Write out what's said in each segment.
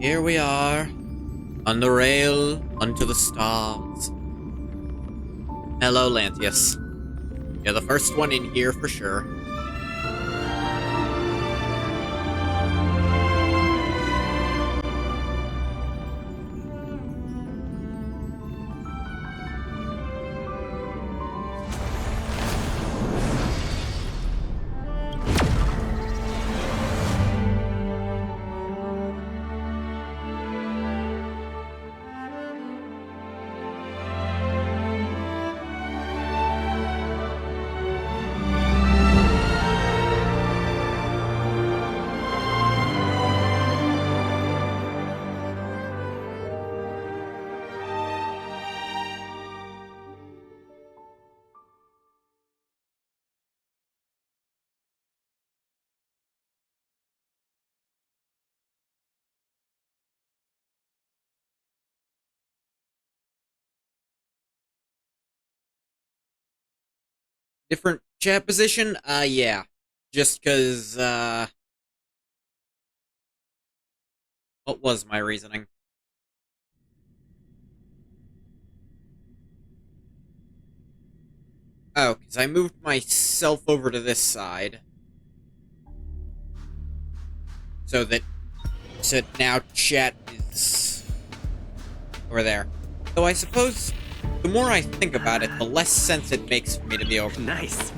Here we are, on the rail unto the stars. Hello, Lantius. You're the first one in here for sure. Different chat position? Yeah. Just cause, what was my reasoning? Oh, because I moved myself over to this side. So that, now chat is over there. Though I suppose, the more I think about it, the less sense it makes for me to be over there. Nice.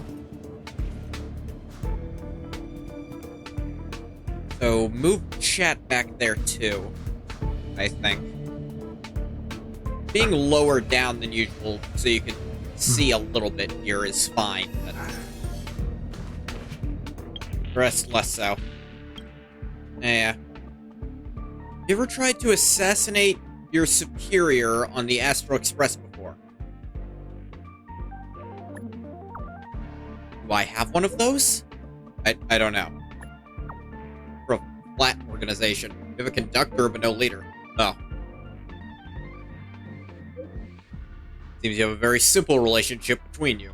So move chat back there too, I think. Being lower down than usual so you can see a little bit here is fine, but the rest less so. Yeah. You ever tried to assassinate your superior on the Astral Express before? Do I have one of those? I don't know. We're a flat organization. We have a conductor, but no leader. Oh. Seems you have a very simple relationship between you.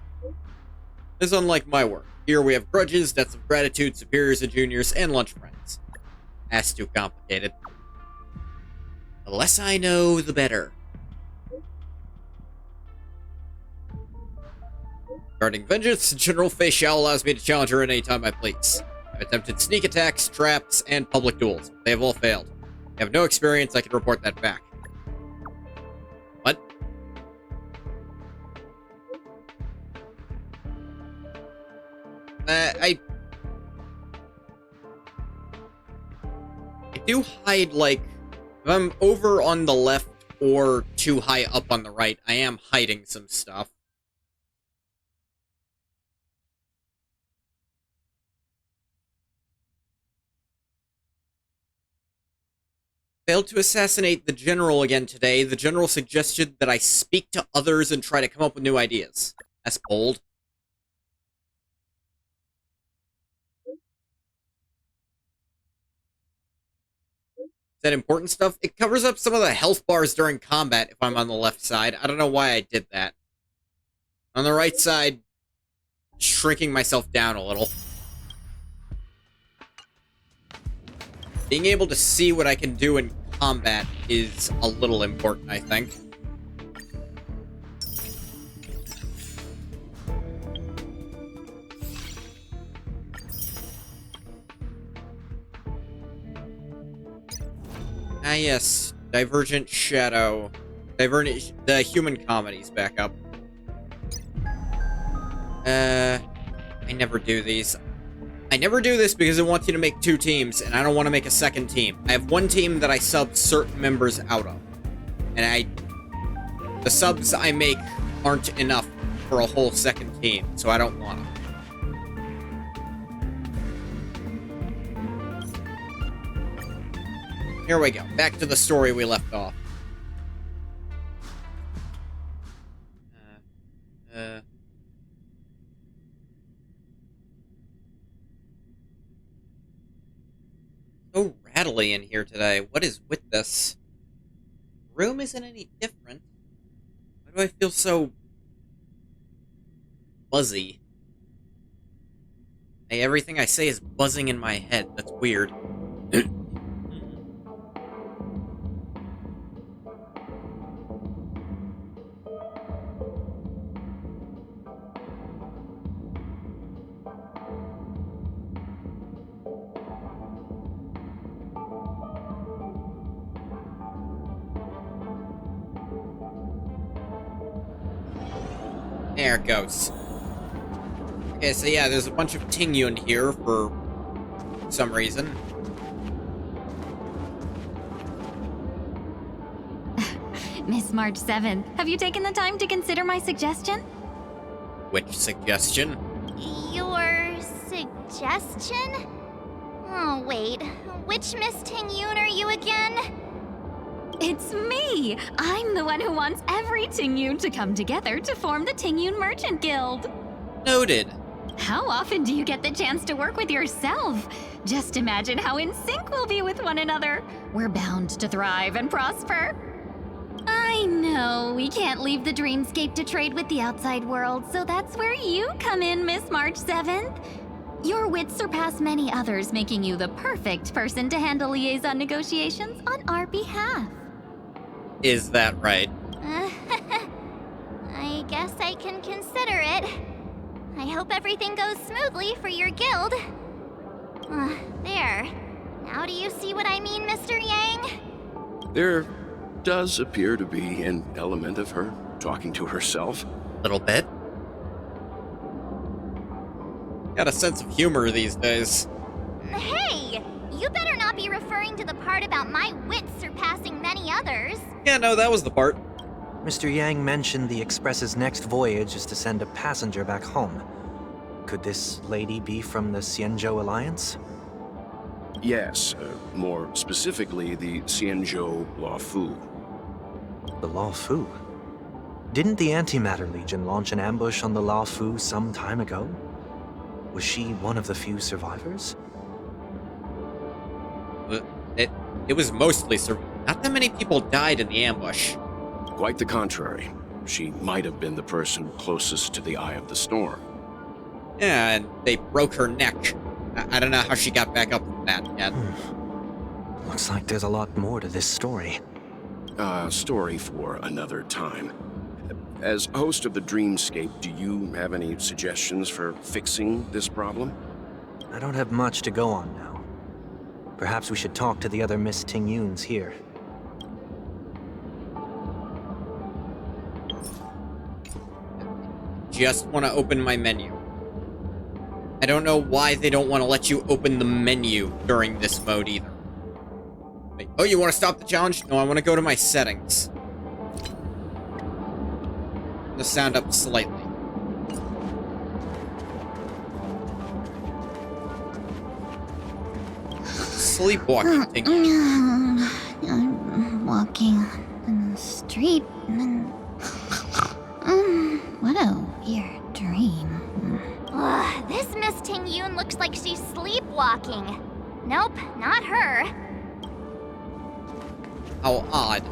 This is unlike my work. Here we have grudges, debts of gratitude, superiors and juniors, and lunch friends. That's too complicated. The less I know, the better. Regarding vengeance, General Facial allows me to challenge her at any time I please. I've attempted sneak attacks, traps, and public duels. They have all failed. I have no experience, I can report that back. What? I do hide, like, if I'm over on the left or too high up on the right, I am hiding some stuff. Failed to assassinate the general again today. The general suggested that I speak to others and try to come up with new ideas. That's bold. Is that important stuff? It covers up some of the health bars during combat if I'm on the left side. I don't know why I did that. On the right side, shrinking myself down a little. Being able to see what I can do in combat is a little important, I think. Ah, yes. Divergent Shadow. The human comedies back up. I never do these. I never do this because it wants you to make 2 teams, and I don't want to make a second team. I have 1 team that I sub certain members out of. And the subs I make aren't enough for a whole second team, so I don't want them. Here we go. Back to the story we left off. So rattly in here today. What is with this? Room isn't any different. Why do I feel so buzzy? Hey, everything I say is buzzing in my head. That's weird. There it goes. Okay, so yeah, there's a bunch of Tingyun here for some reason. Miss March 7th, have you taken the time to consider my suggestion? Which suggestion? Your suggestion? Oh, wait. Which Miss Tingyun are you again? It's me! I'm the one who wants every Tingyun to come together to form the Tingyun Merchant Guild. Noted. How often do you get the chance to work with yourself? Just imagine how in sync we'll be with one another. We're bound to thrive and prosper. I know we can't leave the dreamscape to trade with the outside world, so that's where you come in, Miss March 7th. Your wits surpass many others, making you the perfect person to handle liaison negotiations on our behalf. Is that right? I guess I can consider it. I hope everything goes smoothly for your guild. There. Now do you see what I mean, Mr. Yang? There does appear to be an element of her talking to herself. Little bit. Got a sense of humor these days. Hey! You better not be referring to the part about my wits surpassing many others. Yeah, no, that was the part. Mr. Yang mentioned the Express's next voyage is to send a passenger back home. Could this lady be from the Xianzhou Alliance? Yes, more specifically, the Xianzhou Luofu. The Luofu? Didn't the Antimatter Legion launch an ambush on the Luofu some time ago? Was she one of the few survivors? It was mostly not that many people died in the ambush. Quite the contrary. She might have been the person closest to the eye of the storm. Yeah, and they broke her neck. I don't know how she got back up from that yet. Looks like there's a lot more to this story. Story for another time. As host of the Dreamscape, do you have any suggestions for fixing this problem? I don't have much to go on now. Perhaps we should talk to the other Miss Tingyuns here. Just want to open my menu. I don't know why they don't want to let you open the menu during this mode either. Wait, oh, you want to stop the challenge? No, I want to go to my settings. The sound up slightly. Sleepwalking thing. I'm walking in the street and what a weird dream. This Miss Tingyun looks like she's sleepwalking. Nope, not her. How odd.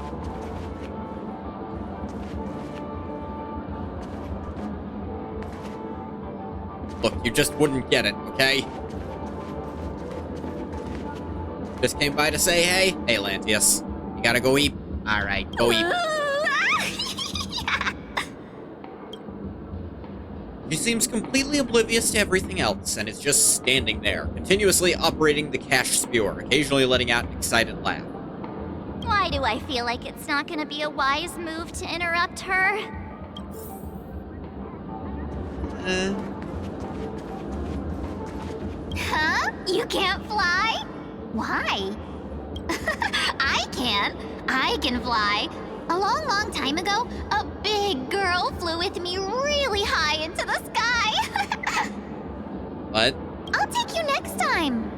Look, you just wouldn't get it, okay? Just came by to say hey. Hey, Lantius. You gotta go eat. Alright, go eat. She seems completely oblivious to everything else, and is just standing there, continuously operating the cash spewer, occasionally letting out an excited laugh. Why do I feel like it's not gonna be a wise move to interrupt her? Huh? You can't fly? Why? I can't. I can fly. A long time ago, a big girl flew with me really high into the sky. What? I'll take you next time.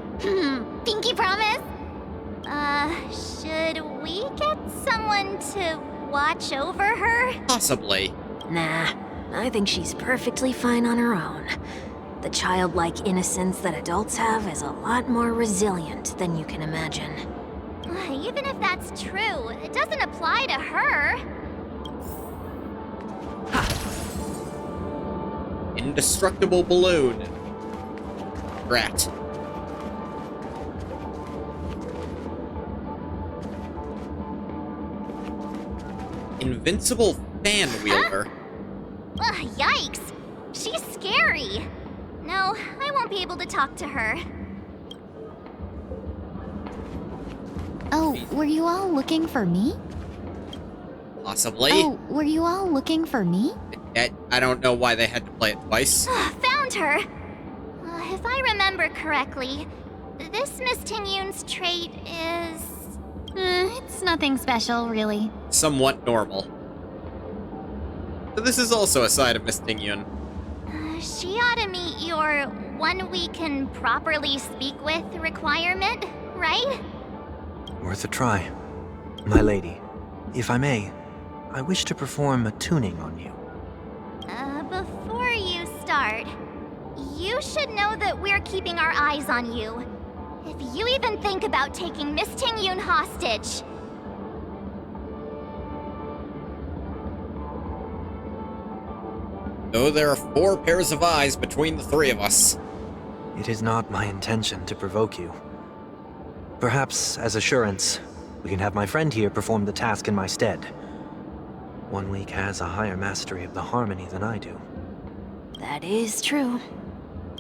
Pinky promise? Should we get someone to watch over her? Possibly. Nah, I think she's perfectly fine on her own. The childlike innocence that adults have is a lot more resilient than you can imagine. Even if that's true, it doesn't apply to her. Indestructible balloon. Rat. Invincible fan wielder. Yikes! She's scary. No, I won't be able to talk to her. Oh, were you all looking for me? Possibly. Oh, were you all looking for me? I don't know why they had to play it twice. Found her! If I remember correctly, this Miss Tingyun's trait is... It's nothing special, really. Somewhat normal. So this is also a side of Miss Tingyun. She ought to meet your one we can properly speak with requirement, right? Worth a try. My lady, if I may, I wish to perform a tuning on you. Before you start, you should know that we're keeping our eyes on you. If you even think about taking Miss Tingyun hostage... Though there are 4 pairs of eyes between the 3 of us. It is not my intention to provoke you. Perhaps, as assurance, we can have my friend here perform the task in my stead. 1 week has a higher mastery of the harmony than I do. That is true.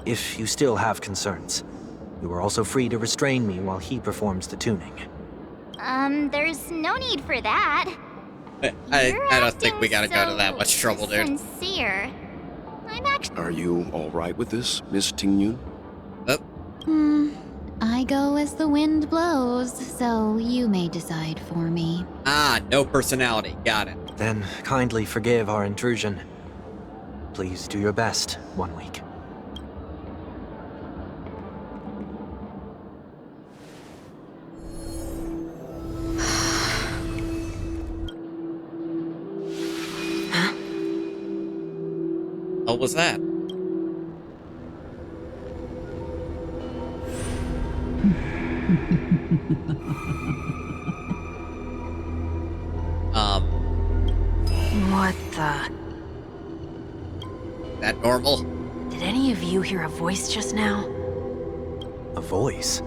If you still have concerns, you are also free to restrain me while he performs the tuning. There's no need for that. I don't think we gotta go to that much trouble, dude. Sincere. I'm actually... Are you all right with this, Miss Tingyun? I go as the wind blows, so you may decide for me. Ah, no personality. Got it. Then kindly forgive our intrusion. Please do your best, 1 week. What was that? What the... That normal? Did any of you hear a voice just now? A voice?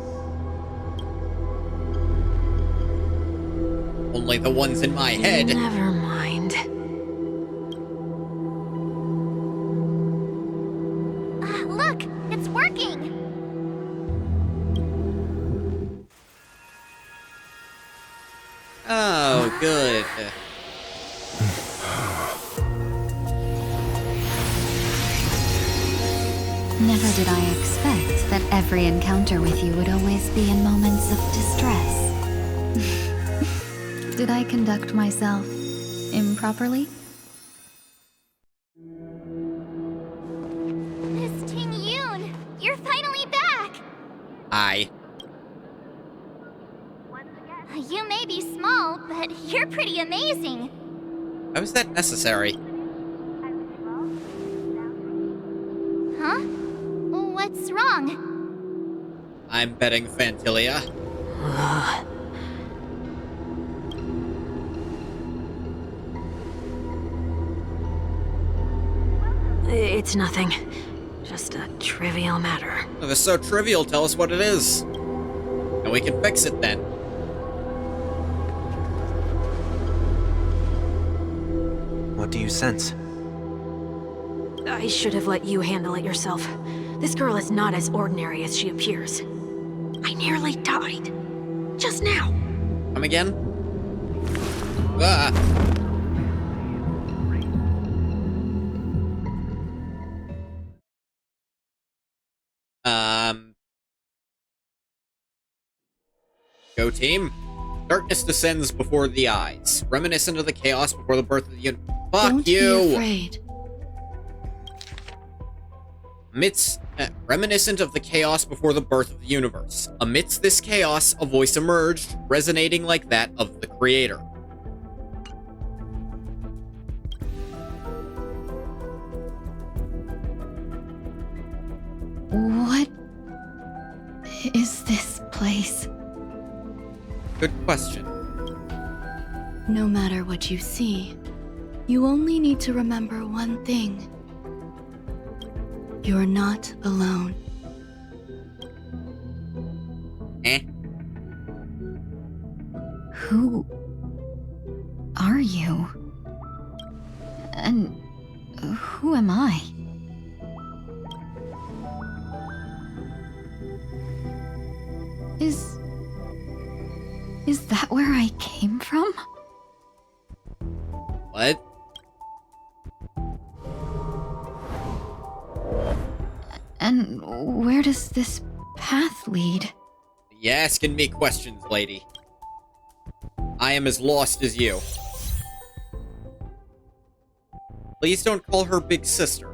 Only the ones in my head. Never mind. Look! It's working! Oh, good. Never did I expect that every encounter with you would always be in moments of distress. Did I conduct myself improperly? Miss Tingyun! You're finally back! I. You may be small, but you're pretty amazing. Why was that necessary? Huh? What's wrong? I'm betting Fantilia. It's nothing. Just a trivial matter. If it's so trivial, tell us what it is. And we can fix it then. What do you sense? I should have let you handle it yourself. This girl is not as ordinary as she appears. I nearly died. Just now. Come again? Ah. Go team. Darkness descends before the eyes, reminiscent of the chaos before the birth of the universe. Fuck Don't you! be afraid. Reminiscent of the chaos before the birth of the universe. Amidst this chaos, a voice emerged, resonating like that of the creator. What is this place? Good question. No matter what you see, you only need to remember one thing. You're not alone. Who are you? And who am I? Is that where I came from? What? And where does this path lead? You asking me questions, lady. I am as lost as you. Please don't call her big sister.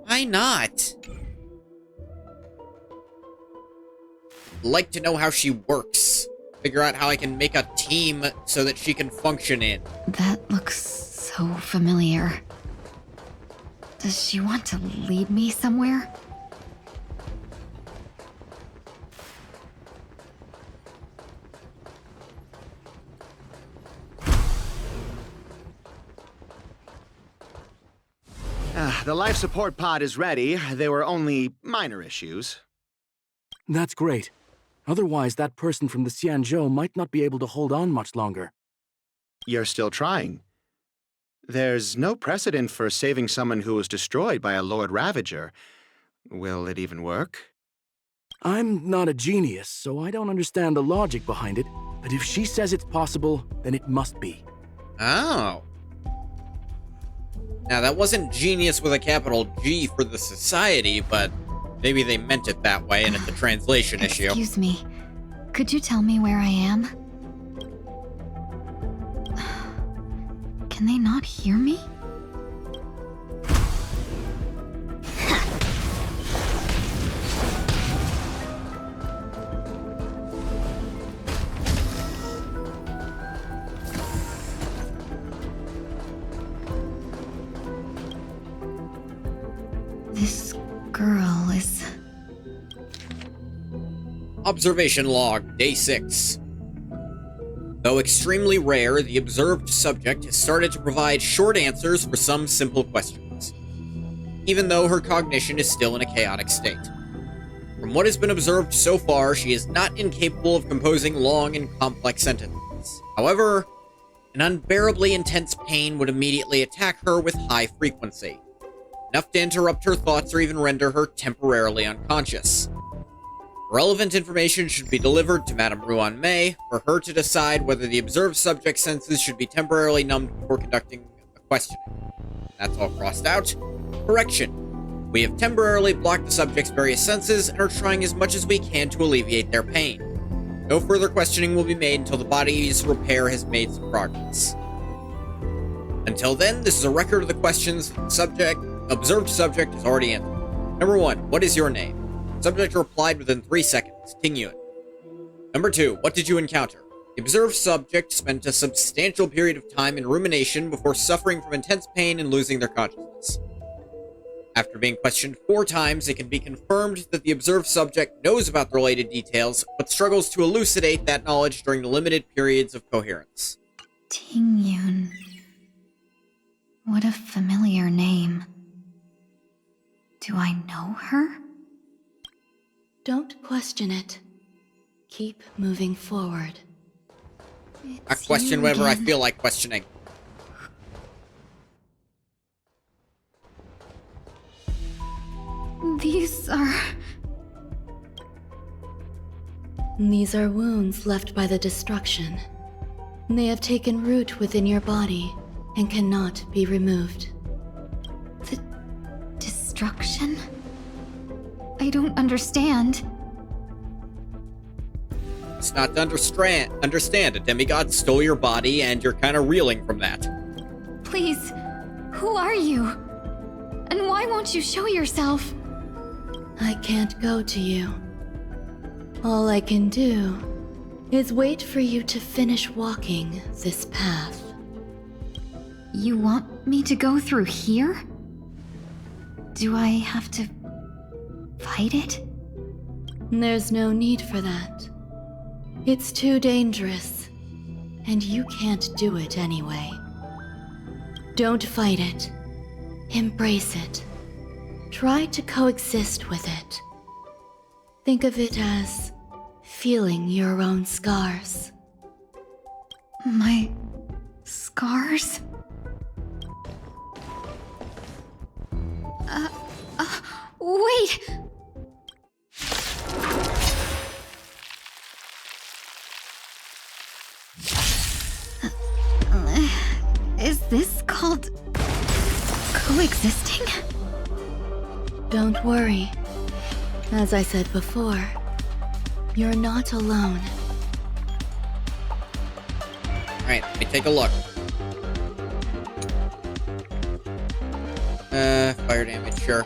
Why not? I'd like to know how she works. Figure out how I can make a team so that she can function in. That looks so familiar. Does she want to lead me somewhere? The life support pod is ready. There were only minor issues. That's great. Otherwise, that person from the Xianzhou might not be able to hold on much longer. You're still trying. There's no precedent for saving someone who was destroyed by a Lord Ravager. Will it even work? I'm not a genius, so I don't understand the logic behind it, but if she says it's possible, then it must be. Oh. Now, that wasn't genius with a capital G for the society, but maybe they meant it that way and it's a translation issue. Excuse me. Could you tell me where I am? Can they not hear me? This girl is... Observation log, day 6. Though extremely rare, the observed subject has started to provide short answers for some simple questions, even though her cognition is still in a chaotic state. From what has been observed so far, she is not incapable of composing long and complex sentences. However, an unbearably intense pain would immediately attack her with high frequency, enough to interrupt her thoughts or even render her temporarily unconscious. Relevant information should be delivered to Madame Ruan Mei for her to decide whether the observed subject's senses should be temporarily numbed before conducting a questioning. That's all crossed out. Correction. We have temporarily blocked the subject's various senses and are trying as much as we can to alleviate their pain. No further questioning will be made until the body's repair has made some progress. Until then, this is a record of the questions the observed subject has already answered. Number 1, what is your name? Subject replied within 3 seconds. Continue it. Number 2, what did you encounter? The observed subject spent a substantial period of time in rumination before suffering from intense pain and losing their consciousness. After being questioned 4 times, it can be confirmed that the observed subject knows about the related details, but struggles to elucidate that knowledge during the limited periods of coherence. Tingyun. What a familiar name. Do I know her? Don't question it. Keep moving forward. I question whenever I feel like questioning. These are wounds left by the destruction. They have taken root within your body and cannot be removed. The destruction? I don't understand. It's not to understand. A demigod stole your body and you're kind of reeling from that. Please, who are you? And why won't you show yourself? I can't go to you. All I can do is wait for you to finish walking this path. You want me to go through here? Do I have to fight it? There's no need for that. It's too dangerous, and you can't do it anyway. Don't fight it. Embrace it. Try to coexist with it. Think of it as feeling your own scars. My scars? Wait! Is this called coexisting? Don't worry. As I said before, you're not alone. Alright, let me take a look. Fire damage, sure.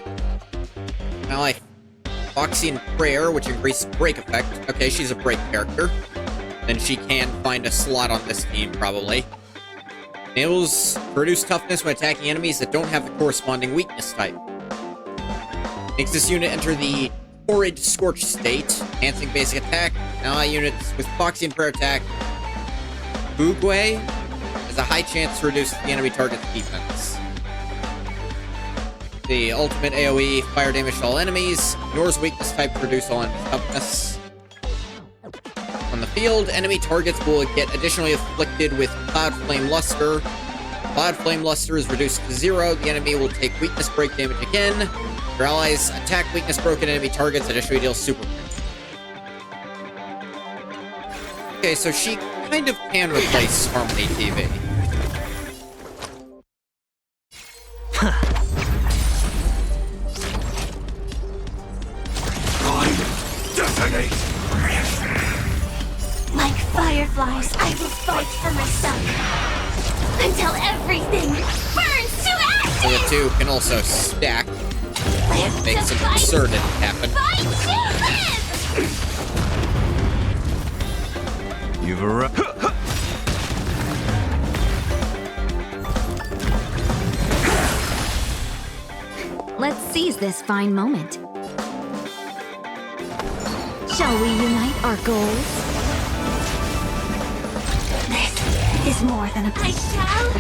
Now I Foxy and Prayer, which increases break effect. Okay, she's a break character. Then she can find a slot on this team, probably. Enables to reduce toughness when attacking enemies that don't have the corresponding weakness type. Makes this unit enter the Horrid Scorch state, enhancing basic attack. Ally units with Foxy and Prayer attack. Bugwe has a high chance to reduce the enemy target's defense. The ultimate AoE, fire damage to all enemies. Ignores weakness type to reduce all enemies' toughness. On the field, enemy targets will get additionally afflicted with Cloud Flame Luster. Cloud Flame Luster is reduced to 0. The enemy will take weakness break damage again. Your allies attack weakness broken enemy targets, additionally deals super break. Okay, so she kind of can replace Harmony TV. Like fireflies, I will fight for myself until everything burns to ashes! So the two can also stack. Make some absurdity happen. Fight to live! You've arrived. Let's seize this fine moment. Shall we unite our goals? This is more than a... I shall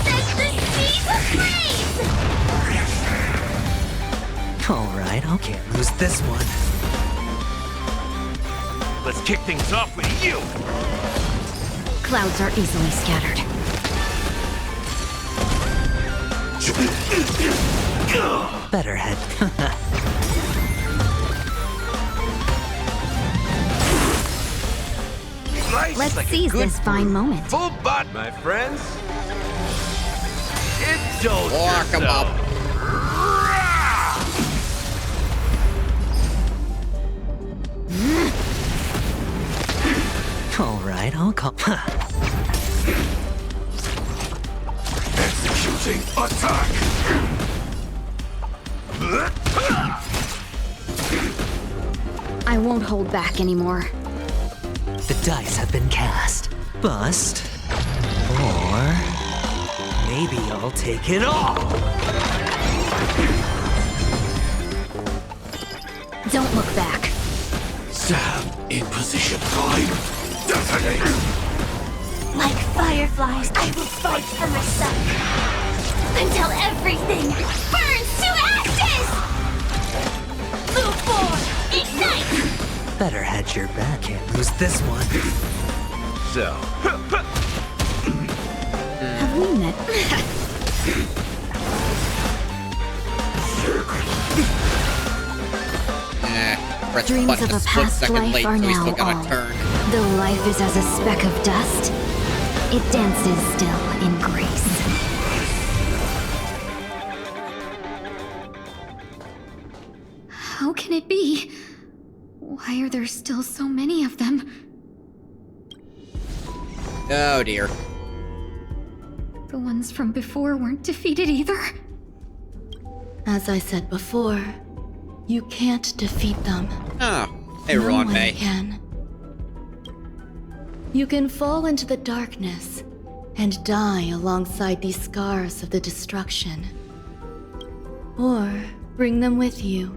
set the seas ablaze! Alright, I can't lose this one. Let's kick things off with you! Clouds are easily scattered. Better head. Let's seize this fine moment. Full butt, my friends. Indulge Lock 'em yourself. up. Alright, I'll come. Executing attack. I won't hold back anymore. The dice have been cast. Bust. Or maybe I'll take it all. Don't look back. Sam in position. Time. Detonate. Like fireflies, I will fight for myself until everything burns to ashes! Move forward! Ignite! Better hedge your bet. Can't lose this one. So, Have we met? Press Dreams button of a a split past second life late, are so we now still gotta all. turn. Though life is as a speck of dust, it dances still in grace. How can it be? Why are there still so many of them? Oh dear. The ones from before weren't defeated either? As I said before, you can't defeat them. Oh, hey No Ron one May. can. You can fall into the darkness and die alongside these scars of the destruction. Or bring them with you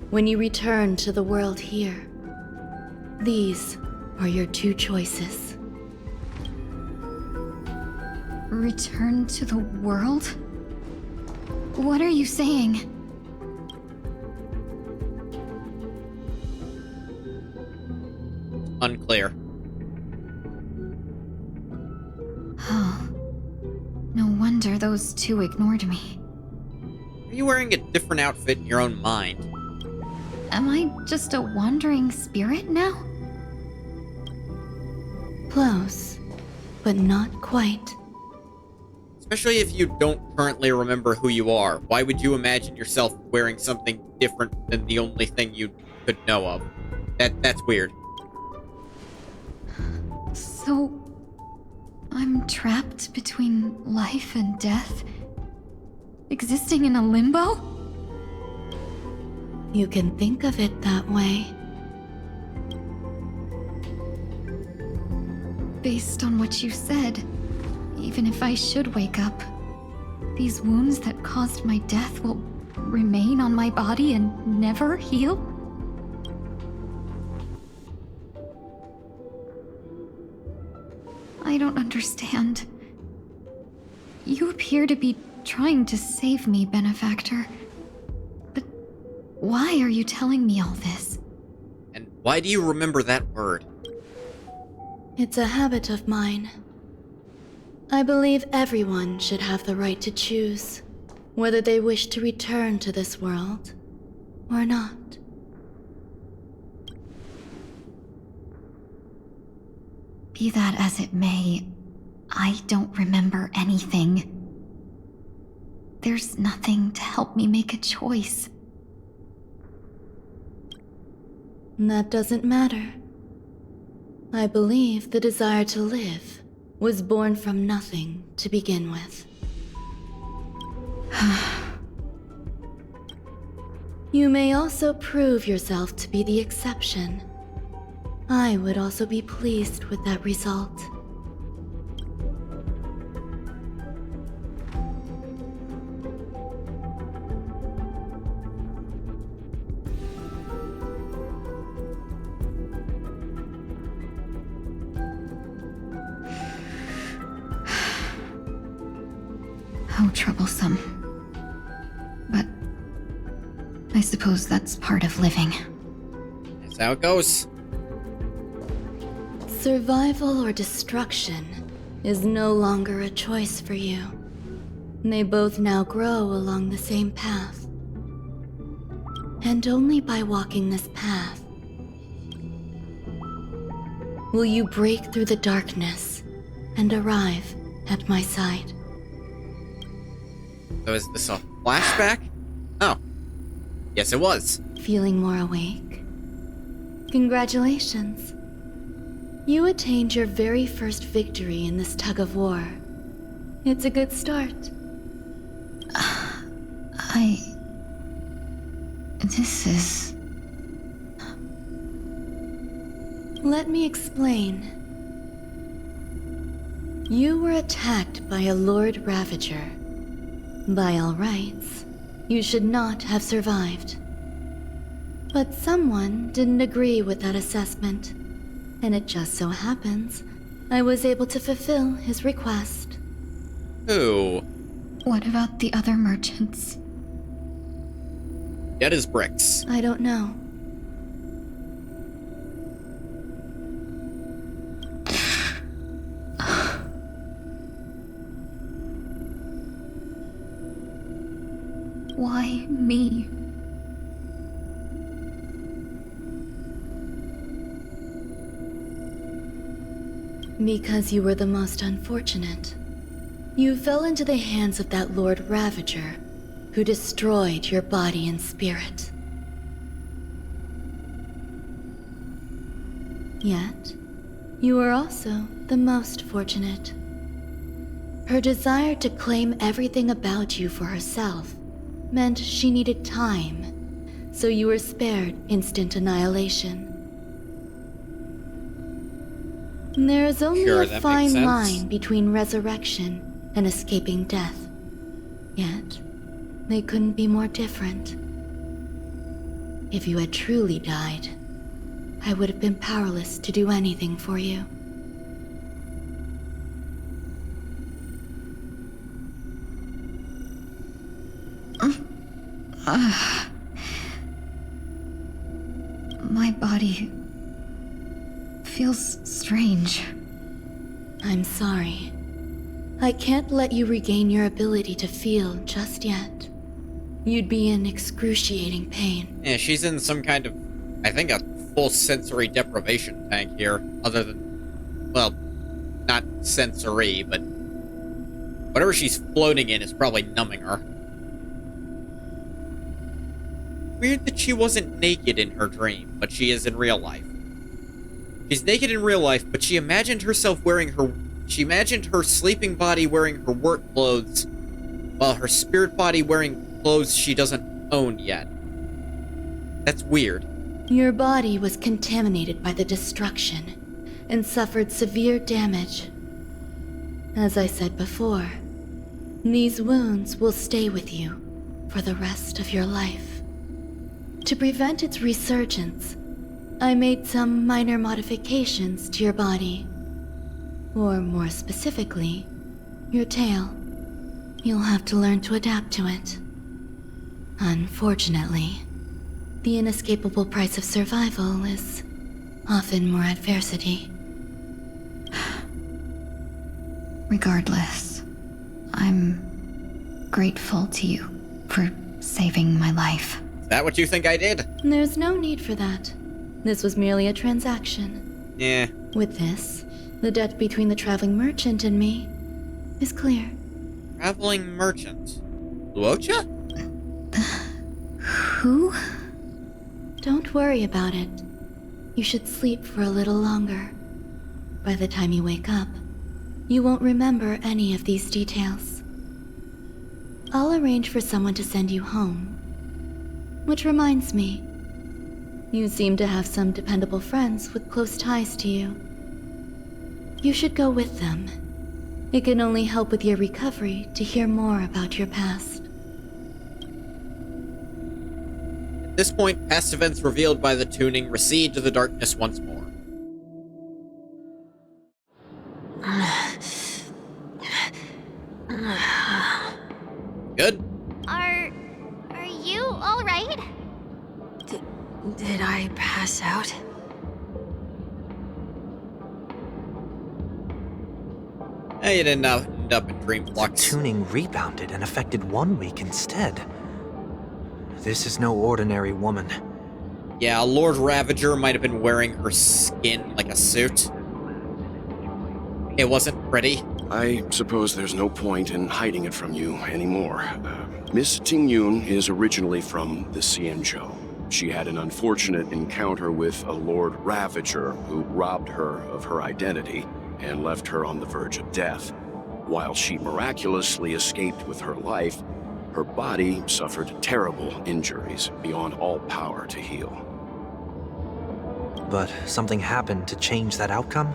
when you return to the world here. These are your two choices. Return to the world? What are you saying? Unclear. Oh. No wonder those two ignored me. are you wearing a different outfit in your own mind? Am I just a wandering spirit now? Close, but not quite. Especially if you don't currently remember who you are. Why would you imagine yourself wearing something different than the only thing you could know of? That's weird. So, I'm trapped between life and death? Existing in a limbo? You can think of it that way. Based on what you said, even if I should wake up, these wounds that caused my death will remain on my body and never heal? I don't understand. You appear to be trying to save me, Benefactor. But why are you telling me all this? And why do you remember that word? It's a habit of mine. I believe everyone should have the right to choose whether they wish to return to this world or not. Be that as it may, I don't remember anything. There's nothing to help me make a choice. That doesn't matter. I believe the desire to live was born from nothing to begin with. You may also prove yourself to be the exception. I would also be pleased with that result. How troublesome. But I suppose that's part of living. That's how it goes. Survival or destruction is no longer a choice for you. They both now grow along the same path. And only by walking this path will you break through the darkness and arrive at my side. So is this a flashback? Oh. Yes, it was. Feeling more awake? Congratulations. You attained your very first victory in this tug of war. It's a good start. This is... Let me explain. You were attacked by a Lord Ravager. By all rights, you should not have survived. But someone didn't agree with that assessment, and it just so happens I was able to fulfill his request. Who? What about the other merchants? Dead as bricks. I don't know. Why me? Because you were the most unfortunate. You fell into the hands of that Lord Ravager, who destroyed your body and spirit. Yet, you were also the most fortunate. Her desire to claim everything about you for herself meant she needed time, so you were spared instant annihilation. There is only Sure, a that fine makes sense. line between resurrection and escaping death. Yet, they couldn't be more different. If you had truly died, I would have been powerless to do anything for you. My body feels strange. I'm sorry. I can't let you regain your ability to feel just yet. you'd be in excruciating pain. Yeah, she's in some kind of, I think, a full sensory deprivation tank here. Other than, well, not sensory, but whatever she's floating in is probably numbing her. Weird that she wasn't naked in her dream, but she is in real life. She's naked in real life, but she imagined herself wearing she imagined her sleeping body wearing her work clothes, while her spirit body wearing clothes she doesn't own yet. That's weird. Your body was contaminated by the destruction and suffered severe damage. As I said before, these wounds will stay with you for the rest of your life. To prevent its resurgence, I made some minor modifications to your body. Or more specifically, your tail. You'll have to learn to adapt to it. Unfortunately, the inescapable price of survival is often more adversity. Regardless, I'm grateful to you for saving my life. Is that what you think I did? There's no need for that. This was merely a transaction. Yeah. With this, the debt between the traveling merchant and me is clear. Traveling merchant. Luocha? Who? Don't worry about it. You should sleep for a little longer. By the time you wake up, you won't remember any of these details. I'll arrange for someone to send you home. Which reminds me, you seem to have some dependable friends with close ties to you. You should go with them. It can only help with your recovery to hear more about your past. At this point, past events revealed by the tuning recede to the darkness once more. Good? Are you all right? Did I pass out? Hey, you didn't end up in dream flux. Tuning rebounded and affected 1 week instead. This is no ordinary woman. Yeah, Lord Ravager might have been wearing her skin like a suit. It wasn't pretty. I suppose there's no point in hiding it from you anymore. Miss Tingyun is originally from the Xianzhou. She had an unfortunate encounter with a Lord Ravager who robbed her of her identity and left her on the verge of death. While she miraculously escaped with her life, her body suffered terrible injuries beyond all power to heal. But something happened to change that outcome?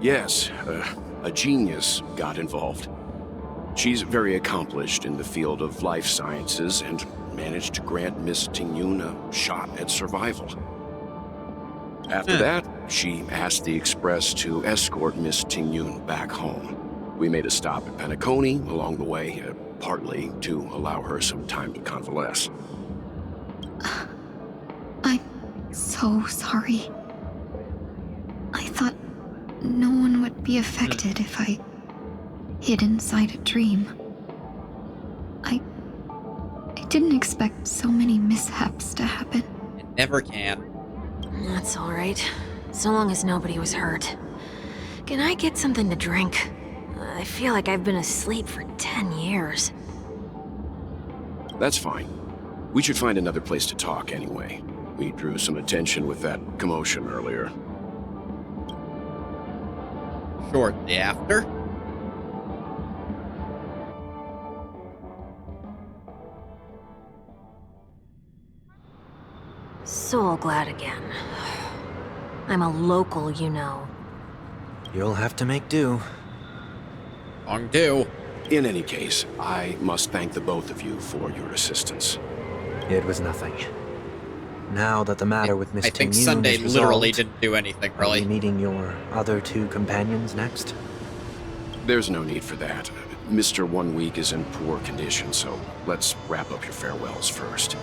Yes, a genius got involved. She's very accomplished in the field of life sciences and managed to grant Miss Tingyun a shot at survival. After that, she asked the Express to escort Miss Tingyun back home. We made a stop at Penacony along the way, partly to allow her some time to convalesce. I'm so sorry. I thought no one would be affected if I hid inside a dream. I didn't expect so many mishaps to happen. It never can. That's all right. So long as nobody was hurt. Can I get something to drink? I feel like I've been asleep for 10 years. That's fine. We should find another place to talk anyway. We drew some attention with that commotion earlier. Shortly after. So glad again. I'm a local, you know. You'll have to make do. Wrong do. In any case, I must thank the both of you for your assistance. It was nothing. Now that the matter with Miss I think Tingyun Sunday is literally resolved, didn't do anything, are you really. meeting your other two companions next? There's no need for that. Mr. 1 Week is in poor condition, so let's wrap up your farewells first.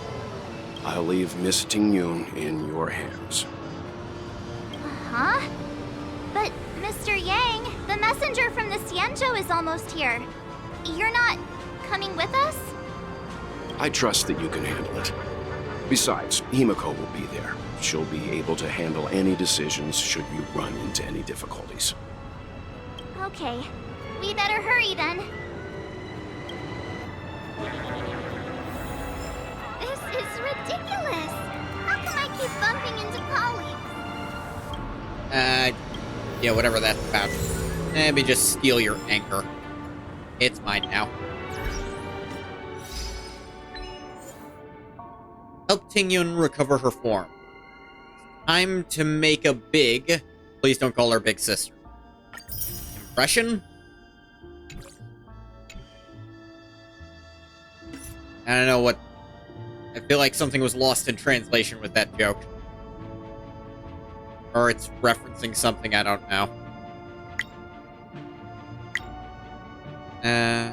I'll leave Miss Tingyun in your hands. Huh? But, Mr. Yang, the messenger from the Xianzhou is almost here. You're not coming with us? I trust that you can handle it. Besides, Himiko will be there. She'll be able to handle any decisions should you run into any difficulties. Okay, we better hurry then. This is ridiculous. How come I keep bumping into colleagues? Yeah, whatever that's about. Let me just steal your anchor. It's mine now. Help Tingyun recover her form. Time to make a big... Please don't call her big sister. Impression? I don't know what... I feel like something was lost in translation with that joke. Or it's referencing something, I don't know. Huh.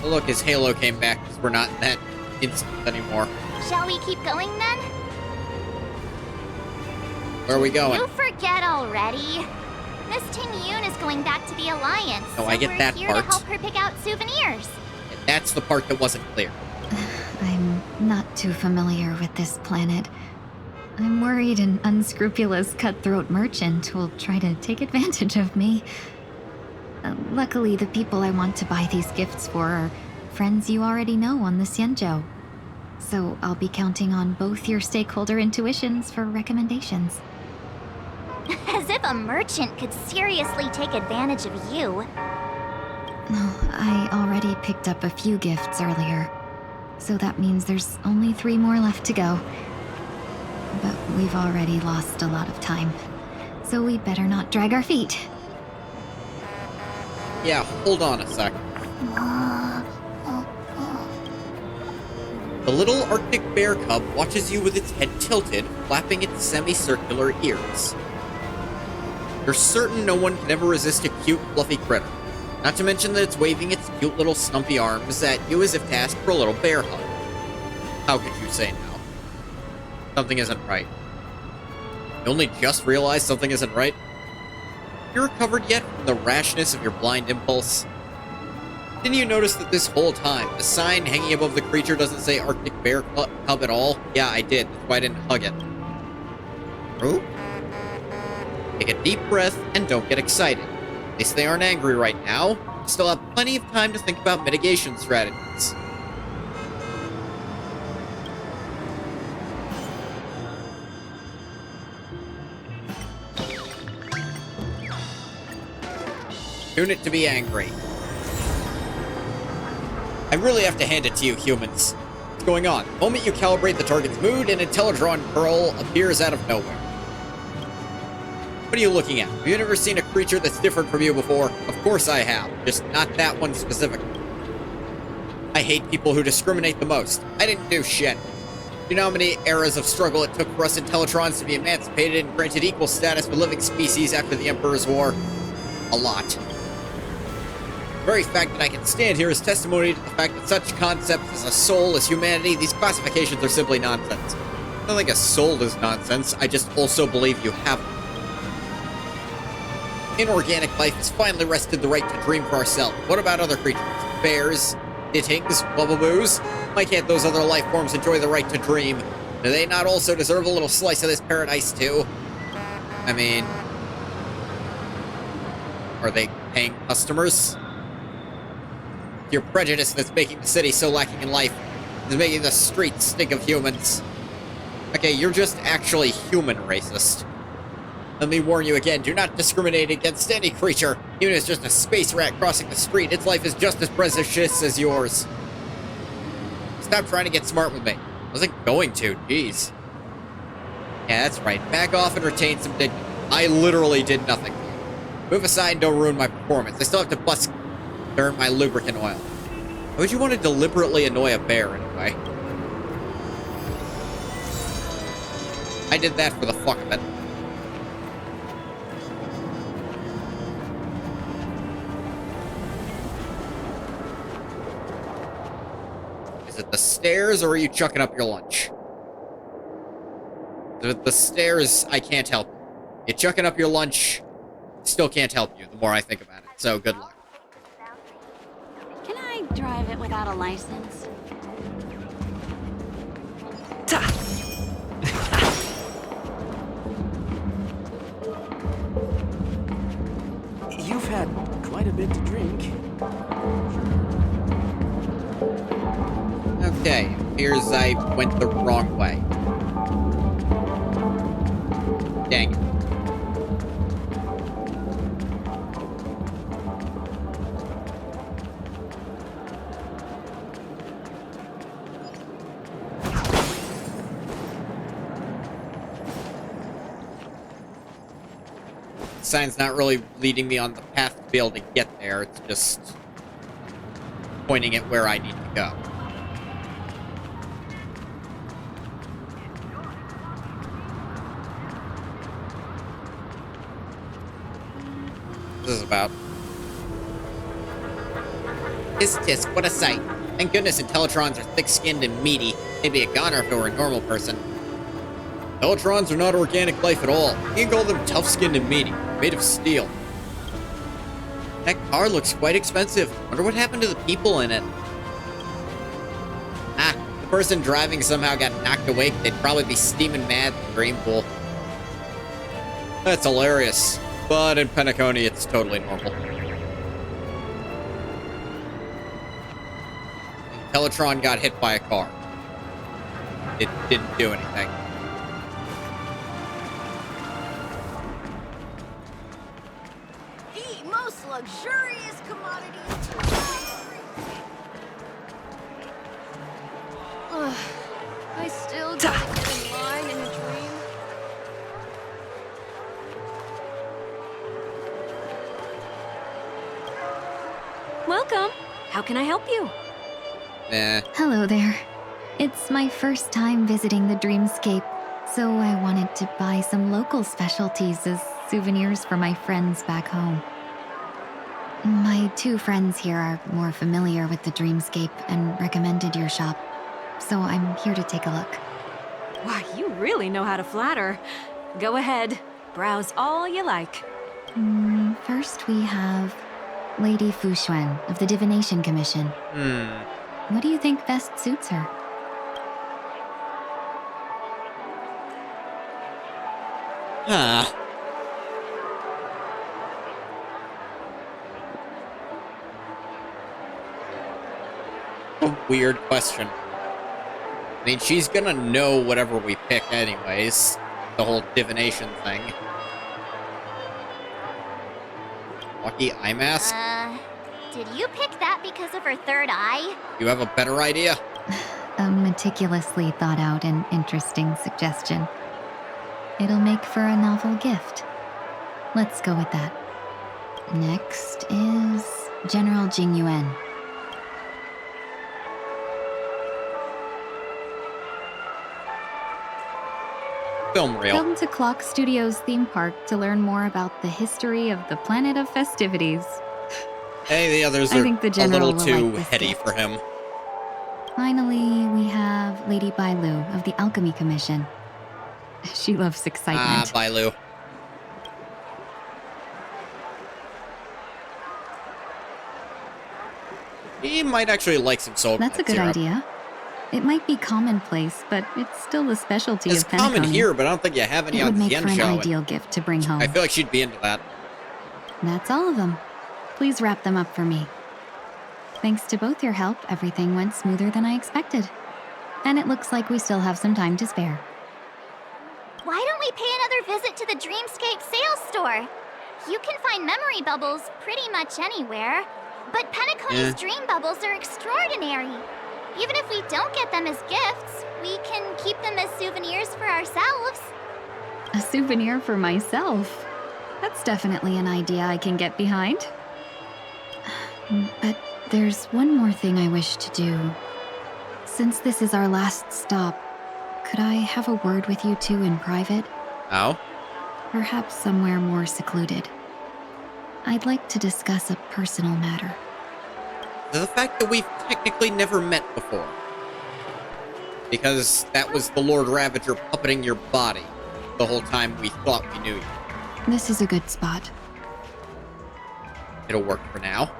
Oh, look, his halo came back because we're not in that instance anymore. Shall we keep going then? Where are we going? You forget already. Miss Tingyun is going back to the Alliance. Oh, I get we're that here part. to help her pick out souvenirs. That's the part that wasn't clear. I'm not too familiar with this planet. I'm worried an unscrupulous cutthroat merchant will try to take advantage of me. Luckily, the people I want to buy these gifts for are friends you already know on the Xianzhou. So I'll be counting on both your stakeholder intuitions for recommendations. As if a merchant could seriously take advantage of you. No, I already picked up a few gifts earlier. So that means there's only 3 more left to go. But we've already lost a lot of time. So we better not drag our feet. Yeah, hold on a sec. The little Arctic bear cub watches you with its head tilted, flapping its semicircular ears. You're certain no one can ever resist a cute, fluffy critter. Not to mention that it's waving its cute little stumpy arms at you as if to ask for a little bear hug. How could you say no? Something isn't right. You only just realized something isn't right? You recovered yet from the rashness of your blind impulse? Didn't you notice that this whole time, the sign hanging above the creature doesn't say Arctic Bear Cub at all? Yeah, I did. That's why I didn't hug it. True? Take a deep breath and don't get excited. At least they aren't angry right now. You still have plenty of time to think about mitigation strategies. Tune it to be angry. I really have to hand it to you, humans. What's going on? The moment you calibrate the target's mood, an Intelligron Pearl appears out of nowhere. What are you looking at? Have you ever seen a creature that's different from you before? Of course I have, just not that one specifically. I hate people who discriminate the most. I didn't do shit. You know how many eras of struggle it took for us Intellitrons to be emancipated and granted equal status with living species after the Emperor's War? A lot. The very fact that I can stand here is testimony to the fact that such concepts as a soul, as humanity, these classifications are simply nonsense. I don't think a soul is nonsense, I just also believe you have one. Inorganic life has finally wrested the right to dream for ourselves. What about other creatures? Bears? Dittings? Bubbleboos? Why can't those other life forms enjoy the right to dream? Do they not also deserve a little slice of this paradise too? I mean... are they paying customers? Your prejudice that's making the city so lacking in life is making the streets stink of humans. Okay, you're just actually human racist. Let me warn you again, do not discriminate against any creature. Even if it's just a space rat crossing the street, its life is just as precious as yours. Stop trying to get smart with me. I wasn't going to, jeez. Yeah, that's right. Back off and retain some dignity. I literally did nothing. Move aside and don't ruin my performance. I still have to bust burn my lubricant oil. Why would you want to deliberately annoy a bear anyway? I did that for the fuck of it. it the stairs, or are you chucking up your lunch? The stairs, I can't help you. You chucking up your lunch, still can't help you, the more I think about it. So, good luck. Can I drive it without a license? You've had quite a bit to drink. Okay, appears I went the wrong way. Dang it. The sign's not really leading me on the path to be able to get there, it's just pointing at where I need to go. This is about. Tisk, what a sight. Thank goodness Intellitrons are thick-skinned and meaty. They'd be a goner if they were a normal person. Intellitrons are not organic life at all. You can call them tough-skinned and meaty, made of steel. That car looks quite expensive. Wonder what happened to the people in it. Ah, the person driving somehow got knocked awake. They'd probably be steaming mad in the dream pool. That's hilarious. But in Penacony, it's totally normal. Teletron got hit by a car. It didn't do anything. The most luxurious commodity. I still gotta get in line in a dream. Welcome. How can I help you? Nah. Hello there. It's my first time visiting the Dreamscape, so I wanted to buy some local specialties as souvenirs for my friends back home. My two friends here are more familiar with the Dreamscape and recommended your shop, so I'm here to take a look. Why, you really know how to flatter. Go ahead. Browse all you like. First we have Lady Fuxuan of the Divination Commission. What do you think best suits her? Huh. A weird question. I mean, she's gonna know whatever we pick anyways. The whole divination thing. Lucky eye mask? Did you pick that because of her third eye? You have a better idea? A meticulously thought out and interesting suggestion. It'll make for a novel gift. Let's go with that. Next is General Jing Yuan. Film reel. Come to Clock Studios theme park to learn more about the history of the planet of festivities. Hey, the others I are think the a general little will too like this heady gift. for him. Finally, we have Lady Bailu of the Alchemy Commission. She loves Ah, excitement. Bailu. He might actually like some soul. That's a good idea. It might be commonplace, but it's still a specialty It's of Penacony. common here, but I don't think you have any It on would make the for end an show. ideal gift to bring home. I feel like she'd be into that. That's all of them. Please wrap them up for me. Thanks to both your help, everything went smoother than I expected. And it looks like we still have some time to spare. Why don't we pay another visit to the Dreamscape sales store? You can find memory bubbles pretty much anywhere. But Penacony's dream bubbles are extraordinary. Even if we don't get them as gifts, we can keep them as souvenirs for ourselves. A souvenir for myself. That's definitely an idea I can get behind. But there's one more thing I wish to do. Since this is our last stop, could I have a word with you two in private? Oh? Perhaps somewhere more secluded. I'd like to discuss a personal matter. The fact that we've technically never met before. Because that was the Lord Ravager puppeting your body the whole time we thought we knew you. This is a good spot. It'll work for now.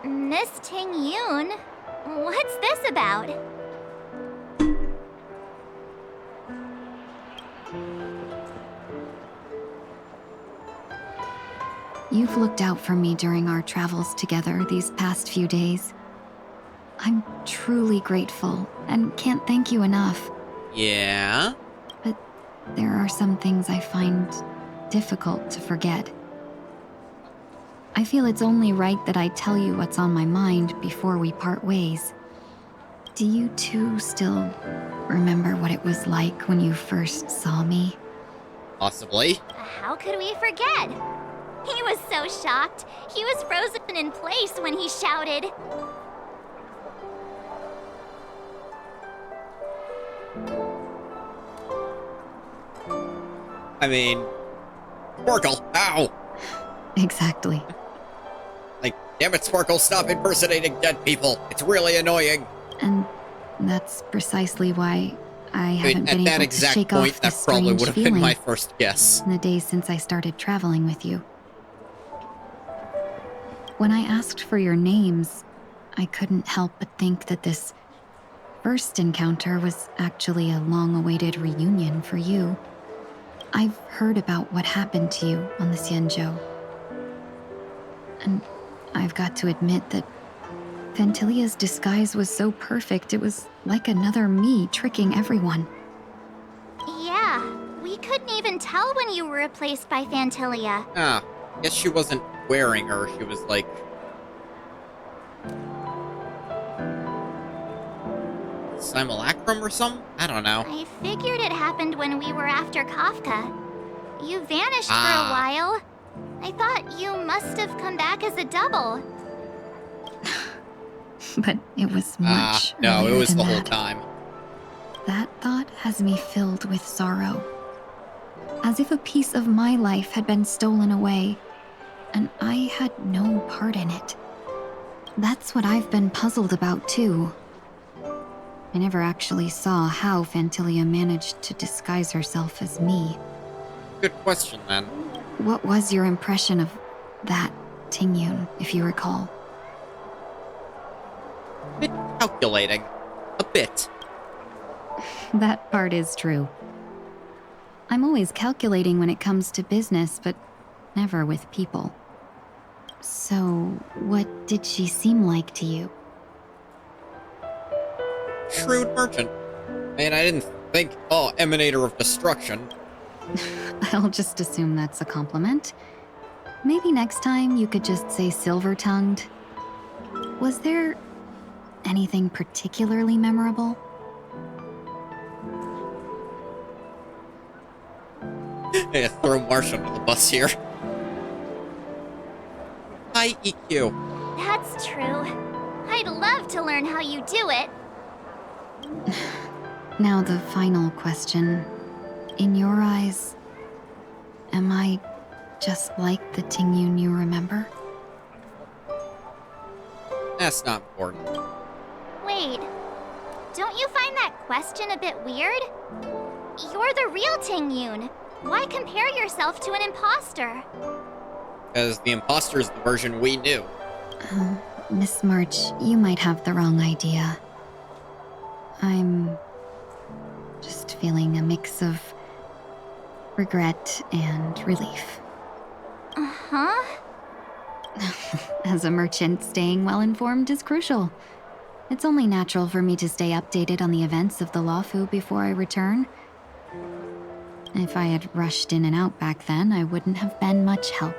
Miss Ting Yoon, what's this about? You've looked out for me during our travels together these past few days. I'm truly grateful and can't thank you enough. Yeah? But there are some things I find difficult to forget. I feel it's only right that I tell you what's on my mind before we part ways. Do you two still remember what it was like when you first saw me? Possibly. How could we forget? He was so shocked. He was frozen in place when he shouted. I mean, Sparkle, ow! Exactly. Like, damn it, Sparkle, stop impersonating dead people. It's really annoying. And that's precisely why I haven't At been that able to exact shake point, off that the probably strange would have been feeling my first guess. in the days since I started traveling with you. When I asked for your names, I couldn't help but think that this first encounter was actually a long-awaited reunion for you. I've heard about what happened to you on the Xianzhou. And I've got to admit that Fantilia's disguise was so perfect, it was like another me tricking everyone. Yeah, we couldn't even tell when you were replaced by Fantilia. Ah, guess she wasn't wearing her. She was like... simulacrum or something? I don't know. I figured it happened when we were after Kafka. You vanished for a while. I thought you must have come back as a double. But it was much no, it earlier was than the whole that. time. That thought has me filled with sorrow. As if a piece of my life had been stolen away, and I had no part in it. That's what I've been puzzled about, too. I never actually saw how Fantilia managed to disguise herself as me. Good question, then. What was your impression of that Tingyun, if you recall? A bit calculating. A bit. That part is true. I'm always calculating when it comes to business, but never with people. So, what did she seem like to you? Shrewd merchant. Man, I didn't think, emanator of destruction. I'll just assume that's a compliment. Maybe next time you could just say silver-tongued. Was there anything particularly memorable? Yeah, throw Marsh under the bus here. Hi, EQ. That's true. I'd love to learn how you do it. Now the final question. In your eyes, am I just like the Tingyun you remember? That's not important. Wait, don't you find that question a bit weird? You're the real Ting Yoon. Why compare yourself to an imposter? Because the imposter is the version we knew. Miss March, you might have the wrong idea. I'm just feeling a mix of regret and relief. Uh-huh. As a merchant, staying well-informed is crucial. It's only natural for me to stay updated on the events of the Lawfu before I return. If I had rushed in and out back then, I wouldn't have been much help.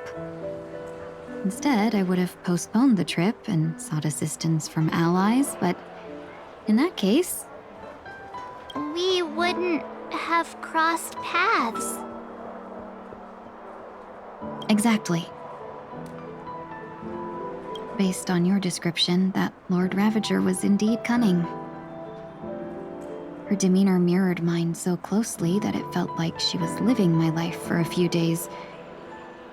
Instead, I would have postponed the trip and sought assistance from allies, but in that case... We wouldn't have crossed paths. Exactly. Based on your description, that Lord Ravager was indeed cunning. Her demeanor mirrored mine so closely that it felt like she was living my life for a few days,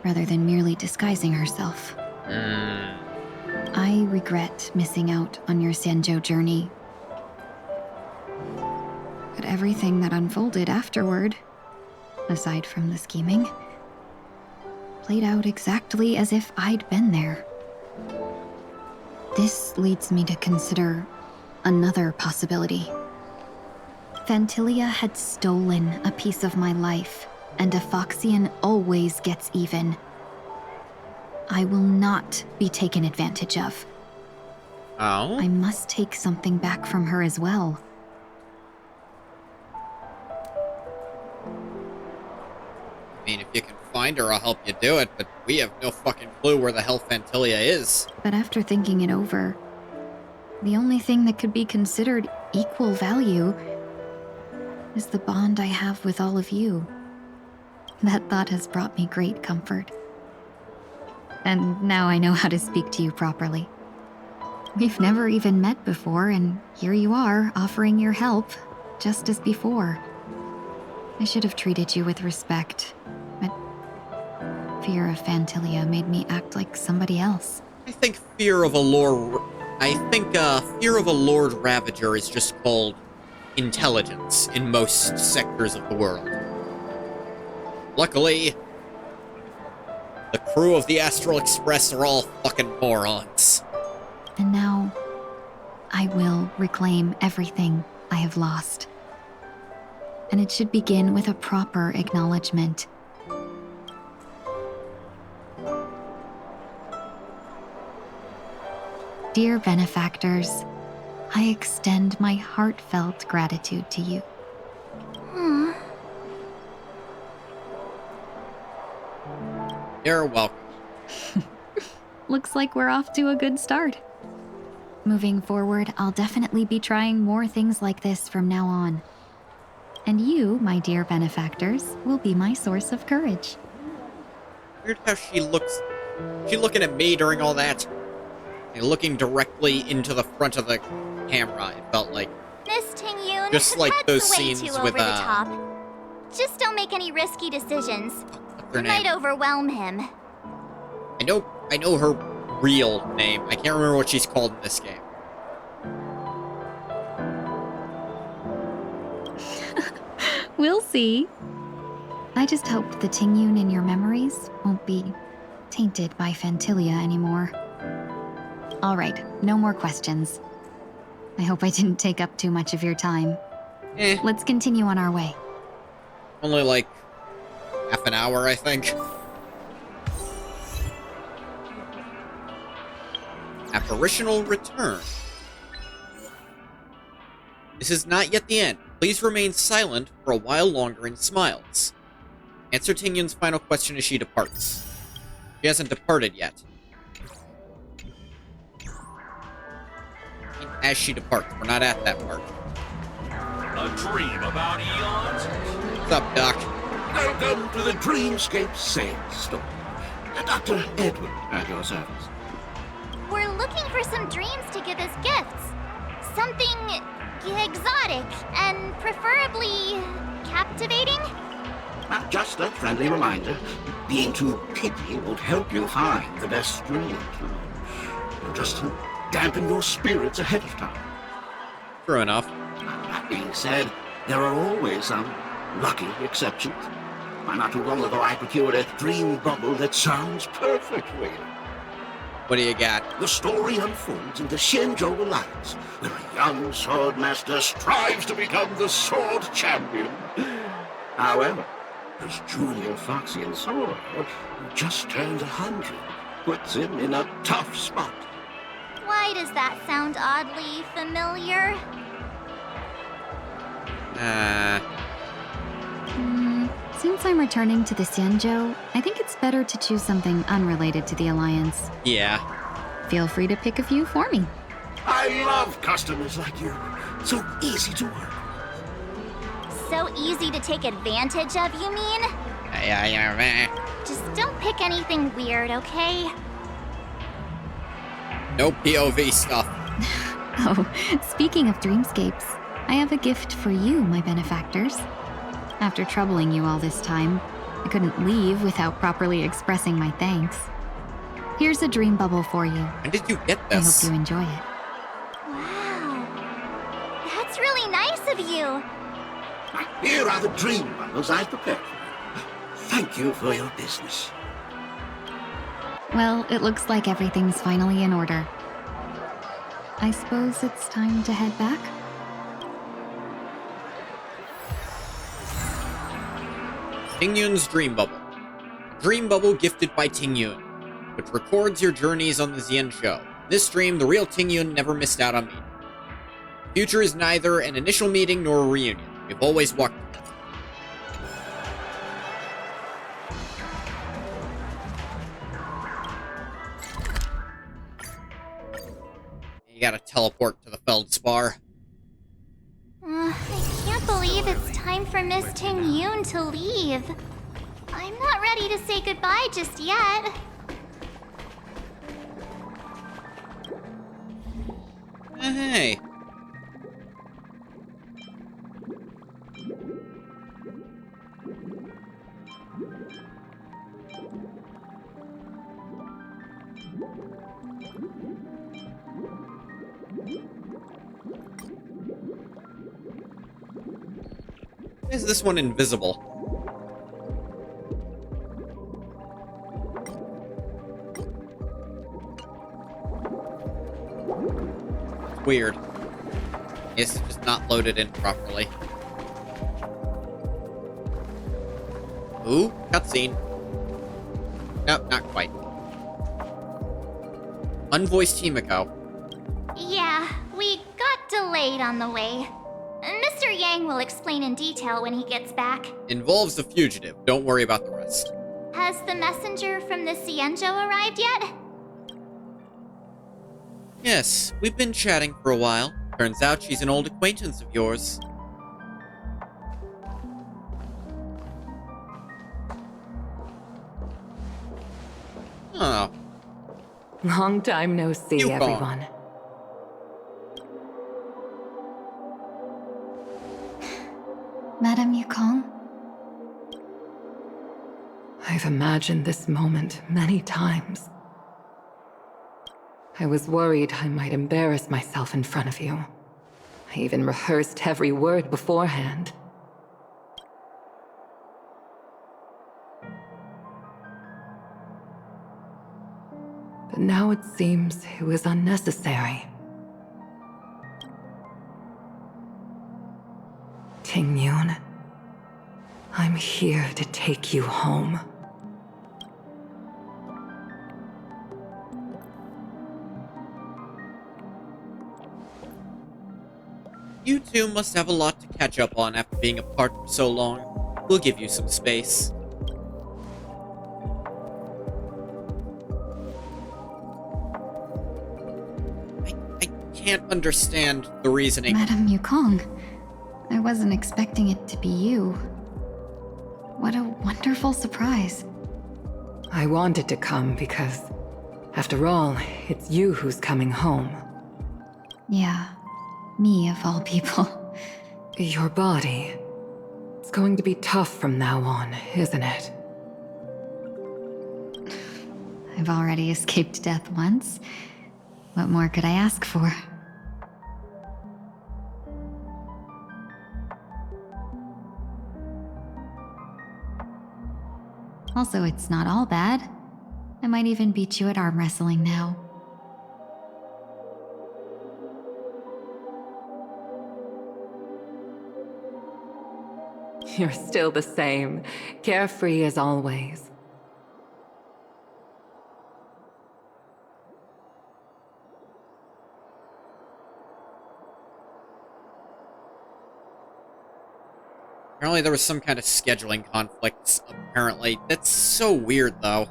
rather than merely disguising herself. I regret missing out on your Xianzhou journey. But everything that unfolded afterward, aside from the scheming, played out exactly as if I'd been there. This leads me to consider another possibility. Fantilia had stolen a piece of my life, and a Foxian always gets even. I will not be taken advantage of. Oh? I must take something back from her as well. I mean, if you can find her, I'll help you do it, but we have no fucking clue where the hell Fantilia is. But after thinking it over, the only thing that could be considered equal value is the bond I have with all of you. That thought has brought me great comfort. And now I know how to speak to you properly. We've never even met before, and here you are, offering your help, just as before. I should have treated you with respect, but fear of Fantilia made me act like somebody else. I think fear of a Lord Ravager is just called intelligence in most sectors of the world. Luckily, the crew of the Astral Express are all fucking morons. And now, I will reclaim everything I have lost. And it should begin with a proper acknowledgement. Dear benefactors, I extend my heartfelt gratitude to you. You're welcome. Looks like we're off to a good start. Moving forward, I'll definitely be trying more things like this from now on. And you, my dear benefactors, will be my source of courage. Weird how she looks. She looking at me during all that. And looking directly into the front of the camera, it felt like. Miss Ting-Yoon, Just like that's those way scenes too with, over the top. Just don't make any risky decisions. What's her You might name? overwhelm him. I know her real name. I can't remember what she's called in this game. We'll see. I just hope the Ting-Yoon in your memories won't be tainted by Fantilia anymore. All right, no more questions. I hope I didn't take up too much of your time. Let's continue on our way. Only like half an hour, I think. Apparitional return. This is not yet the end. Please remain silent for a while longer and smiles. Answer Ting-Yun's final question as she departs. She hasn't departed yet. As she departs. We're not at that part. A dream about eons? What's up, Doc? Welcome to the Dreamscape Sandstorm. Dr. Edward at your service. We're looking for some dreams to give as gifts. Something exotic and preferably captivating. Just a friendly reminder. Being too picky won't help you find the best dreams. Just to dampen your spirits ahead of time. True enough. That being said, there are always some lucky exceptions. Not too long ago, I procured a dream bubble that sounds perfect for you. What do you got? The story unfolds in the Shenzhou Alliance, where a young swordmaster strives to become the sword champion. However, his junior Foxian sword, who just turned 100, puts him in a tough spot. Why does that sound oddly familiar? Since I'm returning to the Xianzhou, I think it's better to choose something unrelated to the Alliance. Yeah. Feel free to pick a few for me. I love customers like you. So easy to work. So easy to take advantage of, you mean? Just don't pick anything weird, okay? No POV stuff. Oh, speaking of dreamscapes, I have a gift for you, my benefactors. After troubling you all this time, I couldn't leave without properly expressing my thanks. Here's a dream bubble for you. When did you get I hope this? you enjoy it. Wow. That's really nice of you. Here are the dream bundles I've prepared for you. Thank you for your business. Well, it looks like everything's finally in order. I suppose it's time to head back? Tingyun's Dream Bubble. Dream Bubble gifted by Tingyun, which records your journeys on the Xian show. This dream, the real Tingyun never missed out on meeting. Future is neither an initial meeting nor a reunion. We've always walked together. You gotta teleport to the Feldspar. I can't believe it's time for Miss Ting Yoon to leave. I'm not ready to say goodbye just yet. Hey. Why is this one invisible? Weird. Guess it's just not loaded in properly. Ooh, cutscene. Nope, not quite. Unvoiced Himiko. Yeah, we got delayed on the way. Mr. Yang will explain in detail when he gets back. Involves the fugitive. Don't worry about the rest. Has the messenger from the Xianzhou arrived yet? Yes, we've been chatting for a while. Turns out she's an old acquaintance of yours. Oh. Long time no see, Yukon. everyone. Madame Yukong? I've imagined this moment many times. I was worried I might embarrass myself in front of you. I even rehearsed every word beforehand. But now it seems it was unnecessary. Tingyun, I'm here to take you home. You two must have a lot to catch up on after being apart for so long. We'll give you some space. I can't understand the reasoning. Madame Yukong, I wasn't expecting it to be you. What a wonderful surprise. I wanted to come because, after all, it's you who's coming home. Yeah, me of all people. Your body. It's going to be tough from now on, isn't it? I've already escaped death once. What more could I ask for? Also, it's not all bad. I might even beat you at arm wrestling now. You're still the same, carefree as always. Apparently there was some kind of scheduling conflicts, apparently. That's so weird, though.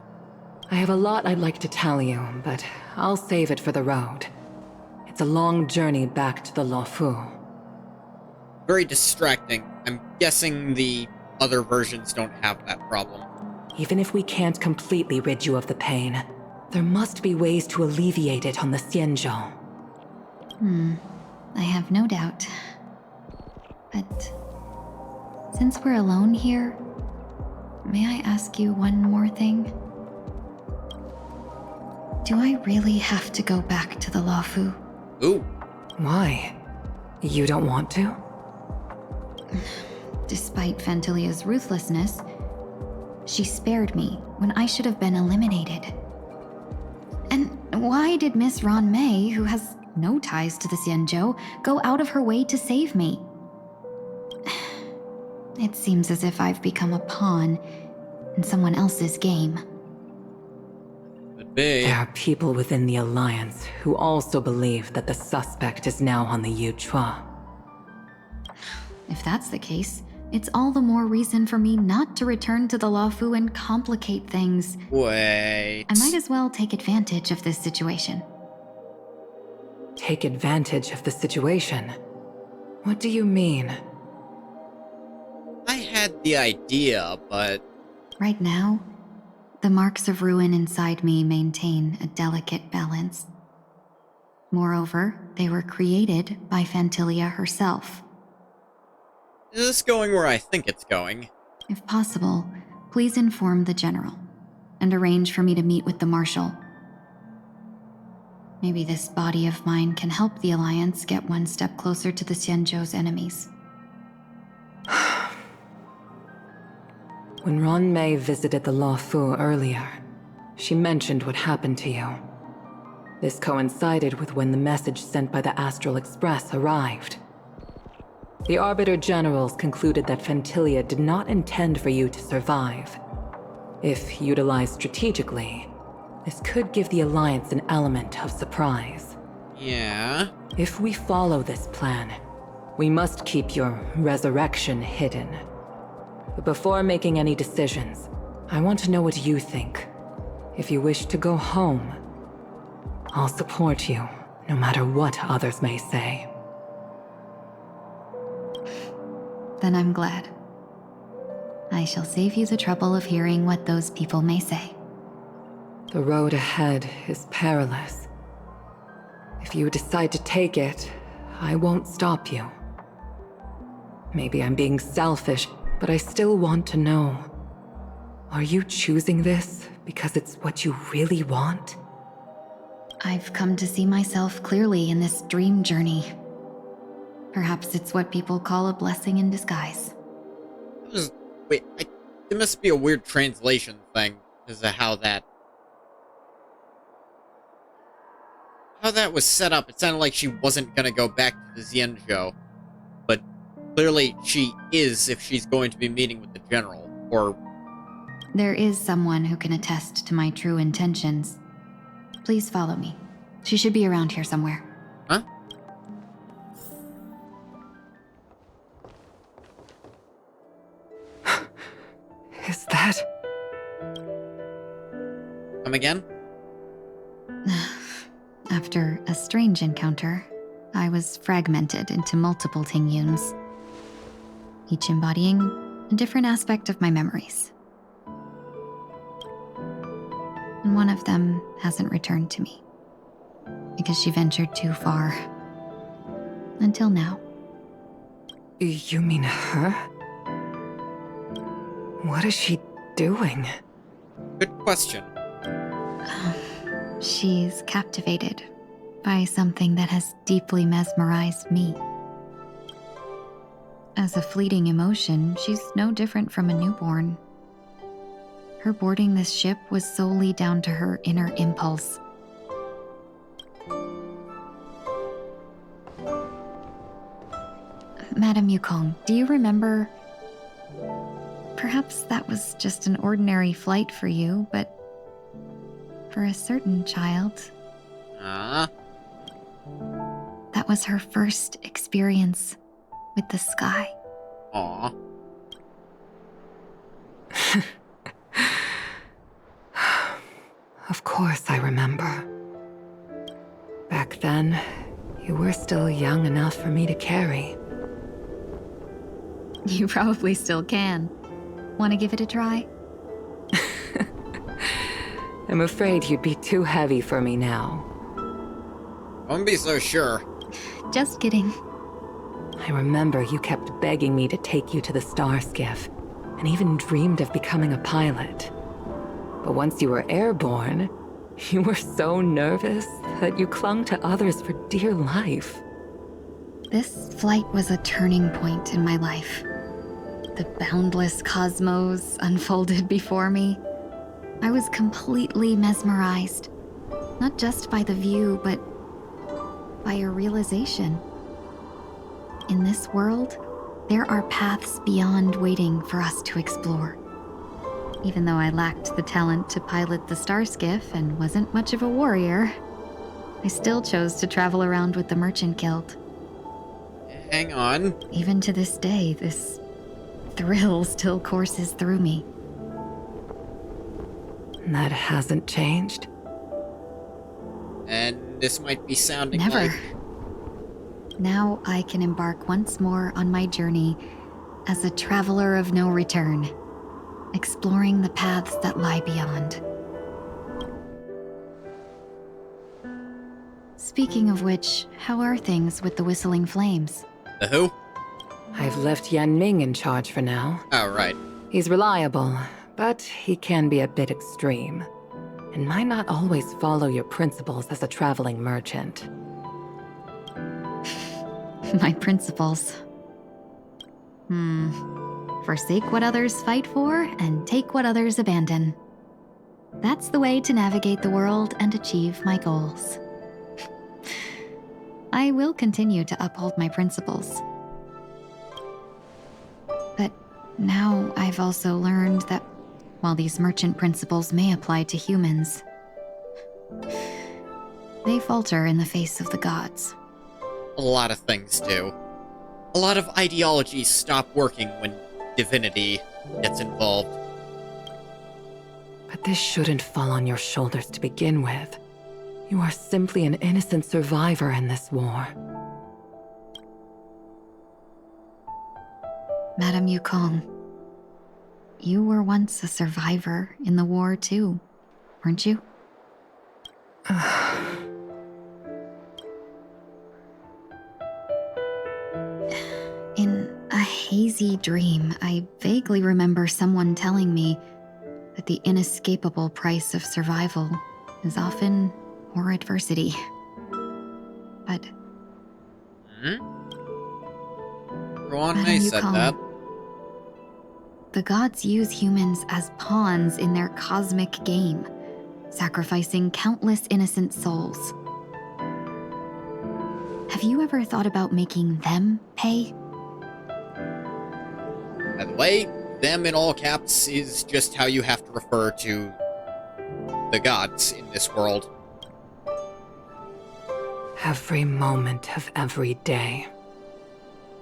I have a lot I'd like to tell you, but I'll save it for the road. It's a long journey back to the Luofu. Very distracting. I'm guessing the other versions don't have that problem. Even if we can't completely rid you of the pain, there must be ways to alleviate it on the Xianzhou. I have no doubt. But since we're alone here, may I ask you one more thing? Do I really have to go back to the Luofu? Ooh. Why? You don't want to? Despite Fantilia's ruthlessness, she spared me when I should have been eliminated. And why did Miss Ron May, who has no ties to the Xianzhou, go out of her way to save me? It seems as if I've become a pawn in someone else's game. Could be. There are people within the Alliance who also believe that the suspect is now on the Yuchua. If that's the case, it's all the more reason for me not to return to the Luofu and complicate things. Wait. I might as well take advantage of this situation. Take advantage of the situation? What do you mean? I had the idea, but... Right now, the marks of ruin inside me maintain a delicate balance. Moreover, they were created by Fantilia herself. Is this going where I think it's going? If possible, please inform the General and arrange for me to meet with the Marshal. Maybe this body of mine can help the Alliance get one step closer to the Xianzhou's enemies. When Ron May visited the Luofu earlier, she mentioned what happened to you. This coincided with when the message sent by the Astral Express arrived. The Arbiter Generals concluded that Fantilia did not intend for you to survive. If utilized strategically, this could give the Alliance an element of surprise. Yeah? If we follow this plan, we must keep your resurrection hidden. But before making any decisions, I want to know what you think. If you wish to go home, I'll support you, no matter what others may say. Then I'm glad. I shall save you the trouble of hearing what those people may say. The road ahead is perilous. If you decide to take it, I won't stop you. Maybe I'm being selfish, but I still want to know. Are you choosing this because it's what you really want? I've come to see myself clearly in this dream journey. Perhaps it's what people call a blessing in disguise. Wait, it must be a weird translation thing, because of how that was set up. It sounded like she wasn't gonna go back to the Xianzhou, but clearly she is if she's going to be meeting with the General, or... There is someone who can attest to my true intentions. Please follow me. She should be around here somewhere. Huh? Is that... Come again? After a strange encounter, I was fragmented into multiple Tingyuns, each embodying a different aspect of my memories. And one of them hasn't returned to me, because she ventured too far. Until now. You mean her? What is she doing? Good question. She's captivated by something that has deeply mesmerized me. As a fleeting emotion, she's no different from a newborn. Her boarding this ship was solely down to her inner impulse. Madame Yukong, do you remember? Perhaps that was just an ordinary flight for you, but for a certain child, that was her first experience with the sky. Aww. Of course I remember. Back then, you were still young enough for me to carry. You probably still can. Want to give it a try? I'm afraid you'd be too heavy for me now. Don't be so sure. Just kidding. I remember you kept begging me to take you to the star skiff, and even dreamed of becoming a pilot. But once you were airborne, you were so nervous that you clung to others for dear life. This flight was a turning point in my life. the boundless cosmos unfolded before me, I was completely mesmerized. Not just by the view, but by a realization. In this world, there are paths beyond waiting for us to explore. Even though I lacked the talent to pilot the Starskiff and wasn't much of a warrior, I still chose to travel around with the Merchant Guild. Hang on. Even to this day, this thrill still courses through me. That hasn't changed? And this might be sounding Never. like... Now I can embark once more on my journey as a traveler of no return, exploring the paths that lie beyond. Speaking of which, how are things with the Whistling Flames? The who? I've left Yan Ming in charge for now. Oh, right. He's reliable, but he can be a bit extreme, and might not always follow your principles as a traveling merchant. My principles. Forsake what others fight for and take what others abandon. That's the way to navigate the world and achieve my goals. I will continue to uphold my principles. But now I've also learned that while these merchant principles may apply to humans, they falter in the face of the gods. A lot of things do. A lot of ideologies stop working when divinity gets involved. But this shouldn't fall on your shoulders to begin with. You are simply an innocent survivor in this war. Madame Yukong, you were once a survivor in the war too, weren't you? In a hazy dream, I vaguely remember someone telling me that the inescapable price of survival is often more adversity. But... Ruan Mei said that. The gods use humans as pawns in their cosmic game, sacrificing countless innocent souls. Have you ever thought about making them pay? By the way, them in all caps is just how you have to refer to the gods in this world. Every moment of every day.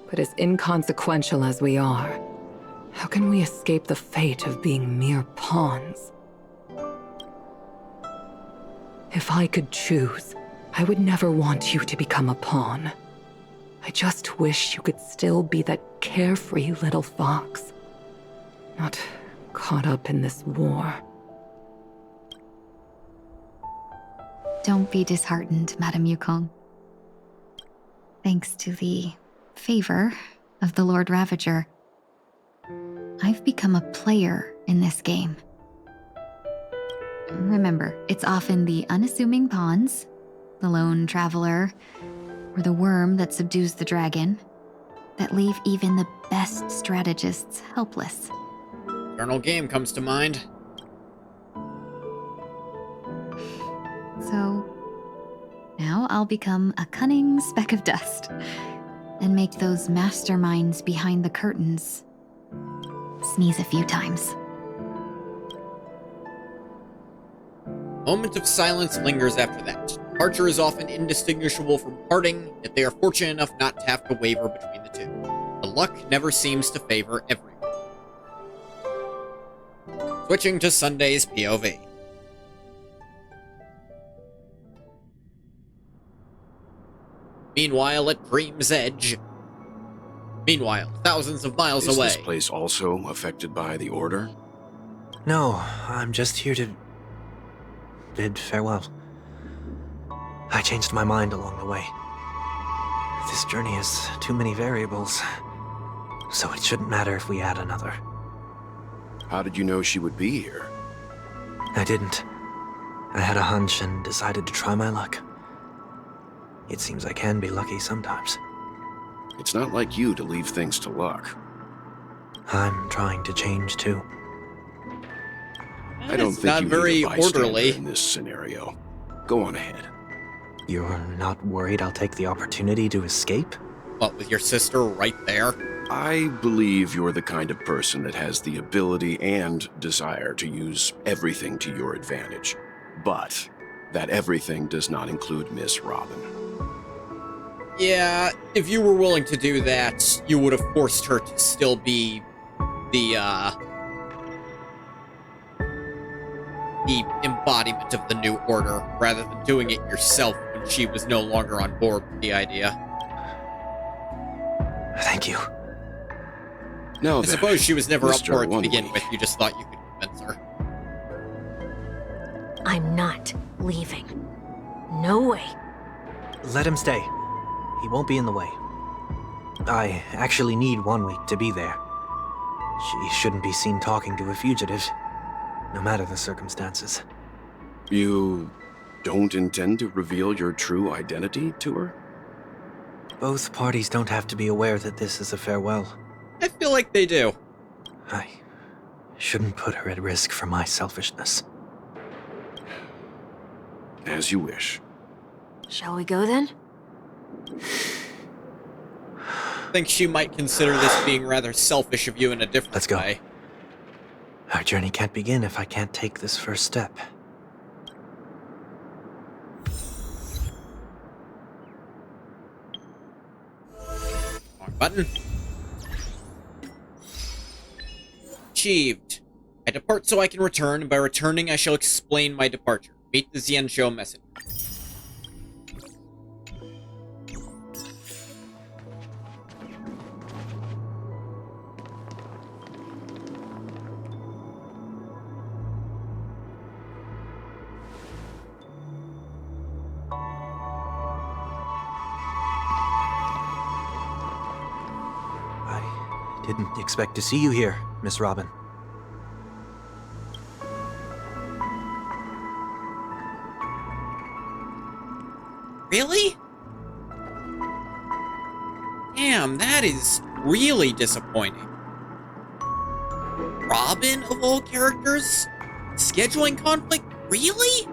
But as inconsequential as we are, how can we escape the fate of being mere pawns? If I could choose, I would never want you to become a pawn. I just wish you could still be that carefree little fox, not caught up in this war. Don't be disheartened, Madame Yukong. Thanks to the favor of the Lord Ravager, I've become a player in this game. Remember, it's often the unassuming pawns, the lone traveler, or the worm that subdues the dragon, that leave even the best strategists helpless. Eternal Game comes to mind. So, now I'll become a cunning speck of dust, and make those masterminds behind the curtains sneeze a few times. Moment of silence lingers after that. Departure is often indistinguishable from parting, yet they are fortunate enough not to have to waver between the two. The luck never seems to favor everyone. Switching to Sunday's POV. Meanwhile, at Dream's Edge. Meanwhile, thousands of miles away. Is this place also affected by the Order? No, I'm just here to bid farewell. I changed my mind along the way. This journey has too many variables, so it shouldn't matter if we add another. How did you know she would be here? I didn't. I had a hunch and decided to try my luck. It seems I can be lucky sometimes. It's not like you to leave things to luck. I'm trying to change too. I don't It's think not you very need a bystander orderly. in this scenario. Go on ahead. You're not worried I'll take the opportunity to escape? What, with your sister right there? I believe you're the kind of person that has the ability and desire to use everything to your advantage. But that everything does not include Miss Robin. Yeah, if you were willing to do that, you would have forced her to still be the embodiment of the New Order, rather than doing it yourself when she was no longer on board with the idea. Thank you. Now I then, suppose she was never up Mr. for it to One begin Week. with, you just thought you could convince her. I'm not leaving. No way. Let him stay. He won't be in the way. I actually need 1 week to be there. She shouldn't be seen talking to a fugitive, no matter the circumstances. You don't intend to reveal your true identity to her? Both parties don't have to be aware that this is a farewell. I feel like they do. I shouldn't put her at risk for my selfishness. As you wish. Shall we go then? I think she might consider this being rather selfish of you in a different Let's go. way. Our journey can't begin if I can't take this first step. Wrong button. Achieved. I depart so I can return. By returning, I shall explain my departure. Meet the Xianzhou messenger. I didn't expect to see you here, Miss Robin. Really? Damn, that is really disappointing. Robin, of all characters? Scheduling conflict? Really?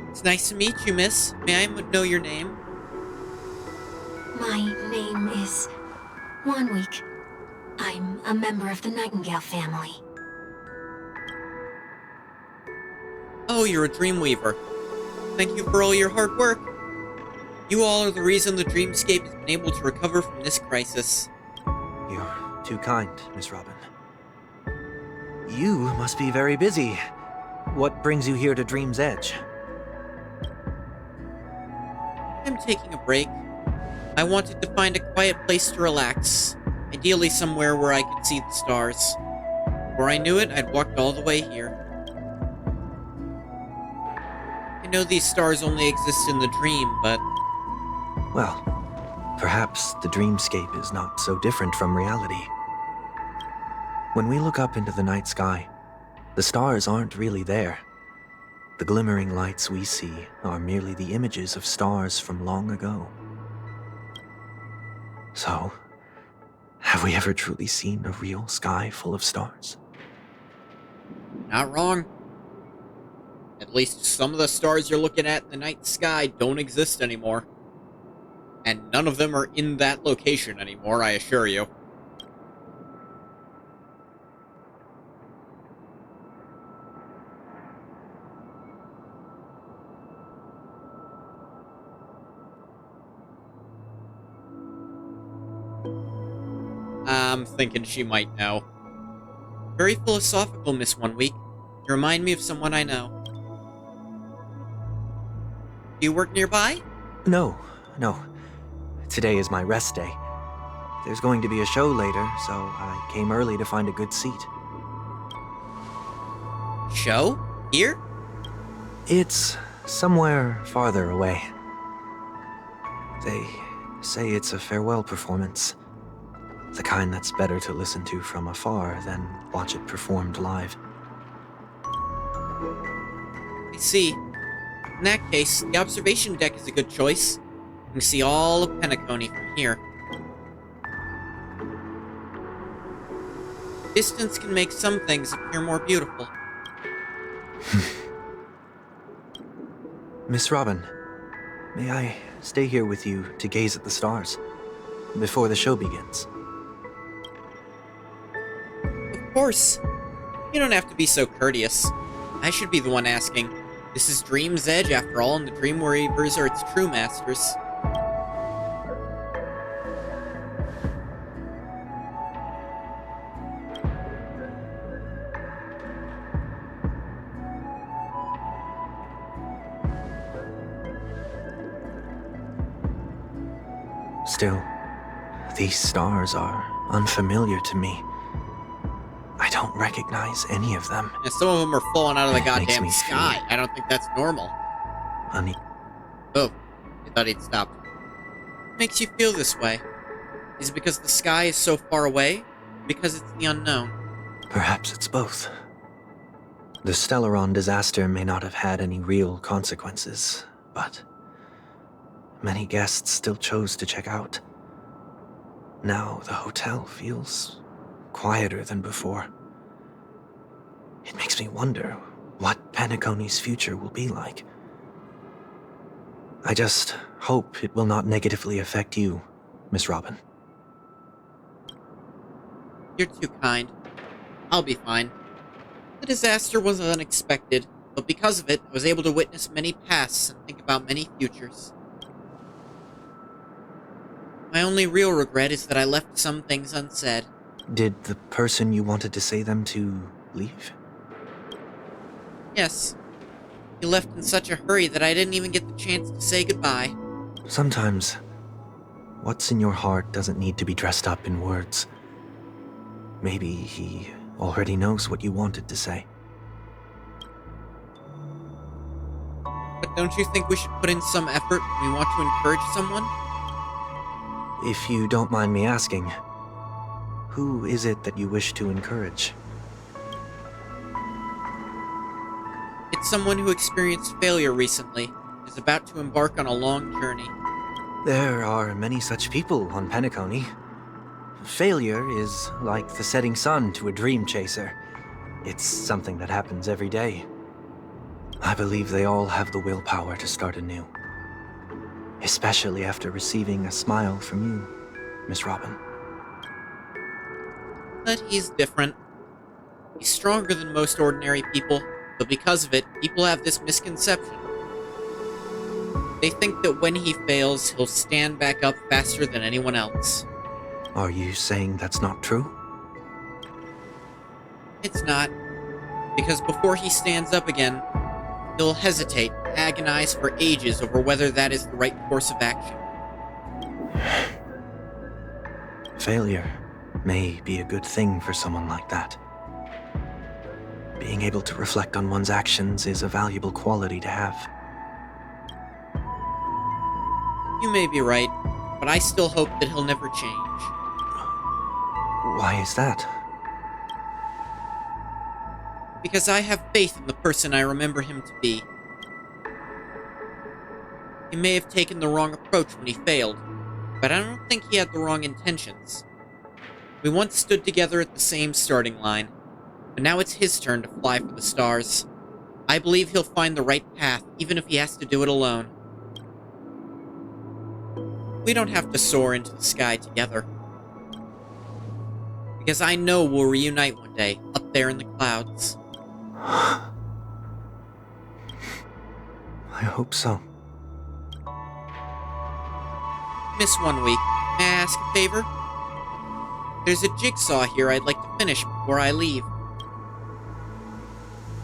It's nice to meet you, miss. May I know your name? My name is 1 Week. I'm a member of the Nightingale family. Oh, you're a Dreamweaver. Thank you for all your hard work. You all are the reason the Dreamscape has been able to recover from this crisis. You're too kind, Miss Robin. You must be very busy. What brings you here to Dream's Edge? I'm taking a break. I wanted to find a quiet place to relax, ideally somewhere where I could see the stars. Before I knew it, I'd walked all the way here. I know these stars only exist in the dream, but Well, perhaps the dreamscape is not so different from reality. When we look up into the night sky, the stars aren't really there. The glimmering lights we see are merely the images of stars from long ago. So, have we ever truly seen a real sky full of stars? not wrong. At least some of the stars you're looking at in the night sky don't exist anymore. And none of them are in that location anymore, I assure you. I'm thinking she might know. Very philosophical, Miss 1 Week. You remind me of someone I know. Do you work nearby? No. Today is my rest day. There's going to be a show later, so I came early to find a good seat. Show? Here? It's somewhere farther away. They say it's a farewell performance. The kind that's better to listen to from afar than watch it performed live. I see. In that case, the observation deck is a good choice. You can see all of Penacony from here. Distance can make some things appear more beautiful. Miss Robin, may I stay here with you to gaze at the stars before the show begins? Of course. You don't have to be so courteous. I should be the one asking. This is Dream's Edge, after all, and the Dream Weavers are its true masters. Still, these stars are unfamiliar to me. I don't recognize any of them. And some of them are falling out of the It makes goddamn me sky. feel- I don't think that's normal. Honey, Oh, I thought he'd stopped. What makes you feel this way? Is it because the sky is so far away? Because it's the unknown? perhaps it's both. The Stellaron disaster may not have had any real consequences, but many guests still chose to check out. Now the hotel feels quieter than before. It makes me wonder what Penacony's future will be like. I just hope it will not negatively affect you, Miss Robin. You're too kind. I'll be fine. The disaster was unexpected, but because of it, I was able to witness many pasts and think about many futures. My only real regret is that I left some things unsaid. Did the person you wanted to say them to leave? Yes. He left in such a hurry that I didn't even get the chance to say goodbye. Sometimes, what's in your heart doesn't need to be dressed up in words. Maybe he already knows what you wanted to say. But don't you think we should put in some effort when we want to encourage someone? If you don't mind me asking, who is it that you wish to encourage? It's someone who experienced failure recently, and is about to embark on a long journey. There are many such people on Penacony. Failure is like the setting sun to a dream chaser. It's something that happens every day. I believe they all have the willpower to start anew. Especially after receiving a smile from you, Miss Robin. But he's different. He's stronger than most ordinary people, but because of it, people have this misconception. They think that when he fails, he'll stand back up faster than anyone else. Are you saying that's not true? It's not. Because before he stands up again, he'll hesitate, agonize for ages over whether that is the right course of action. Failure may be a good thing for someone like that. Being able to reflect on one's actions is a valuable quality to have. You may be right, but I still hope that he'll never change. Why is that? Because I have faith in the person I remember him to be. He may have taken the wrong approach when he failed, but I don't think he had the wrong intentions. We once stood together at the same starting line, but now it's his turn to fly for the stars. I believe he'll find the right path, even if he has to do it alone. We don't have to soar into the sky together. Because I know we'll reunite one day, up there in the clouds. I hope so. Miss 1 week. May I ask a favor? There's a jigsaw here I'd like to finish before I leave.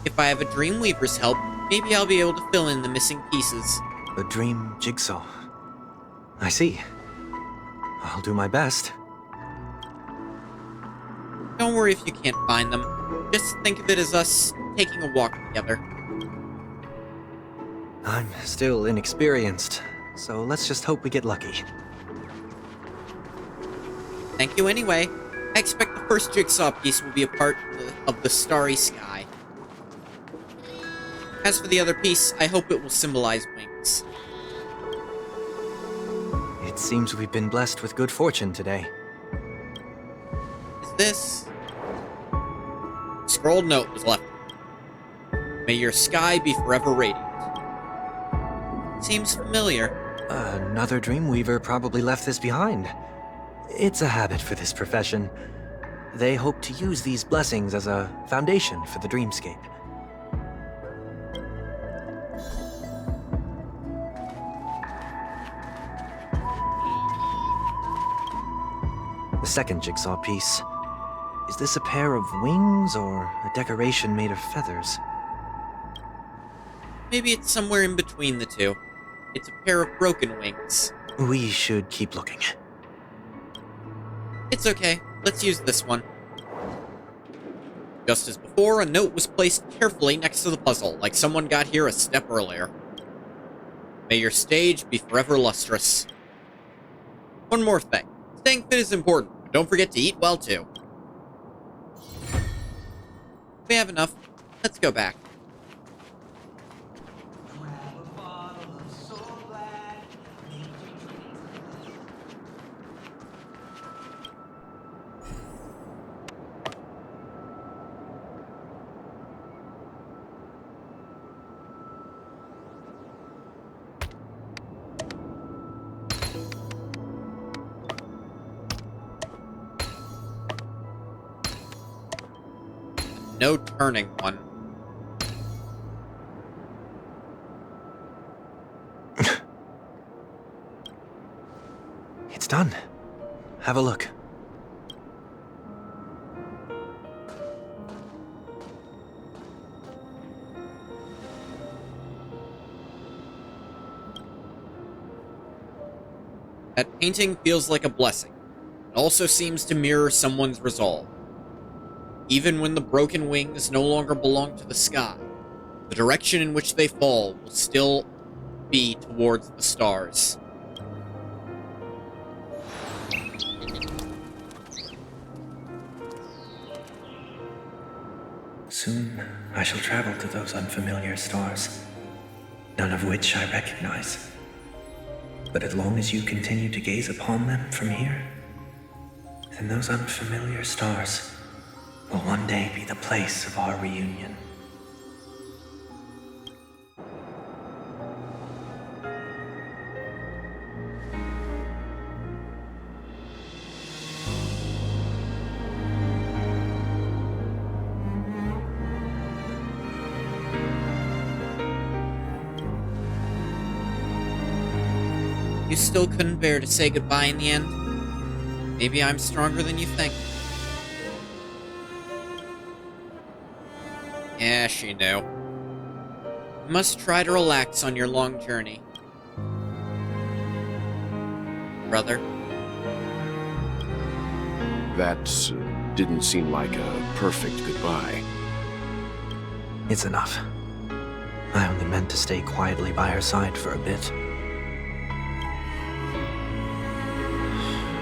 If I have a Dreamweaver's help, maybe I'll be able to fill in the missing pieces. A dream jigsaw. I see. I'll do my best. Don't worry if you can't find them. Just think of it as us taking a walk together. I'm still inexperienced, so let's just hope we get lucky. Thank you anyway. I expect the first jigsaw piece will be a part of the starry sky. As for the other piece, I hope it will symbolize wings. It seems we've been blessed with good fortune today. Is this... scrawled note was left. May your sky be forever radiant. Seems familiar. Another Dreamweaver probably left this behind. It's a habit for this profession. They hope to use these blessings as a foundation for the dreamscape. The second jigsaw piece. Is this a pair of wings or a decoration made of feathers? Maybe it's somewhere in between the two. It's a pair of broken wings. We should keep looking. It's okay. Let's use this one. Just as before, a note was placed carefully next to the puzzle, like someone got here a step earlier. May your stage be forever lustrous. One more thing. Staying fit is important, but don't forget to eat well too. We have enough. Let's go back. No turning one. It's done. Have a look. That painting feels like a blessing. It also seems to mirror someone's resolve. Even when the broken wings no longer belong to the sky, the direction in which they fall will still be towards the stars. Soon I shall travel to those unfamiliar stars, none of which I recognize. But as long as you continue to gaze upon them from here, then those unfamiliar stars will one day be the place of our reunion. You still couldn't bear to say goodbye in the end? Maybe I'm stronger than you think. Yeah, she knew. You must try to relax on your long journey. Brother? That didn't seem like a perfect goodbye. It's enough. I only meant to stay quietly by her side for a bit.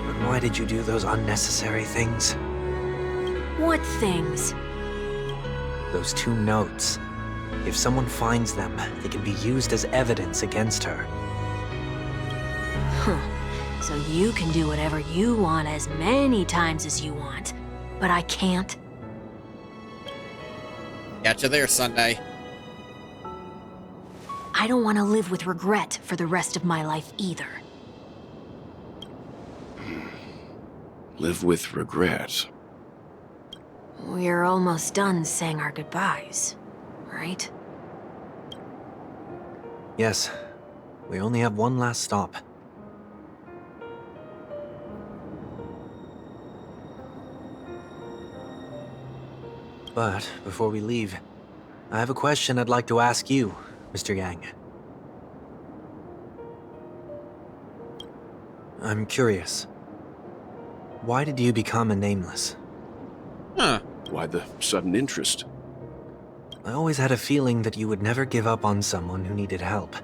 But why did you do those unnecessary things? What things? Those 2 notes. If someone finds them, they can be used as evidence against her. Huh. So you can do whatever you want as many times as you want, but I can't? Catch you there, Sunday. I don't want to live with regret for the rest of my life either. Live with regret. We're almost done saying our goodbyes, right? Yes. We only have one last stop. But before we leave, I have a question I'd like to ask you, Mr. Yang. I'm curious. Why did you become a Nameless? Huh. Why the sudden interest? I always had a feeling that you would never give up on someone who needed help.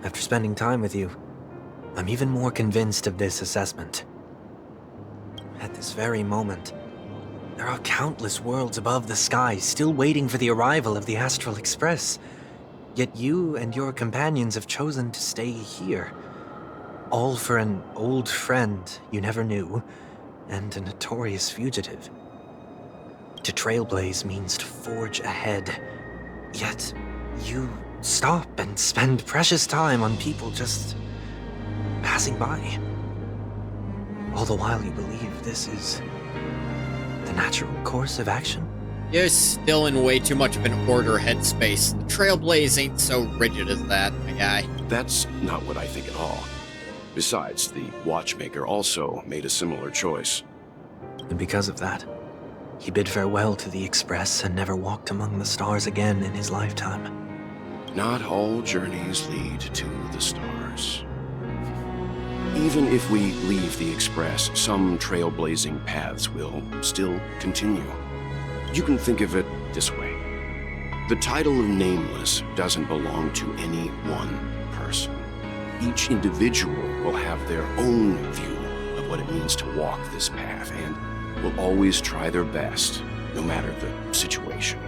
After spending time with you, I'm even more convinced of this assessment. At this very moment, there are countless worlds above the sky still waiting for the arrival of the Astral Express. Yet you and your companions have chosen to stay here. All for an old friend you never knew, and a notorious fugitive. To trailblaze means to forge ahead. Yet, you stop and spend precious time on people just passing by. All the while you believe this is the natural course of action? You're still in way too much of an order headspace. The Trailblaze ain't so rigid as that, my guy. That's not what I think at all. Besides, the watchmaker also made a similar choice. And because of that, he bid farewell to the Express and never walked among the stars again in his lifetime. Not all journeys lead to the stars. Even if we leave the Express, some trailblazing paths will still continue. You can think of it this way. The title of Nameless doesn't belong to any one person. Each individual will have their own view of what it means to walk this path and will always try their best, no matter the situation.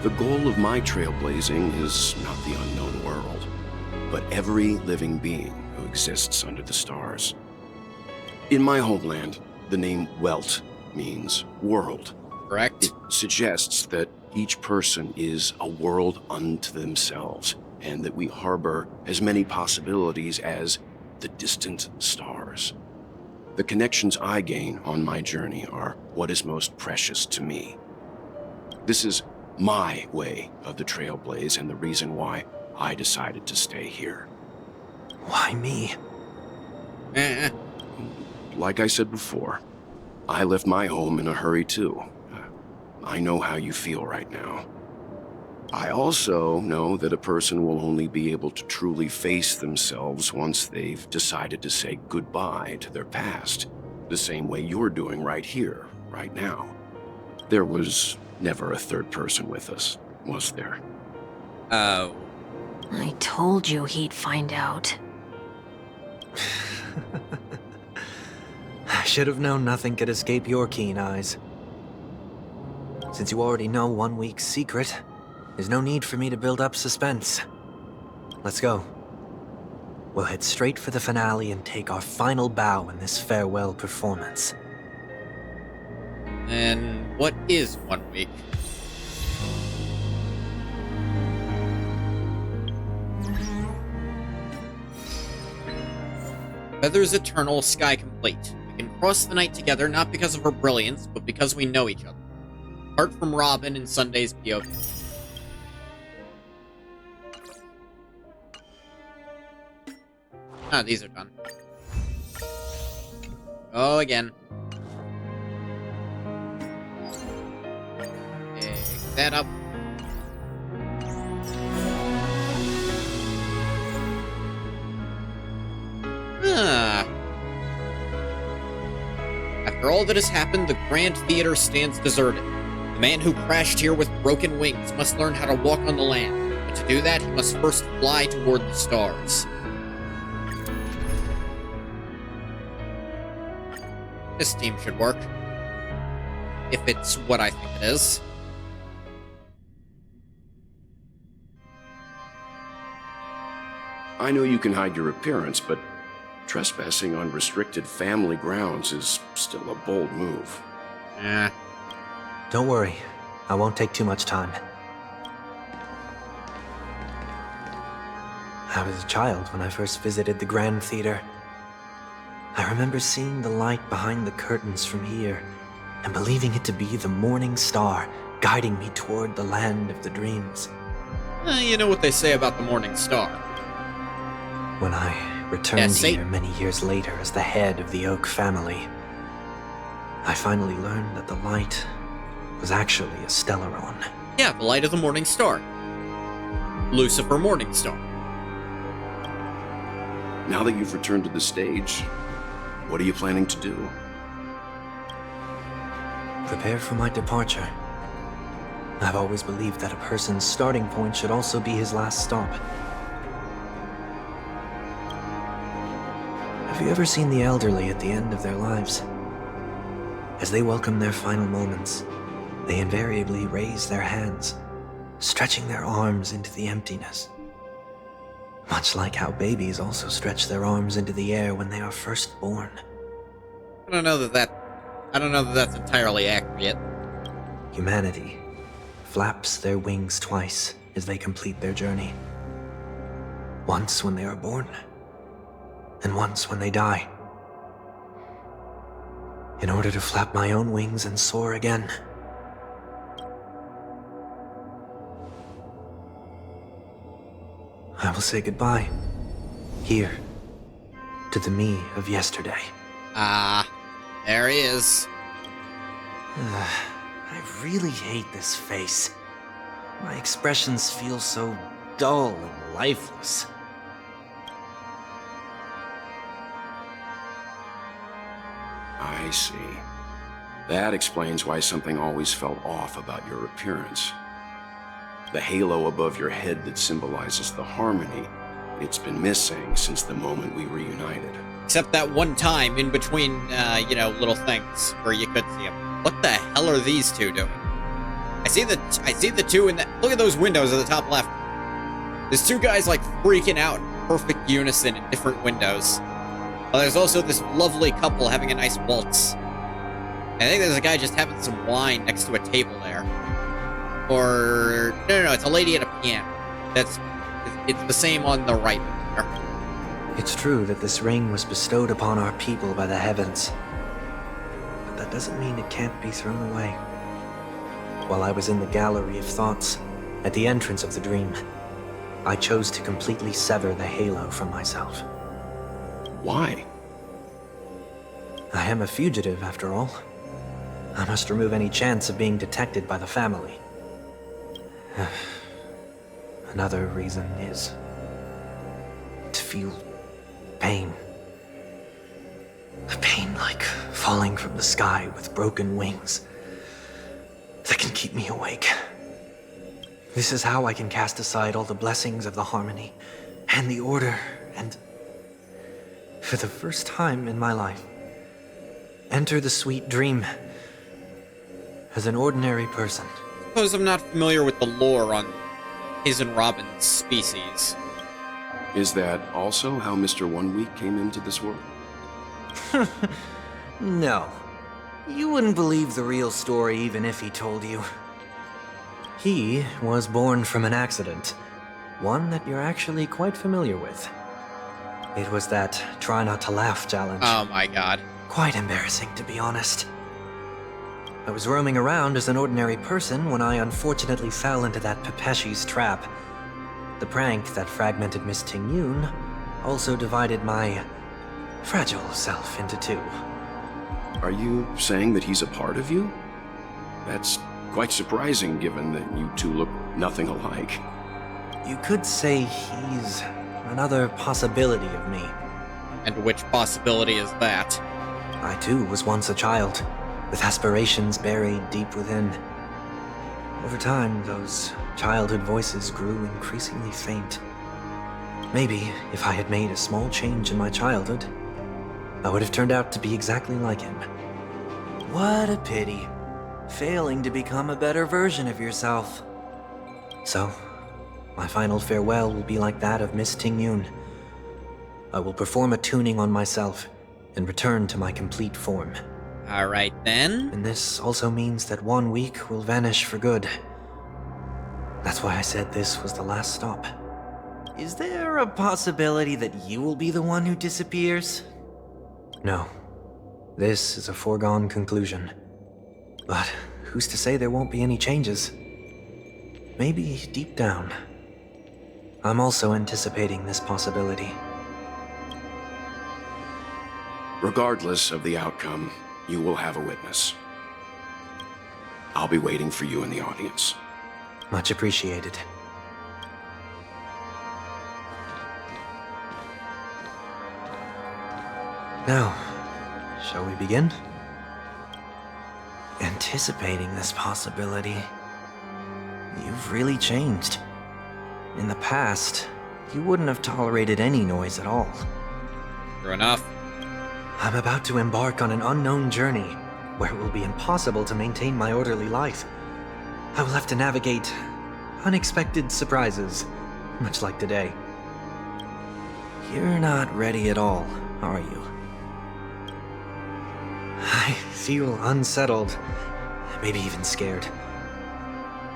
The goal of my trailblazing is not the unknown world, but every living being who exists under the stars. In my homeland, the name Welt means world. Correct. It suggests that each person is a world unto themselves, and that we harbor as many possibilities as the distant stars. The connections I gain on my journey are what is most precious to me. This is my way of the Trailblaze and the reason why I decided to stay here. Why me? Like I said before, I left my home in a hurry too. I know how you feel right now. I also know that a person will only be able to truly face themselves once they've decided to say goodbye to their past, the same way you're doing right here, right now. There was never a third person with us, was there? Oh. I told you he'd find out. I should have known nothing could escape your keen eyes. Since you already know 1 week's secret, there's no need for me to build up suspense. Let's go. We'll head straight for the finale and take our final bow in this farewell performance. And what is 1 week? Feathers eternal, sky complete. We can cross the night together not because of her brilliance, but because we know each other. Apart from Robin and Sunday's POV. Ah, these are done. Oh, again. Pick that up. Ah. After all that has happened, the Grand Theater stands deserted. The man who crashed here with broken wings must learn how to walk on the land, but to do that, he must first fly toward the stars. This team should work. If it's what I think it is. I know you can hide your appearance, but trespassing on restricted family grounds is still a bold move. Eh. Don't worry, I won't take too much time. I was a child when I first visited the Grand Theater. I remember seeing the light behind the curtains from here, and believing it to be the morning star guiding me toward the land of the dreams. You know what they say about the morning star. When I returned here many years later as the head of the Oak family, I finally learned that the light was actually a stellaron. Yeah, the light of the morning star. Lucifer Morningstar. Now that you've returned to the stage, what are you planning to do? Prepare for my departure. I've always believed that a person's starting point should also be his last stop. Have you ever seen the elderly at the end of their lives? As they welcome their final moments, they invariably raise their hands, stretching their arms into the emptiness. Much like how babies also stretch their arms into the air when they are first born. I don't know that that's entirely accurate. Humanity flaps their wings twice as they complete their journey. Once when they are born, and once when they die. In order to flap my own wings and soar again. I will say goodbye, here, to the me of yesterday. There he is. I really hate this face. My expressions feel so dull and lifeless. I see. That explains why something always felt off about your appearance. The halo above your head that symbolizes the harmony, it's been missing since the moment we reunited. Except that one time in between, little things where you could see him. What the hell are these two doing? I see the two in the... Look at those windows at the top left. There's two guys, like, freaking out in perfect unison in different windows. Well, there's also this lovely couple having a nice waltz. I think there's a guy just having some wine next to a table there. Or... No, it's a lady at a piano. It's the same on the right there. It's true that this ring was bestowed upon our people by the heavens. But that doesn't mean it can't be thrown away. While I was in the gallery of thoughts, at the entrance of the dream, I chose to completely sever the halo from myself. Why? I am a fugitive, after all. I must remove any chance of being detected by the family. Another reason is to feel pain. A pain like falling from the sky with broken wings that can keep me awake. This is how I can cast aside all the blessings of the harmony and the order and, for the first time in my life, enter the sweet dream as an ordinary person. I suppose I'm not familiar with the lore on his and Robin's species. Is that also how Mr. 1 Week came into this world? No. You wouldn't believe the real story even if he told you. He was born from an accident. One that you're actually quite familiar with. It was that try not to laugh challenge. Oh my god. Quite embarrassing, to be honest. I was roaming around as an ordinary person when I unfortunately fell into that Pepeshi's trap. The prank that fragmented Miss Ting-Yun also divided my fragile self into two. Are you saying that he's a part of you? That's quite surprising given that you two look nothing alike. You could say he's another possibility of me. And which possibility is that? I too was once a child, with aspirations buried deep within. Over time, those childhood voices grew increasingly faint. Maybe if I had made a small change in my childhood, I would have turned out to be exactly like him. What a pity. Failing to become a better version of yourself. So, my final farewell will be like that of Miss Ting-Yun. I will perform a tuning on myself and return to my complete form. Alright then. And this also means that 1 week will vanish for good. That's why I said this was the last stop. Is there a possibility that you will be the one who disappears? No. This is a foregone conclusion. But who's to say there won't be any changes? Maybe deep down, I'm also anticipating this possibility. Regardless of the outcome, you will have a witness. I'll be waiting for you in the audience. Much appreciated. Now, shall we begin? Anticipating this possibility, you've really changed. In the past, you wouldn't have tolerated any noise at all. True enough. I'm about to embark on an unknown journey, where it will be impossible to maintain my orderly life. I will have to navigate unexpected surprises, much like today. You're not ready at all, are you? I feel unsettled, maybe even scared.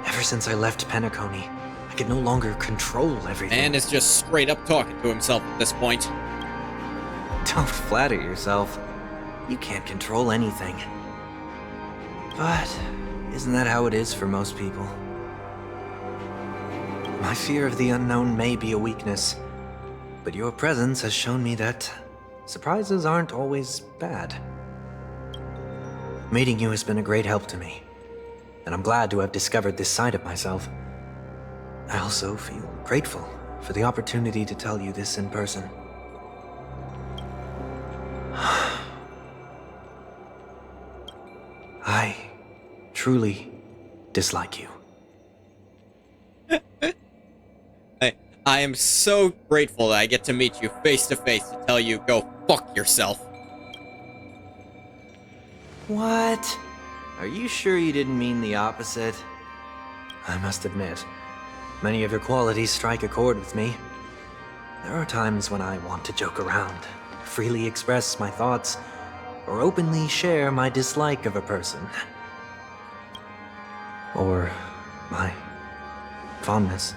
Ever since I left Penacony, I could no longer control everything. Man is just straight up talking to himself at this point. Don't flatter yourself. You can't control anything. But isn't that how it is for most people? My fear of the unknown may be a weakness, but your presence has shown me that surprises aren't always bad. Meeting you has been a great help to me, and I'm glad to have discovered this side of myself. I also feel grateful for the opportunity to tell you this in person. I truly dislike you. I am so grateful that I get to meet you face to face to tell you go fuck yourself. What? Are you sure you didn't mean the opposite? I must admit, many of your qualities strike a chord with me. There are times when I want to joke around, freely express my thoughts, or openly share my dislike of a person. Or my fondness.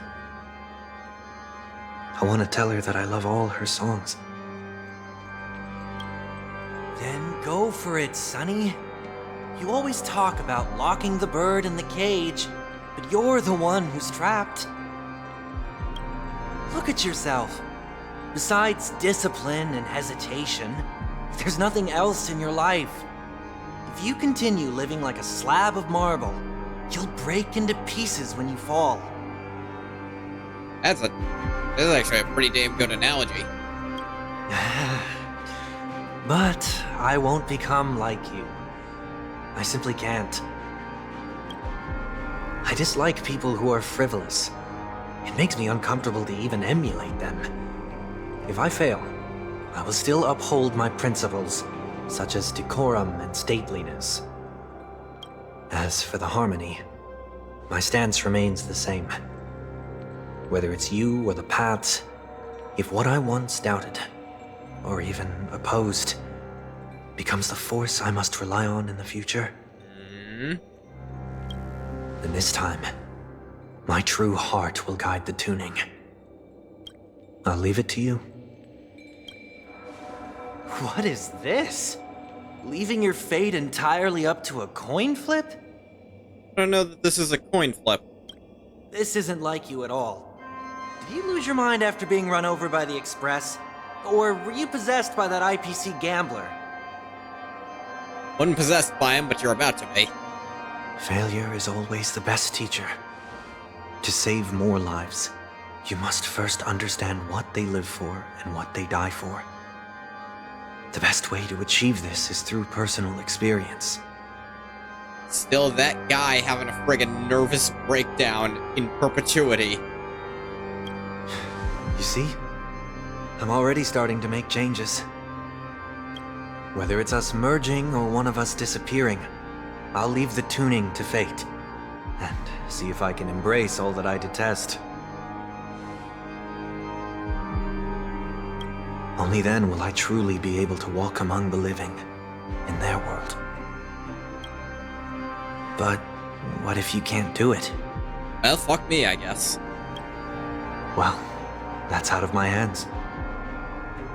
I want to tell her that I love all her songs. Then go for it, Sonny. You always talk about locking the bird in the cage, but you're the one who's trapped. Look at yourself. Besides discipline and hesitation, there's nothing else in your life. If you continue living like a slab of marble, you'll break into pieces when you fall. That's actually a pretty damn good analogy. But I won't become like you. I simply can't. I dislike people who are frivolous. It makes me uncomfortable to even emulate them. If I fail, I will still uphold my principles, such as decorum and stateliness. As for the harmony, my stance remains the same. Whether it's you or the paths, if what I once doubted, or even opposed, becomes the force I must rely on in the future, then this time, my true heart will guide the tuning. I'll leave it to you. What is this? Leaving your fate entirely up to a coin flip? I don't know that this is a coin flip. This isn't like you at all. Did you lose your mind after being run over by the Express? Or were you possessed by that IPC gambler? Wasn't possessed by him, but you're about to be. Failure is always the best teacher. To save more lives, you must first understand what they live for and what they die for. The best way to achieve this is through personal experience. Still that guy having a friggin' nervous breakdown in perpetuity. You see? I'm already starting to make changes. Whether it's us merging or one of us disappearing, I'll leave the tuning to fate, and see if I can embrace all that I detest. Only then will I truly be able to walk among the living, in their world. But what if you can't do it? Well, fuck me, I guess. Well, that's out of my hands.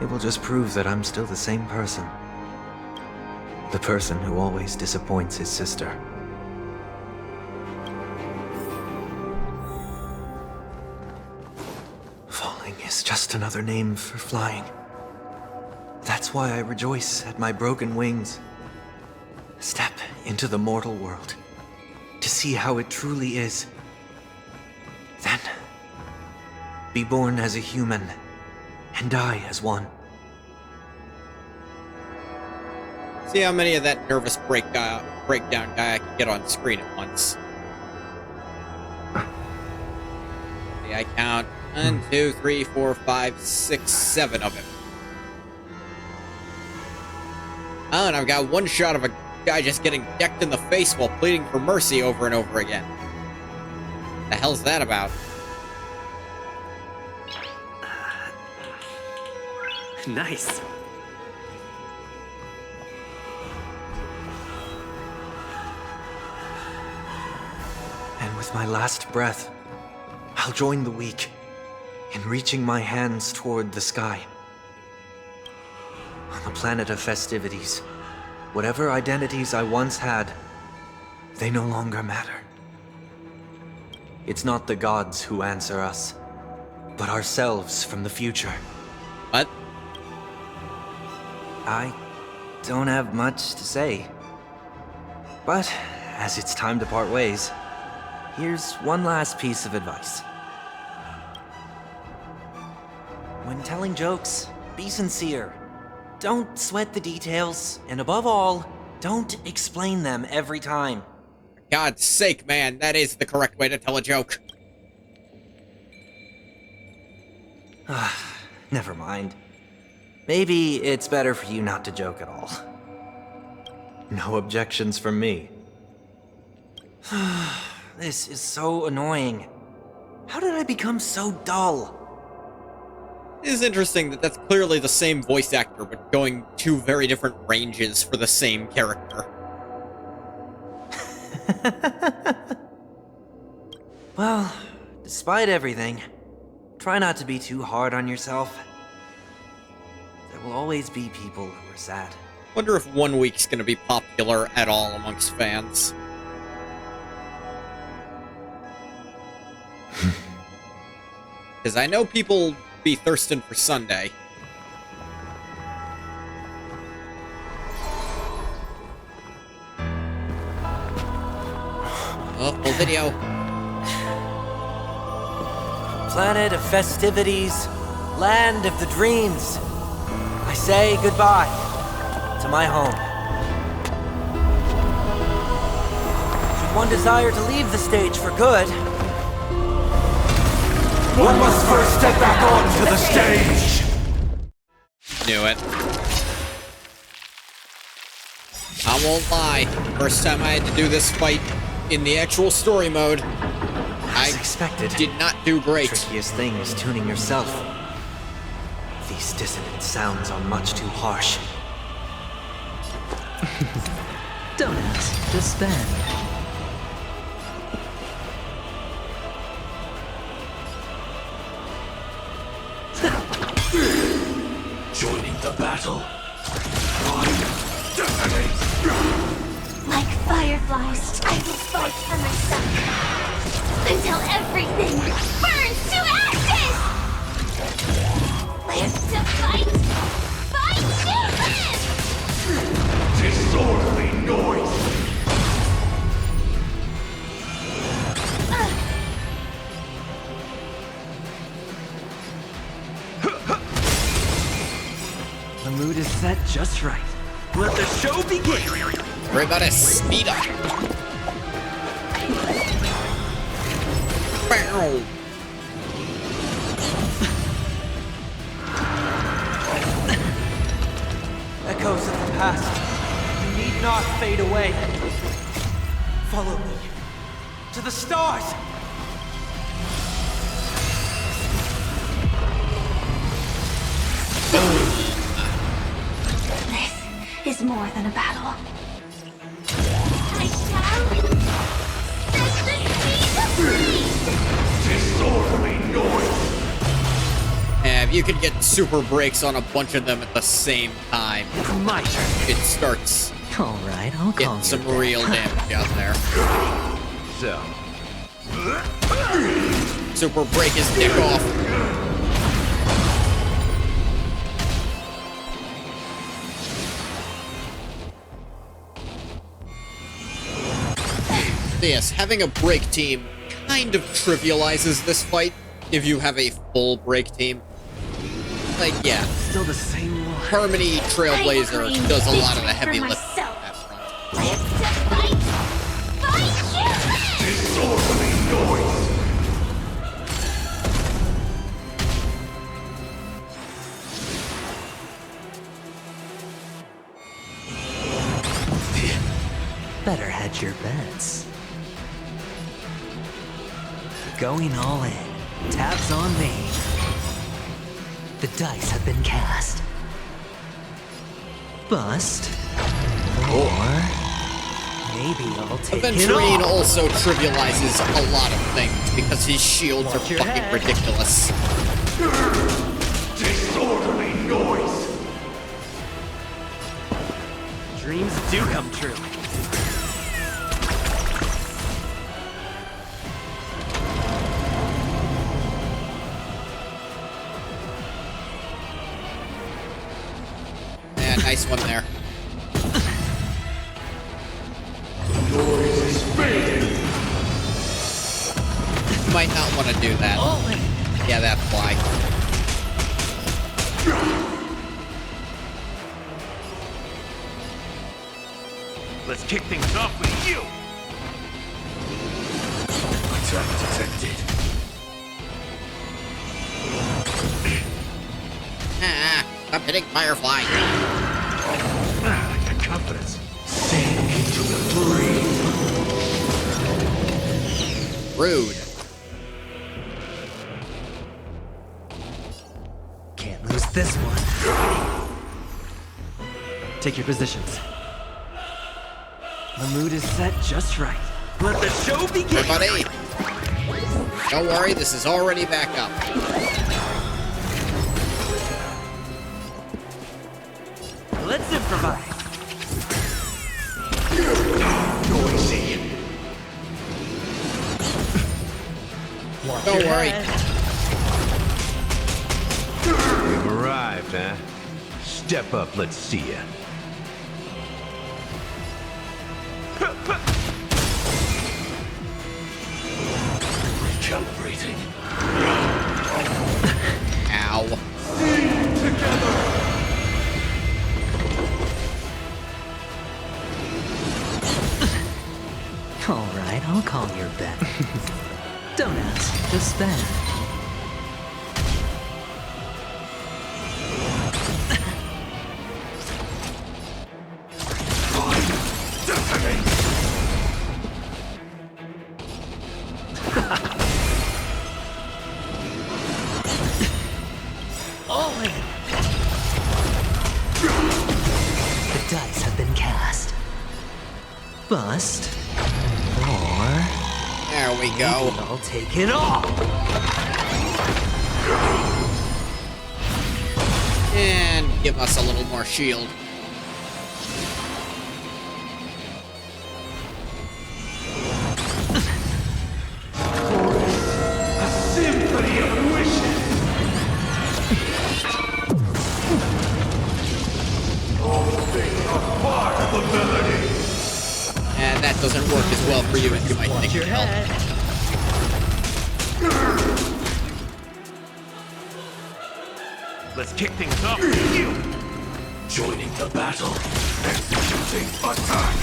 It will just prove that I'm still the same person. The person who always disappoints his sister. Falling is just another name for flying. That's why I rejoice at my broken wings. Step into the mortal world to see how it truly is. Then, be born as a human and die as one. See how many of that nervous breakdown guy I can get on screen at once. See, I count 1, 2, 3, 4, 5, 6, 7 of him. Oh, and I've got one shot of a guy just getting decked in the face while pleading for mercy over and over again. The hell's that about? Nice. And with my last breath, I'll join the weak in reaching my hands toward the sky. On the planet of festivities, whatever identities I once had, they no longer matter. It's not the gods who answer us, but ourselves from the future. What? I don't have much to say. But, as it's time to part ways, here's one last piece of advice. When telling jokes, be sincere. Don't sweat the details, and above all, don't explain them every time. For God's sake, man, that is the correct way to tell a joke. Never mind. Maybe it's better for you not to joke at all. No objections from me. This is so annoying. How did I become so dull? It is interesting that that's clearly the same voice actor, but going two very different ranges for the same character. Well, despite everything, try not to be too hard on yourself. There will always be people who are sad. Wonder if 1 week's gonna be popular at all amongst fans. Because I know people be thirsting for Sunday. Oh, full video. Planet of festivities, land of the dreams. I say goodbye to my home. Should one desire to leave the stage for good, One must first step back onto the stage! Knew it. I won't lie. First time I had to do this fight in the actual story mode, as expected, did not do great. Trickiest thing is tuning yourself. These dissonant sounds are much too harsh. Don't ask, just spend. Joining the battle. Like fireflies, I will fight for myself until everything burns to ashes! Live to fight! Fight to live! Disorderly noise! The mood is set just right. Let the show begin! Everybody speed up. Bow. Echoes of the past. You need not fade away. Follow me to the stars. This is more than a battle. I shall set the sea free! Disorderly noise! If you can get super breaks on a bunch of them at the same time, My turn. it starts Alright, I'll getting call some you real damage out there. So, Super break his dick off. Yes, having a break team kind of trivializes this fight if you have a full break team. Like, yeah. still the same one. Harmony Trailblazer does a lot of the heavy lifting myself. on that front. Live to fight! Fight to live! Disorderly noise! Better hedge your bets. Going all in. Tabs on me. The dice have been cast. Bust. Or Maybe I'll take it Aventurine all. also trivializes a lot of things because his shields Watch are your fucking head. ridiculous. Disorderly noise! Dreams do come true. Yeah, nice one there. Noise is fading! You might not want to do that. Yeah, that fly. Let's kick things off with you! Attack detected. Stop hitting Firefly. Your confidence. Sink into the dream. Rude. Can't lose this one. Take your positions. The mood is set just right. Let the show begin! Everybody. Don't worry, this is already back up. Let's improvise. Noisy. Watch Don't your worry. head. You've arrived, huh? Step up, let's see ya. Recalibrating. Ow. Together. All right, I'll calm your bet. Don't ask, just spend. All in. The dice have been cast. Bust. Or There we go. I'll take it all. And give us a little more shield. A symphony of wishes. All things are part of the melody. And that doesn't work as well for you as you might think Your it will. head. Let's kick things off with you. Joining the battle. Executing attack.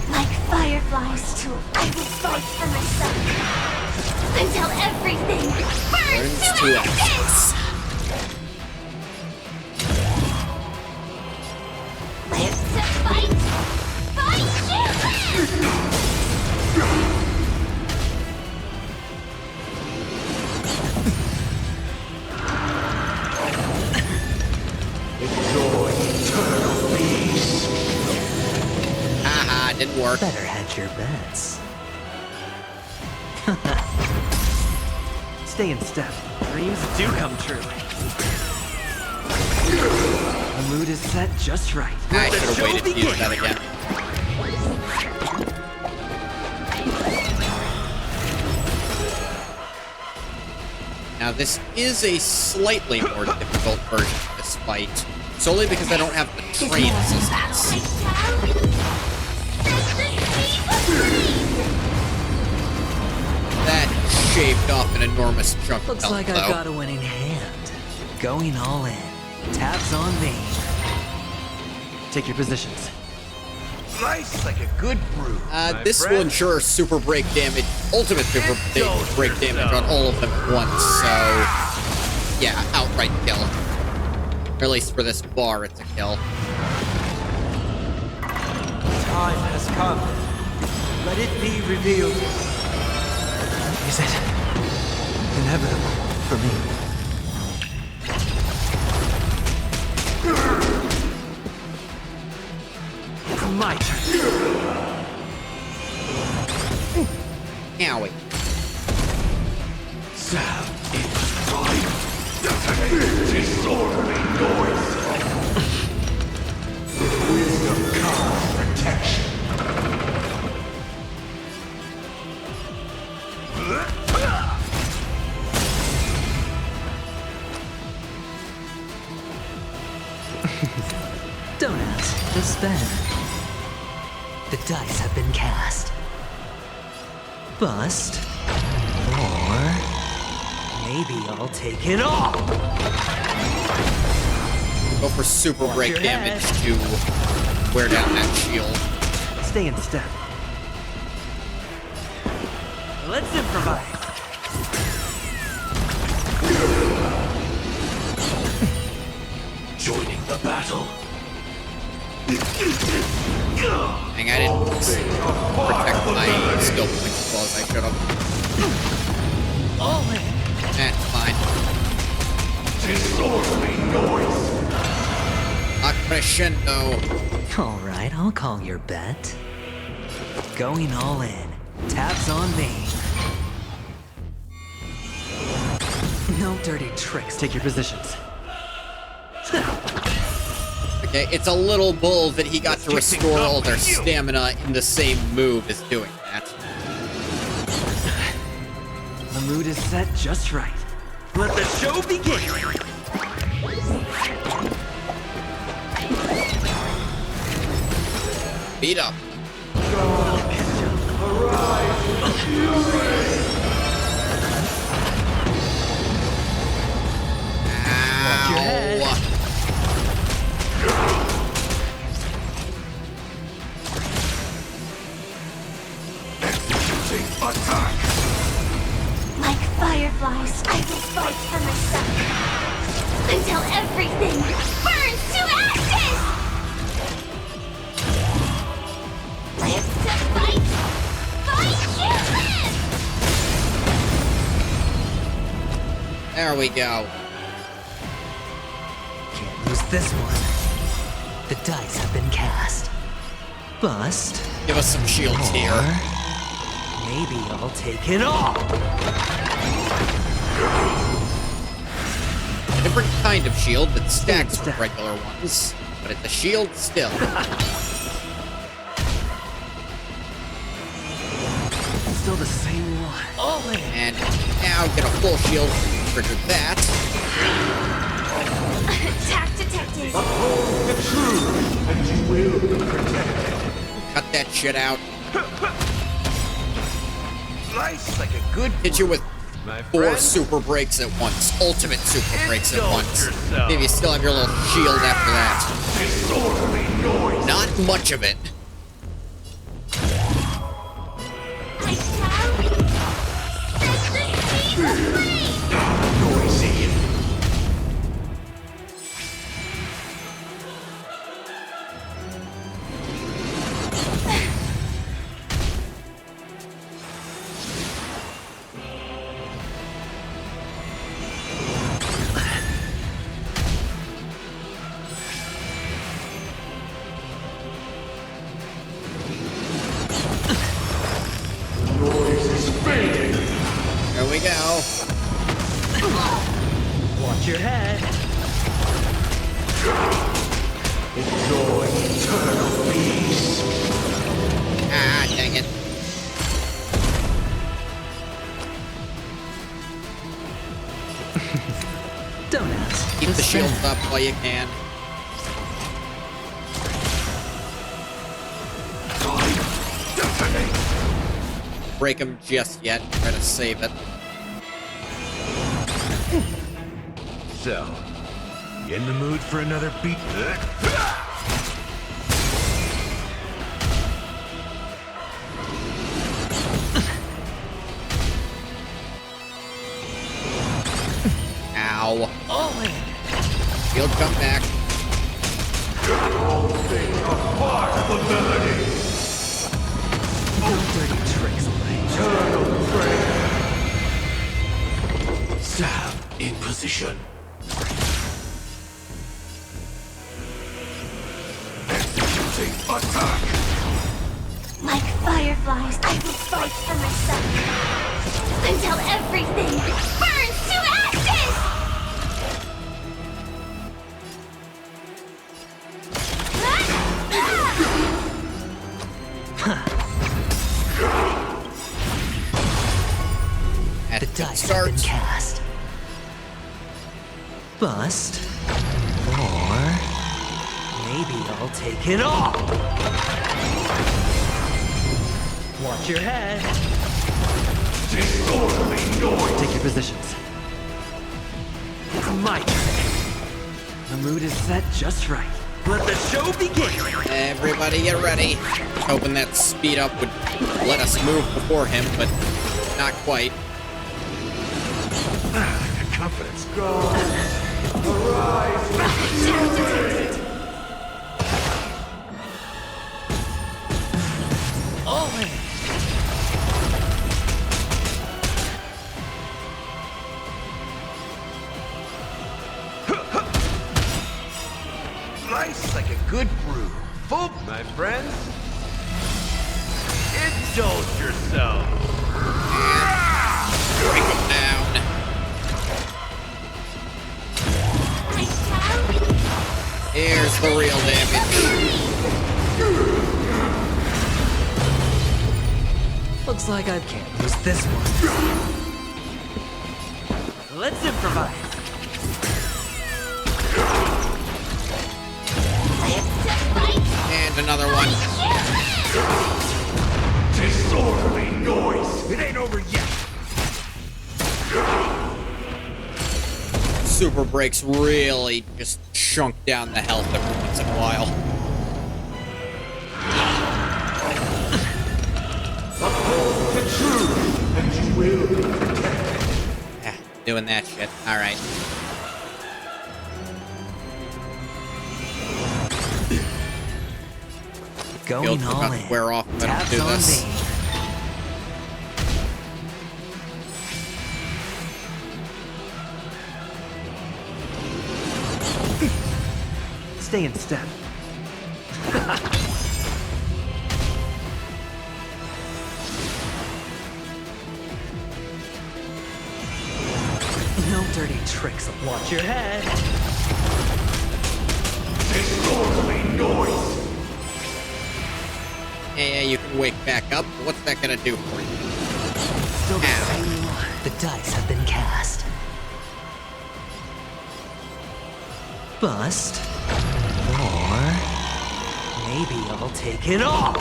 Like fireflies, I will fight for myself. Until everything burns Burns to to ashes! Live to fight! Fight you! Enjoy eternal peace. Haha, didn't work. Better hedge your bets. Stay in step. Dreams do come true. The mood is set just right. I Let the should have show waited to use begin. that again. Now this is a slightly more difficult version of this fight, solely because I don't have the train assistance. That shaved off an enormous chunk of Looks health, like though. I've got a winning hand. Going all in. Tabs on me. Take your positions. Nice like a good brew. This will ensure super break damage, ultimate super break damage on all of them at once, so yeah, outright kill. Or at least for this bar, it's a kill. Time has come. Let it be revealed. Is it inevitable for me? my turn. Owie. Sound in time. Disorderly noise. Wisdom comes protection. Don't ask, just spend. The dice have been cast. Bust. Or maybe I'll take it all. Go for super Watch break your damage head. to wear down that shield. Stay in step. Let's improvise. Joining the battle. Dang, I didn't protect my skill points as well as I should have. All in. That's fine. Disorderly noise. A crescendo. All right, I'll call your bet. Going all in. Tabs on me. No dirty tricks. Take your positions. Okay, it's a little bull that he got to restore all their stamina in the same move as doing that. The mood is set just right. Let the show begin! Beat up. Ow. Executing attack. Like fireflies, I will fight for myself. Until everything burns to ashes! Live to fight! Fight you live! There we go. Can't lose this one. The dice have been cast. Bust. Give us some shields here. Maybe I'll take it all. Different kind of shield that stacks with regular ones, but it's a shield still. Still the same one. All in. And now get a full shield. Trigger that. Attack detected! Uphold the truth, and you will be protected. Cut that shit out. Nice, like a good Hit you with my 4 friend. super breaks at once. Ultimate super breaks at Indulge once. yourself. Maybe you still have your little shield after that. Disorderly noise. Not much of it. I shall set the seas ablaze! Noisy. Noise is fading. There we go. Watch your head. Enjoy eternal peace. Ah, dang it. Don't ask. Keep the just shields spend. up while you can. Detonate. Break them just yet. Try to save it. So, you in the mood for another beat? Ow. All in. Shield come back. All things are part of the melody. No dirty tricks, mate. Eternal prayer. Sound in position. Executing attack. everything burns to ashes! The dice have been cast. Bust. Or maybe I'll take it all. Watch your head. Take your positions. It's my turn. The mood is set just right. Let the show begin. Everybody get ready. Hoping that speed up would let us move before him, but not quite. Confidence grows. Arise. All in. Nice like a good brew. Full, my friends. Indulge yourself. Break him down. Here's the real damage. Looks like I can't lose this one. Let's improvise. And another one. Disorderly noise. It ain't over yet. Super breaks really just chunk down the health every once in a while. Uphold the truth, and you will be protected. Yeah, doing that shit. All right. Going all about to in. wear off if I don't Tabs do on this. me. Stay in step. No dirty tricks. Watch your head. Disorderly noise. Yeah, you can wake back up. But what's that gonna do for you? Still the same. The dice have been cast. Bust. Or maybe I'll take it all.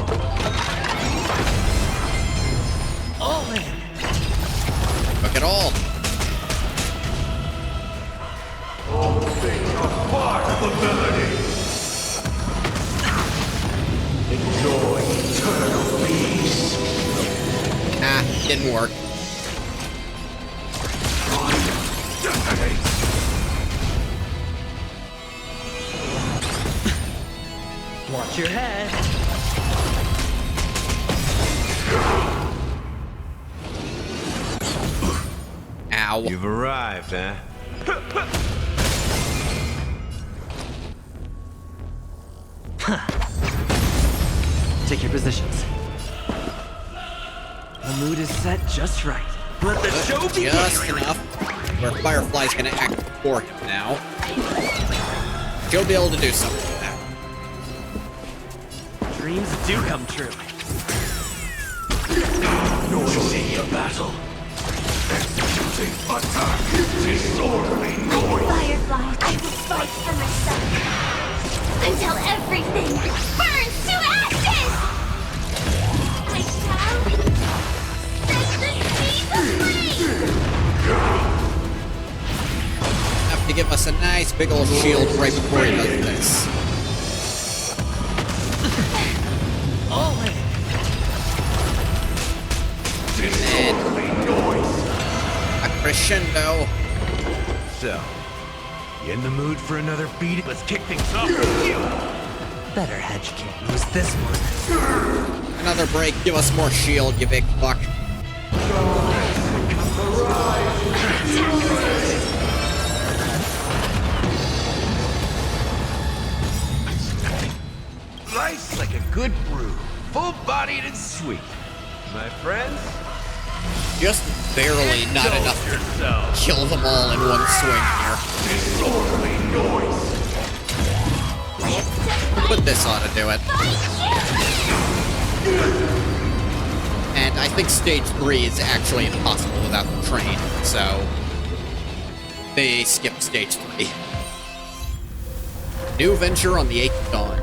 All in. Look at all. All things are part of the melody. Enjoy eternal peace. Ah, didn't work. Watch your head. Ow. You've arrived, huh? Take your positions. The mood is set just right. Let the show begin. Just enough where Firefly's gonna act for him now. She'll be able to do something with that. Dreams do come true. Noisy battle. Executing attack. Disorderly noise. Firefly, I will fight for myself until everything burns to ashes! I shall set the sea free! Have to give us a nice big old shield right before he does this. All in. And a crescendo. So, you in the mood for another beat? Let's kick things off. Better hedge can't lose this one. Another break. Give us more shield, you big fuck. Nice like a good brew. Full-bodied and sweet. My friends, Just barely not enough to kill them all in one swing here. But this ought to do it. And I think stage 3 is actually impossible without the train, so they skipped stage 3. New venture on the 8th dawn.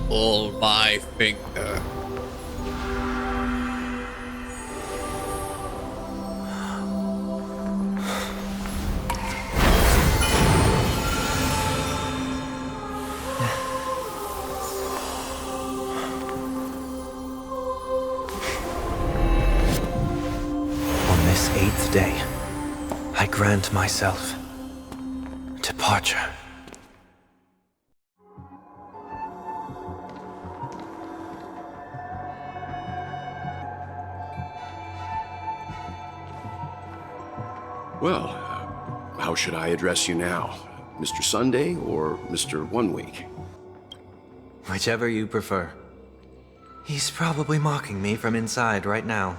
Pull my finger. On this 8th day, I grant myself departure. Well, how should I address you now? Mr. Sunday or Mr. 1 Week? Whichever you prefer. He's probably mocking me from inside right now.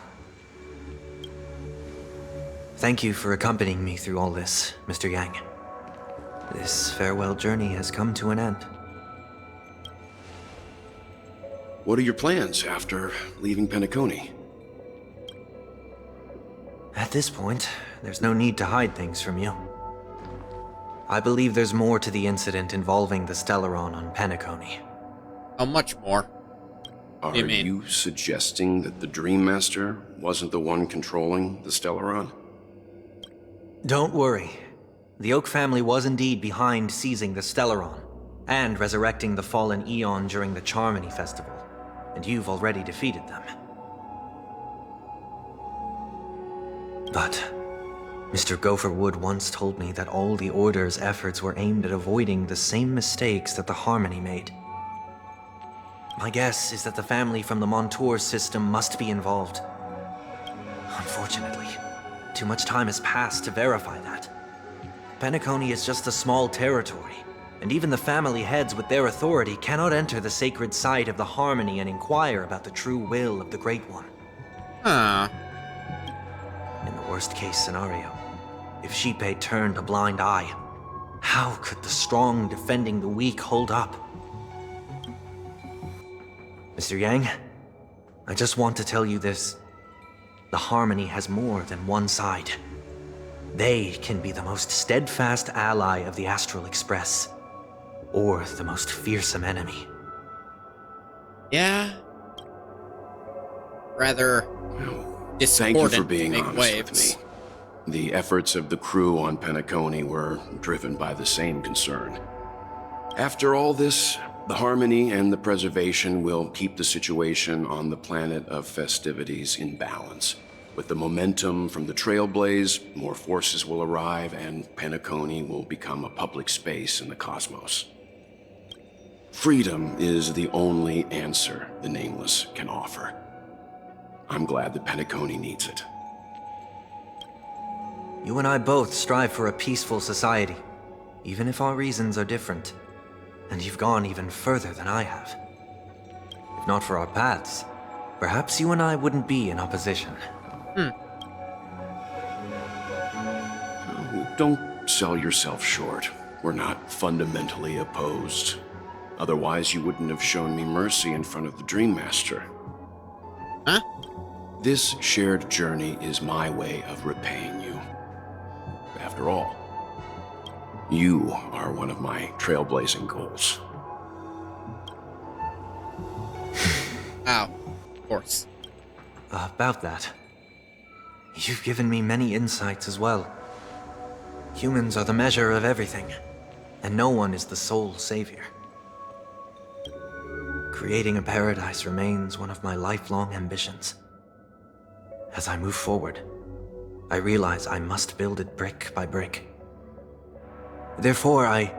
Thank you for accompanying me through all this, Mr. Yang. This farewell journey has come to an end. What are your plans after leaving Penacony? At this point, there's no need to hide things from you. I believe there's more to the incident involving the Stellaron on Penacony. How much more? Are you suggesting that the Dream Master wasn't the one controlling the Stellaron? Don't worry. The Oak family was indeed behind seizing the Stellaron and resurrecting the fallen Eon during the Charmony Festival, and you've already defeated them. But Mr. Gopherwood once told me that all the Order's efforts were aimed at avoiding the same mistakes that the Harmony made. My guess is that the family from the Montour system must be involved. Unfortunately, too much time has passed to verify that. Penacony is just a small territory, and even the family heads with their authority cannot enter the sacred site of the Harmony and inquire about the true will of the Great One. In the worst-case scenario, if Xipe turned a blind eye, how could the strong defending the weak hold up? Mr. Yang, I just want to tell you this. The Harmony has more than one side. They can be the most steadfast ally of the Astral Express, or the most fearsome enemy. Yeah. Rather Thank you for discordant being big honest waves. with me. The efforts of the crew on Penacony were driven by the same concern. After all this, the Harmony and the Preservation will keep the situation on the planet of festivities in balance. With the momentum from the Trailblaze, more forces will arrive and Penacony will become a public space in the cosmos. Freedom is the only answer the Nameless can offer. I'm glad that Penacony needs it. You and I both strive for a peaceful society, even if our reasons are different. And you've gone even further than I have. If not for our paths, perhaps you and I wouldn't be in opposition. Oh, don't sell yourself short. We're not fundamentally opposed. Otherwise, you wouldn't have shown me mercy in front of the Dream Master. Huh? This shared journey is my way of repaying you. After all, you are one of my trailblazing goals. Ow. Of course. About that, you've given me many insights as well. Humans are the measure of everything, and no one is the sole savior. Creating a paradise remains one of my lifelong ambitions. As I move forward, I realize I must build it brick by brick. Therefore, I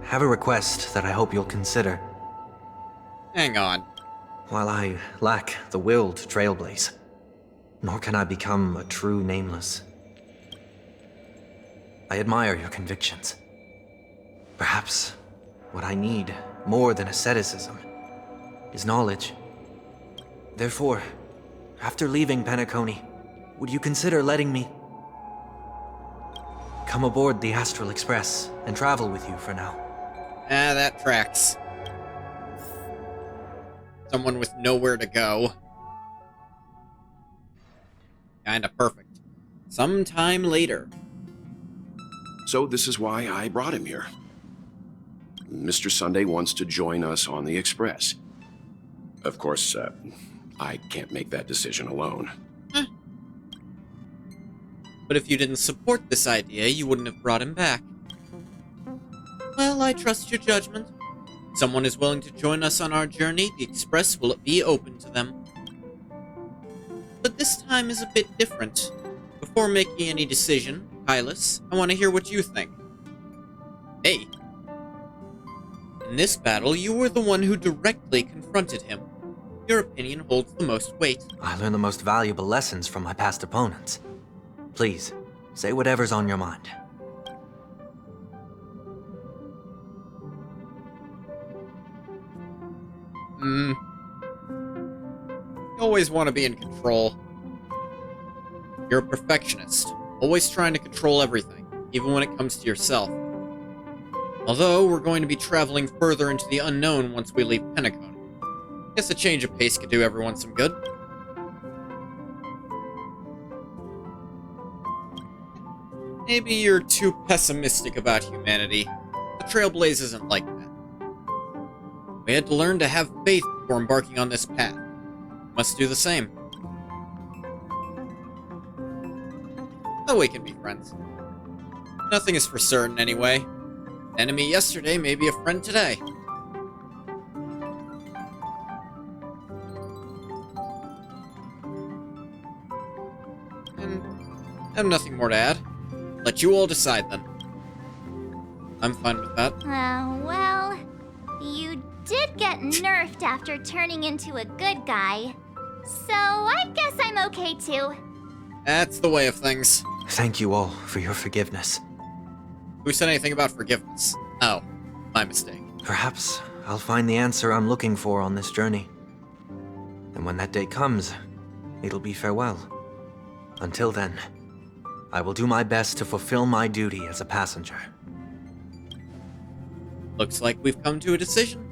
have a request that I hope you'll consider. Hang on. While I lack the will to trailblaze, nor can I become a true Nameless, I admire your convictions. Perhaps what I need, more than asceticism, is knowledge. Therefore, after leaving Penacony, would you consider letting me come aboard the Astral Express and travel with you for now? Ah, that tracks. Someone with nowhere to go. Kinda perfect. Sometime later. So this is why I brought him here. Mr. Sunday wants to join us on the Express. Of course, I can't make that decision alone. But if you didn't support this idea, you wouldn't have brought him back. Well, I trust your judgment. If someone is willing to join us on our journey, the Express will be open to them. But this time is a bit different. Before making any decision, Hylas, I want to hear what you think. Hey. In this battle, you were the one who directly confronted him. Your opinion holds the most weight. I learned the most valuable lessons from my past opponents. Please, say whatever's on your mind. You always want to be in control. You're a perfectionist, always trying to control everything, even when it comes to yourself. Although, we're going to be traveling further into the unknown once we leave Penacony. Guess a change of pace could do everyone some good. Maybe you're too pessimistic about humanity. The Trailblaze isn't like that. We had to learn to have faith before embarking on this path. Must do the same. Oh, we can be friends. Nothing is for certain anyway. Enemy yesterday may be a friend today. And I have nothing more to add. Let you all decide then. I'm fine with that. Well, you did get nerfed after turning into a good guy. So I guess I'm okay too. That's the way of things. Thank you all for your forgiveness. Who said anything about forgiveness? Oh, my mistake. Perhaps I'll find the answer I'm looking for on this journey. And when that day comes, it'll be farewell. Until then, I will do my best to fulfill my duty as a passenger. Looks like we've come to a decision.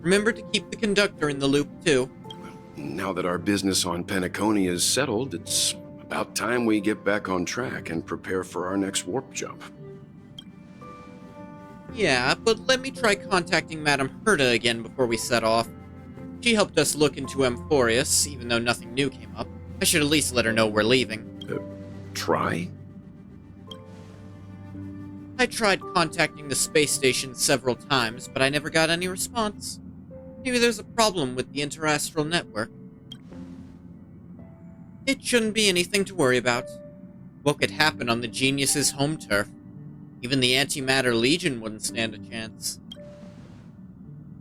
Remember to keep the conductor in the loop, too. Now that our business on Penacony is settled, it's about time we get back on track and prepare for our next warp jump. Yeah, but let me try contacting Madame Herta again before we set off. She helped us look into Amphorius, even though nothing new came up. I should at least let her know we're leaving. Try? I tried contacting the space station several times, but I never got any response. Maybe there's a problem with the interastral network. It shouldn't be anything to worry about. What could happen on the Genius's home turf? Even the Antimatter Legion wouldn't stand a chance.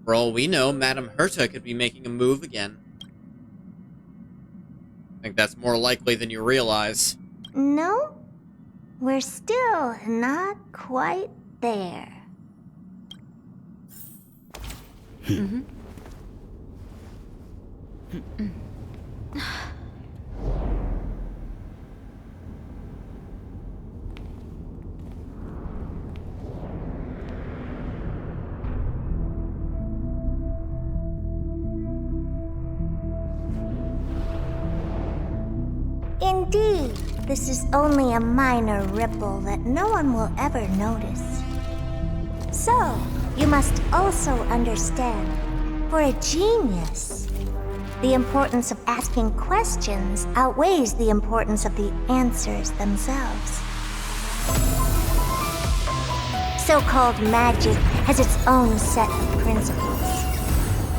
For all we know, Madame Herta could be making a move again. I think that's more likely than you realize. No, we're still not quite there. Indeed, this is only a minor ripple that no one will ever notice. So, you must also understand, for a genius, the importance of asking questions outweighs the importance of the answers themselves. So-called magic has its own set of principles.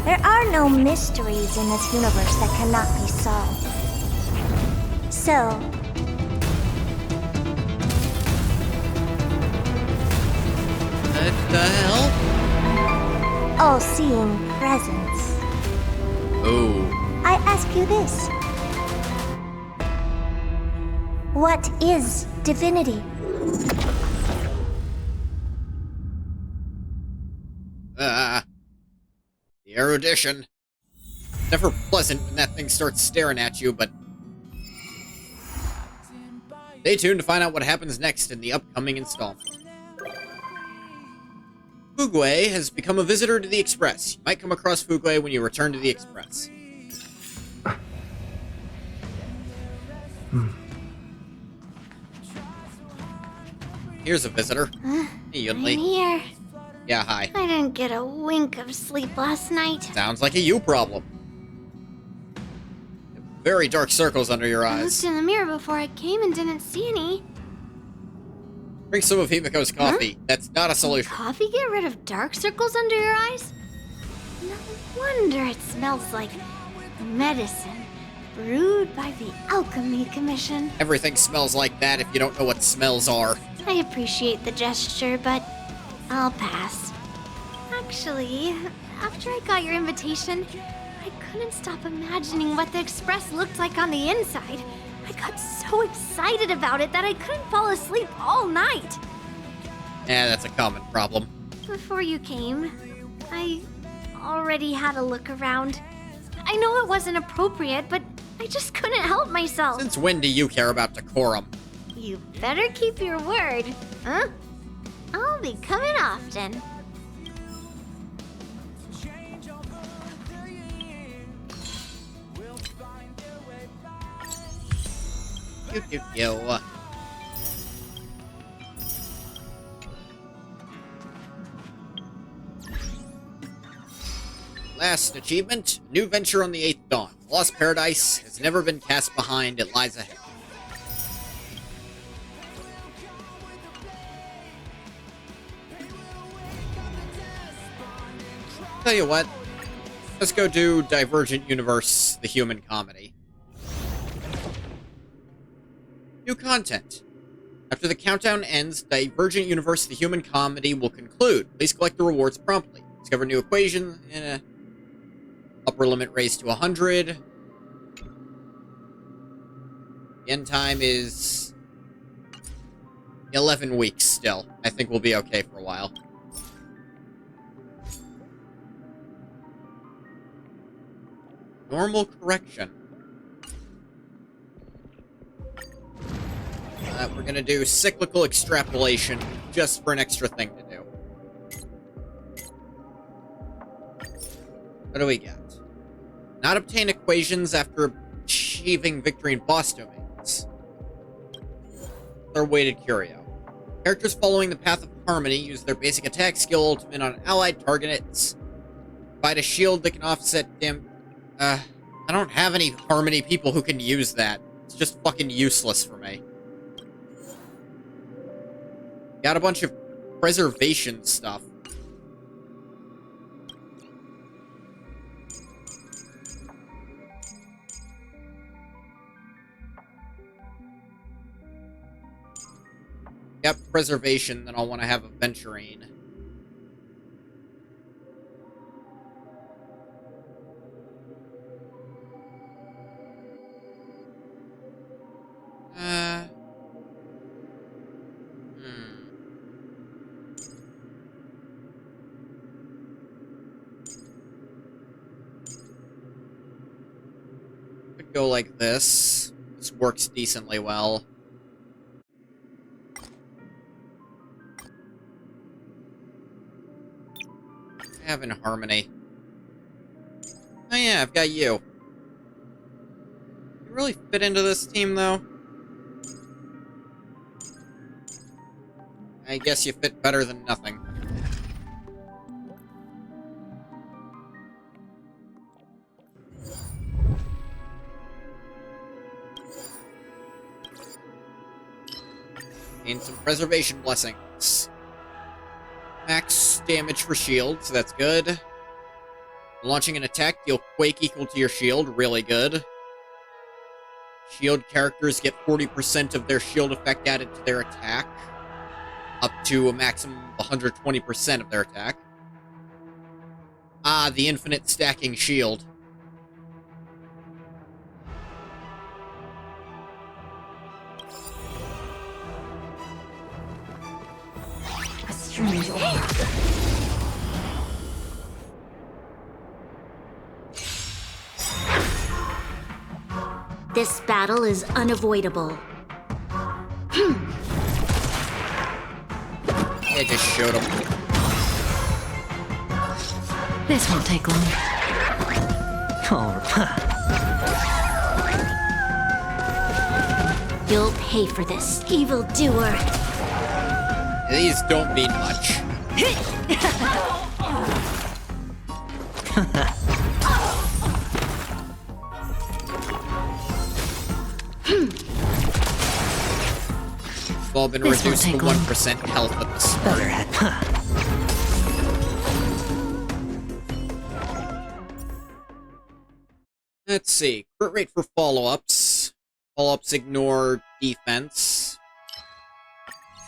There are no mysteries in this universe that cannot be solved. So, What the hell? all-seeing presence. Oh. I ask you this. What is divinity? The erudition. Never pleasant when that thing starts staring at you, but... Stay tuned to find out what happens next in the upcoming installment. Fugway has become a visitor to the Express. You might come across Fugway when you return to the Express. Here's a visitor. Hey, I'm Yunli. here. Yeah, hi. I didn't get a wink of sleep last night. Sounds like a you problem. Very dark circles under your I eyes. looked in the mirror before I came and didn't see any. Drink some of Himiko's coffee. That's not a solution. Coffee get rid of dark circles under your eyes? No wonder it smells like medicine brewed by the Alchemy Commission. Everything smells like that if you don't know what smells are. I appreciate the gesture, but I'll pass. Actually, after I got your invitation, I couldn't stop imagining what the Express looked like on the inside. I got so excited about it that I couldn't fall asleep all night. Yeah, that's a common problem. Before you came, I already had a look around. I know it wasn't appropriate, but I just couldn't help myself. Since when do you care about decorum? You better keep your word, huh? I'll be coming often. Yo. Last achievement, new venture on the 8th dawn. Lost Paradise has never been cast behind, it lies ahead. Tell you what, let's go do Divergent Universe, the human comedy. New content. After the countdown ends, Divergent Universe, the human comedy will conclude. Please collect the rewards promptly. Discover new equations in a upper limit raised to 100. The end time is 11 weeks still. I think we'll be okay for a while. Normal correction. We're gonna do cyclical extrapolation just for an extra thing to do. What do we get? Not obtain equations after achieving victory in boss domains. They're weighted curio. Characters following the path of harmony use their basic attack skill ultimate on allied targets. Provide a shield that can offset I don't have any harmony people who can use that. It's just fucking useless for me. Got a bunch of preservation stuff. Yep, preservation, then I'll want to have Aventurine. Could go like this. This works decently well. I have in harmony. Oh yeah, I've got you. You really fit into this team, though? I guess you fit better than nothing. Gain some preservation blessings. Max damage for shield, so that's good. Launching an attack, deal quake equal to your shield, really good. Shield characters get 40% of their shield effect added to their attack. Up to a maximum of 120% of their attack. Ah, the infinite stacking shield. A strange aura. This battle is unavoidable. It just showed him. This won't take long. Oh, You'll pay for this, evildoer. These don't mean much. We've all been This won't reduced to take long. 1% health at the start. Let's see. Crit rate for follow-ups. Follow-ups ignore defense.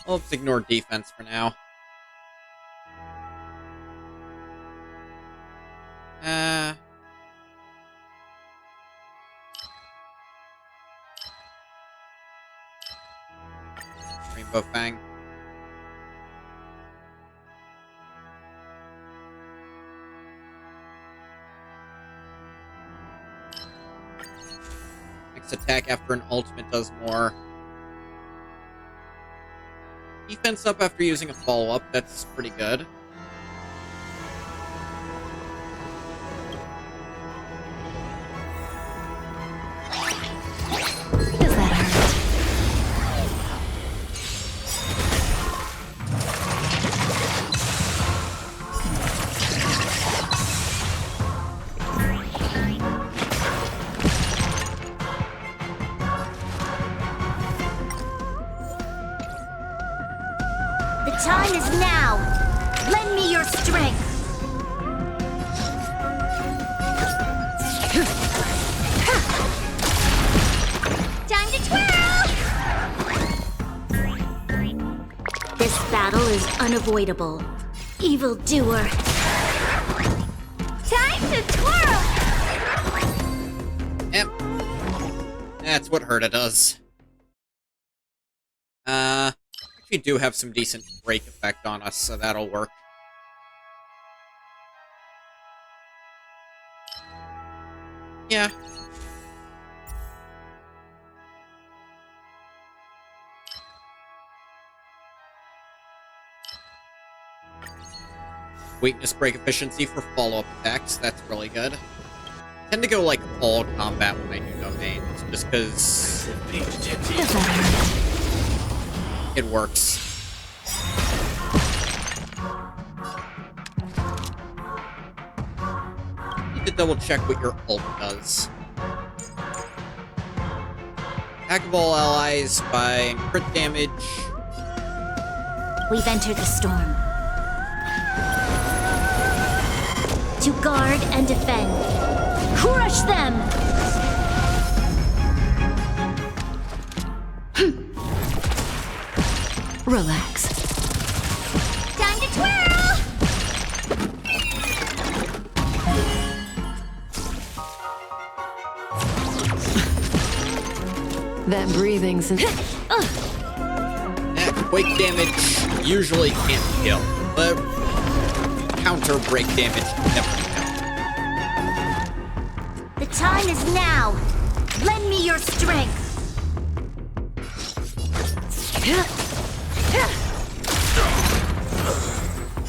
Follow-ups ignore defense for now. Rainbow Fang. Next attack after an ultimate does more. Defense up after using a follow-up, that's pretty good. Does that hurt? The time is now. Lend me your strength. Time to twirl! This battle is unavoidable. Evildoer. Time to twirl! Yep. That's what Herta does. Actually do have some decent break effect on us, so that'll work. Yeah. Weakness break efficiency for follow-up attacks, that's really good. I tend to go, like, all combat when I do domains, just because it works. Need to double check what your ult does. Attack of all allies by crit damage. We've entered the storm. To guard and defend. Crush them! Relax. Time to twirl! That breathing's... Quake damage usually can't kill, but counter break damage never kill. The time is now. Lend me your strength.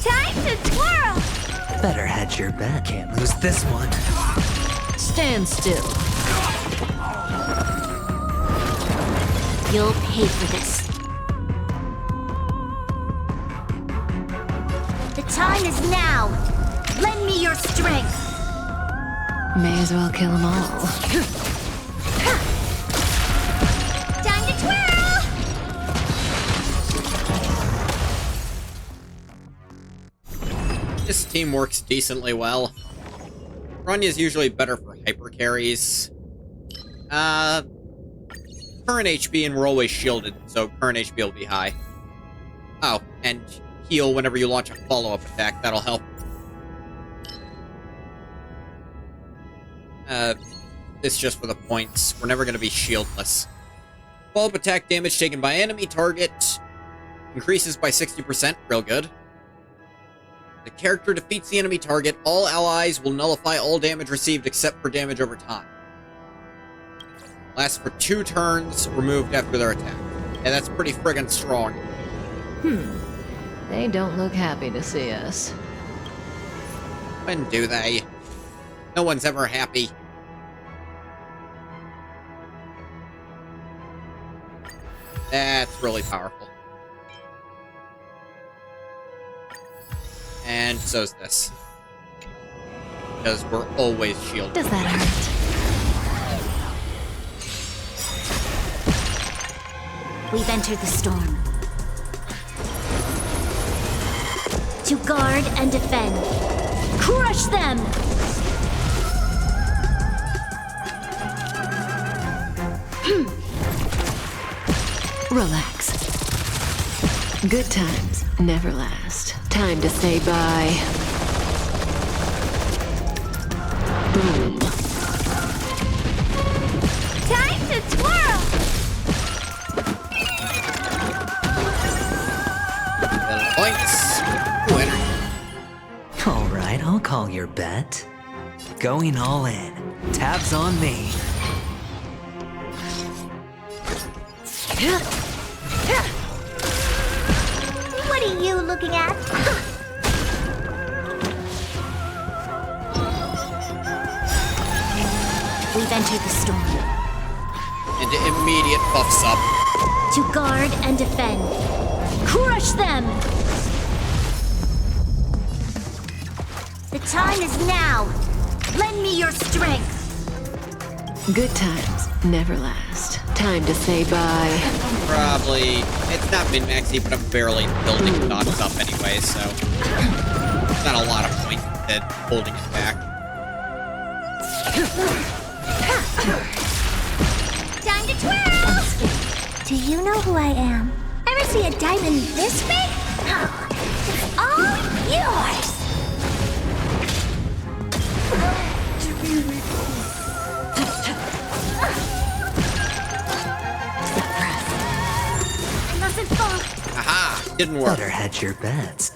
Time to twirl! better hedge your bet. Can't lose this one. Stand still. You'll pay for this. The time is now. Lend me your strength. May as well kill them all. Time to twirl! This team works decently well. Ranya's usually better for hyper carries. Current HP, and we're always shielded, so current HP will be high. Oh, and heal whenever you launch a follow-up attack. That'll help. It's just for the points. We're never going to be shieldless. Follow-up attack damage taken by enemy target increases by 60%. Real good. The character defeats the enemy target. All allies will nullify all damage received except for damage over time. Lasts for 2 turns, removed after their attack. Yeah, that's pretty friggin' strong. They don't look happy to see us. When do they? No one's ever happy. That's really powerful. And so's this. Because we're always shielded. Does that hurt? We've entered the storm. To guard and defend. Crush them! Relax. Good times never last. Time to say bye. Boom. Time to twirl! Little points. Winner. Alright, I'll call your bet. Going all in. Tabs on me. What are you looking at? We've entered the storm. And immediate buffs up. To guard and defend. Crush them! The time is now. Lend me your strength. Good times never last. Time to say bye. Probably. It's not min-maxy, but I'm barely building dots up anyway, so. Not a lot of point to holding it back. Time to twirl! Do you know who I am? Ever see a diamond this big? It's all yours! I mustn't fall. Aha! Didn't work. Better hedge your bets.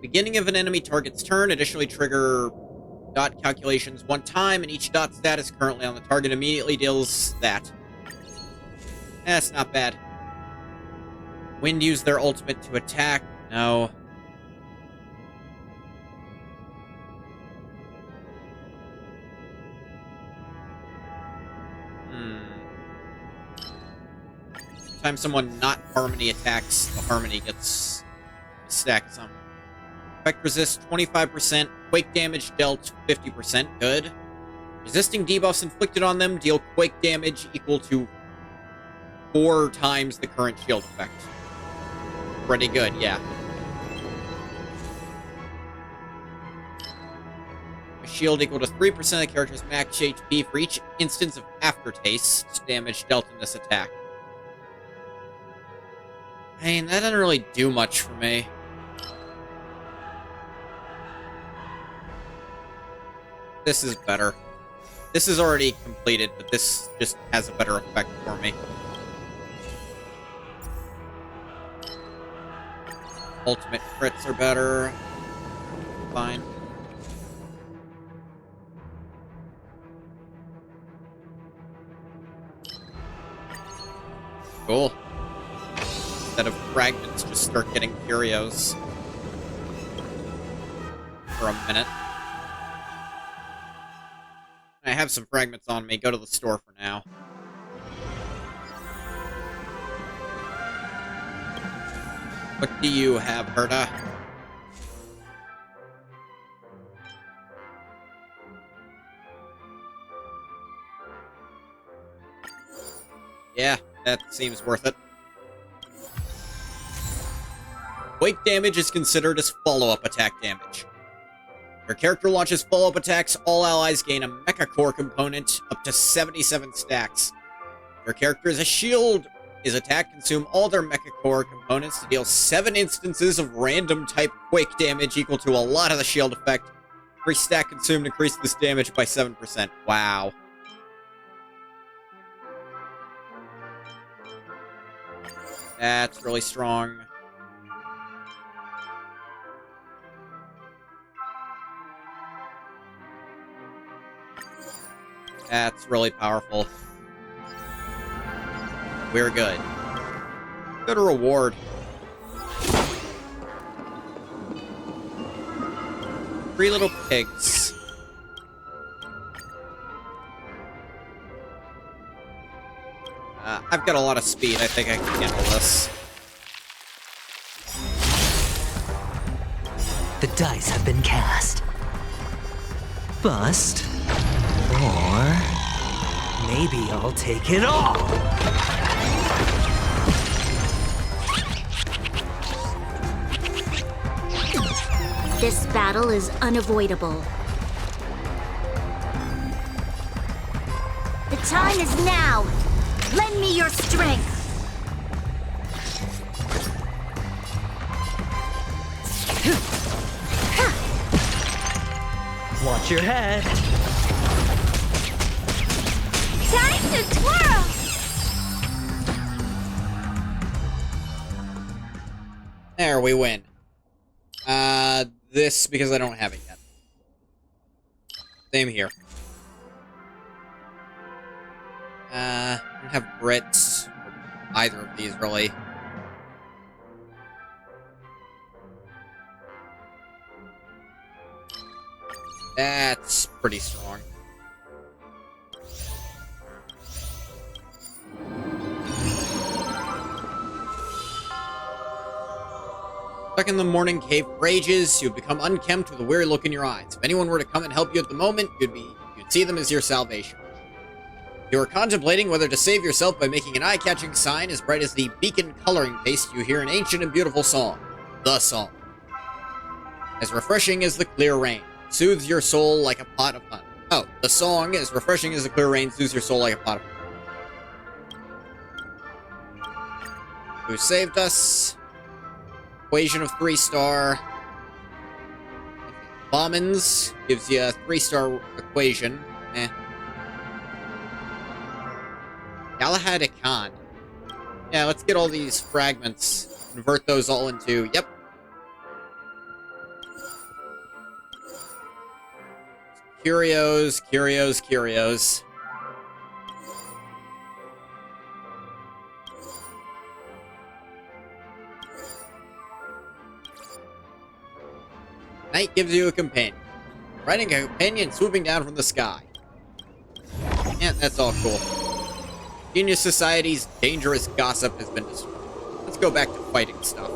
Beginning of an enemy target's turn, additionally trigger dot calculations 1 time, and each dot status currently on the target immediately deals that. That's not bad. Wind used their ultimate to attack. No. Anytime someone not Harmony attacks, the Harmony gets a stack some. Effect resist 25%, quake damage dealt 50%, good. Resisting debuffs inflicted on them deal quake damage equal to 4 times the current shield effect. Pretty good, yeah. A shield equal to 3% of the character's max HP for each instance of aftertaste damage dealt in this attack. I mean, that doesn't really do much for me. This is better. This is already completed, but this just has a better effect for me. Ultimate crits are better. Fine. Cool. Instead of fragments, just start getting curios. For a minute. I have some fragments on me. Go to the store for now. What do you have, Herta? Yeah, that seems worth it. Quake damage is considered as follow-up attack damage. Your character launches follow-up attacks, all allies gain a Mecha Core component up to 77 stacks. Your character is a shield. His attack consume all their Mecha Core components to deal 7 instances of random type quake damage equal to a lot of the shield effect. Every stack consumed increases this damage by 7%. Wow. That's really strong. That's really powerful. We're good. Good reward. 3 little pigs. I've got a lot of speed. I think I can handle this. The dice have been cast. Bust. Or maybe I'll take it all. This battle is unavoidable. The time is now. Lend me your strength. Watch your head. Time to twirl! There, we win. This because I don't have it yet. Same here. I don't have Brits, or either of these, really. That's pretty strong. Stuck in the morning cave rages, you've become unkempt with a weary look in your eyes. If anyone were to come and help you at the moment, you'd see them as your salvation. You are contemplating whether to save yourself by making an eye-catching sign as bright as the beacon coloring paste you hear an ancient and beautiful song. The song. As refreshing as the clear rain. Soothes your soul like a pot of honey. Oh, the song, as refreshing as the clear rain, soothes your soul like a pot of honey. Who saved us? Equation of 3-star. Bombins gives you a 3-star equation. Eh. Galahad Khan. Yeah, let's get all these fragments. Convert those all into... Yep. Curios, curios, curios. Night gives you a companion. Riding a companion swooping down from the sky. Yeah, that's all cool. Genius Society's dangerous gossip has been destroyed. Let's go back to fighting stuff.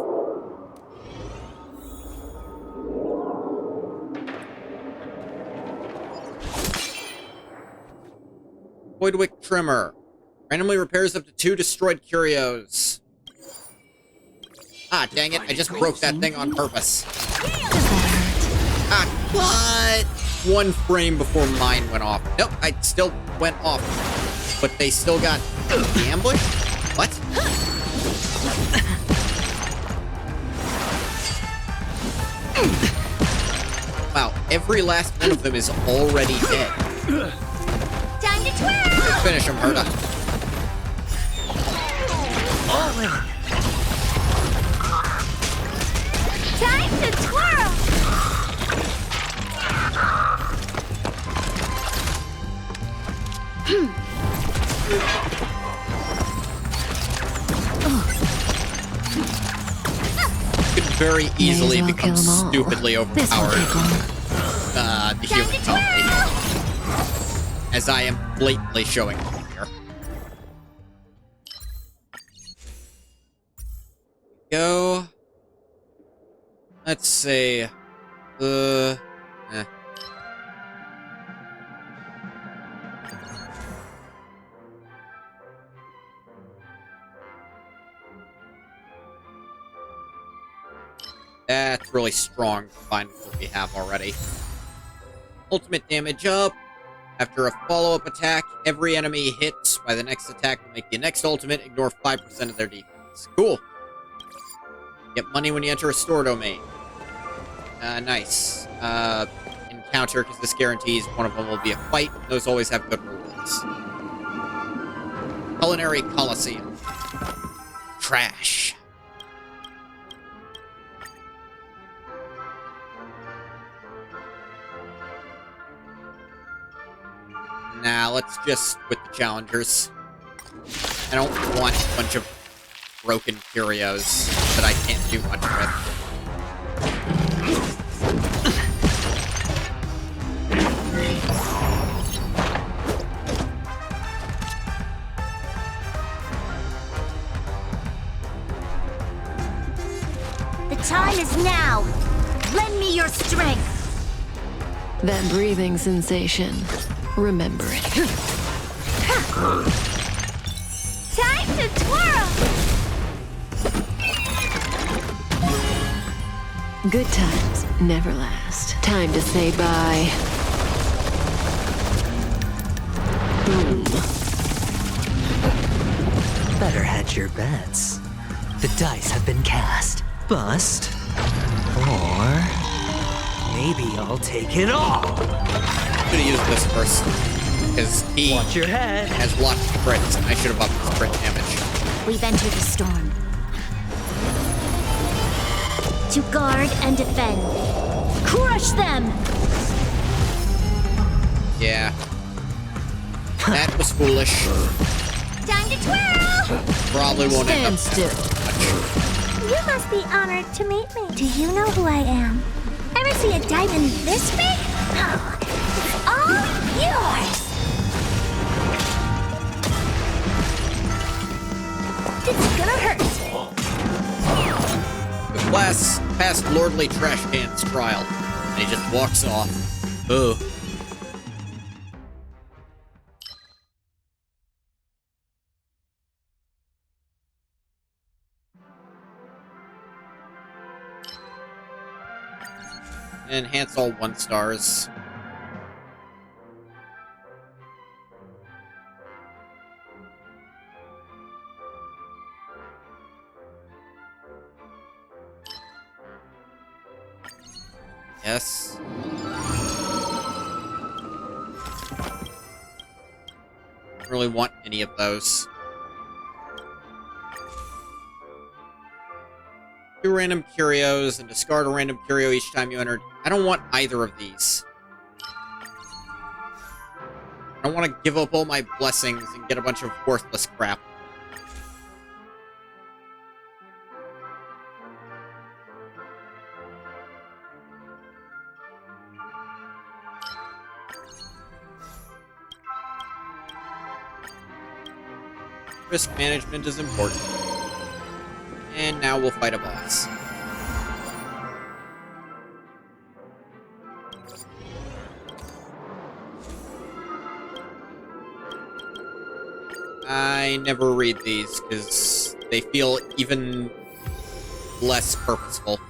Voidwick Trimmer. Randomly repairs up to 2 destroyed curios. Ah, dang it. I just broke that thing on purpose. Ah, what? 1 frame before mine went off. Nope, I still went off. But they still got the ambush? What? Wow, every last one of them is already dead. Time to twirl! Finish him, Herta. All in. Time to twirl! Could very easily become stupidly overpowered. The human company. As I am blatantly showing here. Go. Let's say, That's really strong combined with what we have already. Ultimate damage up. After a follow-up attack, every enemy hit by the next attack will make the next ultimate ignore 5% of their defense. Cool. Get money when you enter a store domain. Nice. Encounter, because this guarantees one of them will be a fight. Those always have good rewards. Culinary Coliseum. Trash. Nah, Nah, let's just with the challengers. I don't want a bunch of broken curios that I can't do much with. The time is now. Lend me your strength. That breathing sensation. Remember it. Time to twirl. Good times never last. Time to say bye. Boom. Better hedge your bets. The dice have been cast. Bust. Or maybe I'll take it all. I'm gonna use this first. Because he Watch your head. has blocked crits. I should have upped his crit damage. We've entered the storm. To guard and defend. Crush them! Yeah. That was foolish. Time to twirl! Probably won't end up Stand that You must be honored to meet me. Do you know who I am? Ever see a diamond this big? Oh, it's all yours! It's gonna hurt. The class passed Lordly Trash Can's trial, and he just walks off. Ugh. Enhance all 1 stars. Yes. Don't really want any of those. 2 random curios and discard a random curio each time you enter. I don't want either of these. I don't want to give up all my blessings and get a bunch of worthless crap. Risk management is important. And now we'll fight a boss. I never read these because they feel even less purposeful.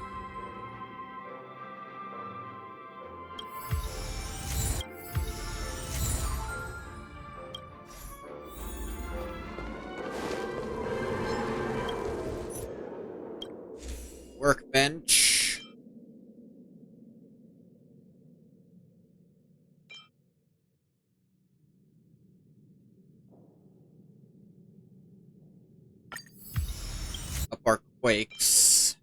Workbench. Up our quakes.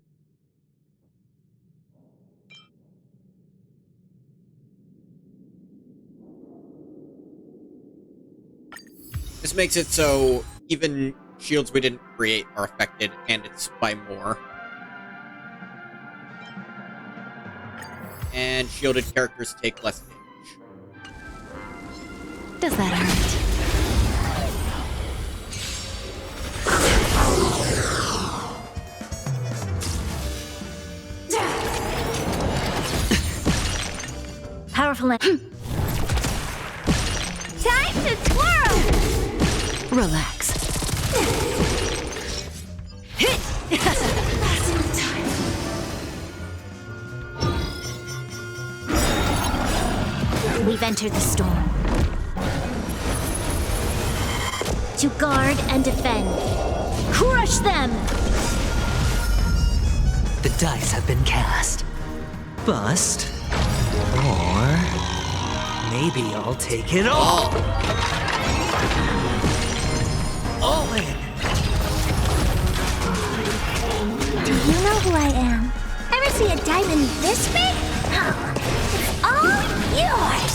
This makes it so even shields we didn't create are affected, and it's by more. And shielded characters take less damage. Does that hurt? Powerful. Time to twirl! Relax. We've entered the storm. To guard and defend. Crush them! The dice have been cast. Bust. Or maybe I'll take it all. All in. Do you know who I am? Ever see a diamond this big? Oh, it's all yours!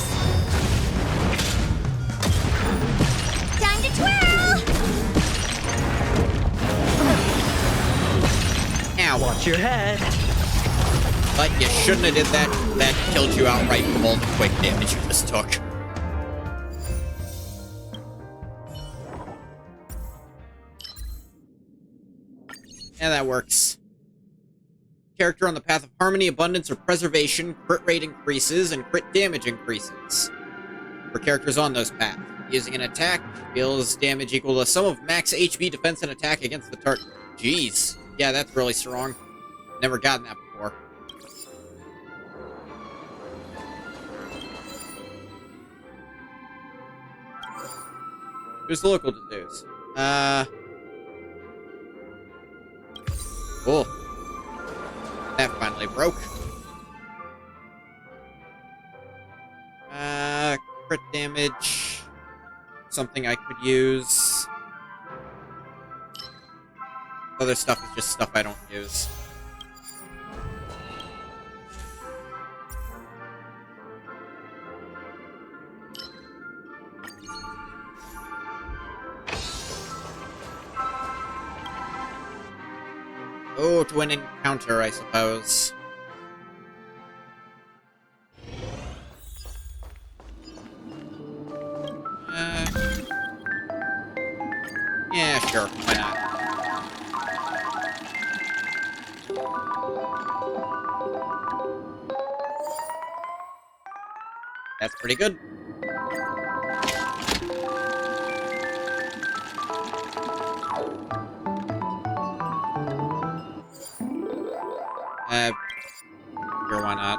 Watch your head. But you shouldn't have did that. That killed you outright from all the quick damage you just took. Yeah, that works. Character on the path of harmony, abundance, or preservation, crit rate increases, and crit damage increases. For characters on those paths. Using an attack, deals damage equal to the sum of max HP, defense, and attack against the target. Jeez. Yeah, that's really strong. Never gotten that before. Who's the local to dudes? Cool. That finally broke. Crit damage. Something I could use. Other stuff is just stuff I don't use. Oh, to an encounter, I suppose. Yeah, sure. Why not? That's pretty good. Sure, why not?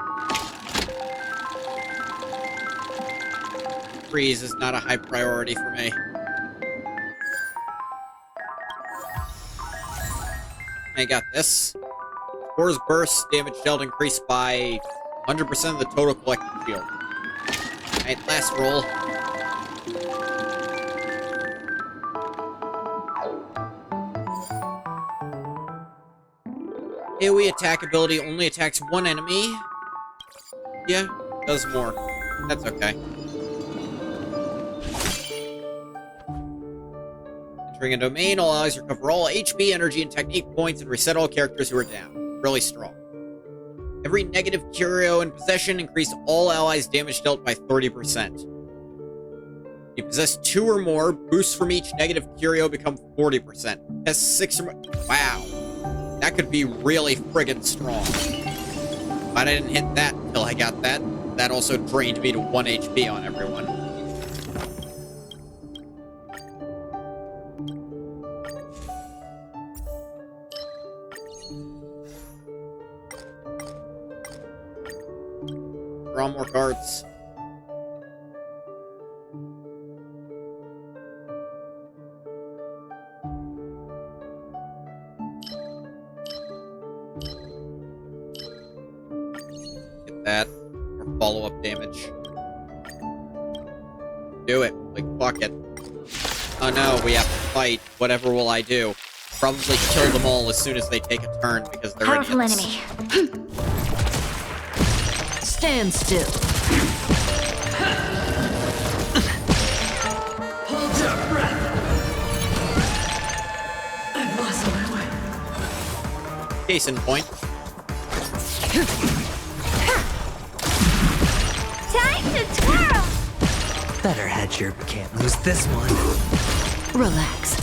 Freeze is not a high priority for me. I got this. Spores burst, damage dealt increased by 100% of the total collected shield. Alright, last roll. AoE attack ability only attacks one enemy. Yeah, does more. That's okay. Entering a domain, all allies recover all HP, energy, and technique points, and reset all characters who are down. Really strong. Every negative curio in possession increase all allies' damage dealt by 30%. You possess 2 or more, boosts from each negative curio become 40%. Possess 6 or more. Wow. That could be really friggin' strong. But I didn't hit that until I got that. That also drained me to 1 HP on everyone. Draw more cards. Get that. Or follow-up damage. Do it. Like, fuck it. Oh no, we have to fight. Whatever will I do? Probably kill them all as soon as they take a turn because they're Powerful idiots. enemy. Stand still. Hold your breath. I've lost my way. Case in point. Time to twirl! Better hedge your... Can't lose this one. Relax.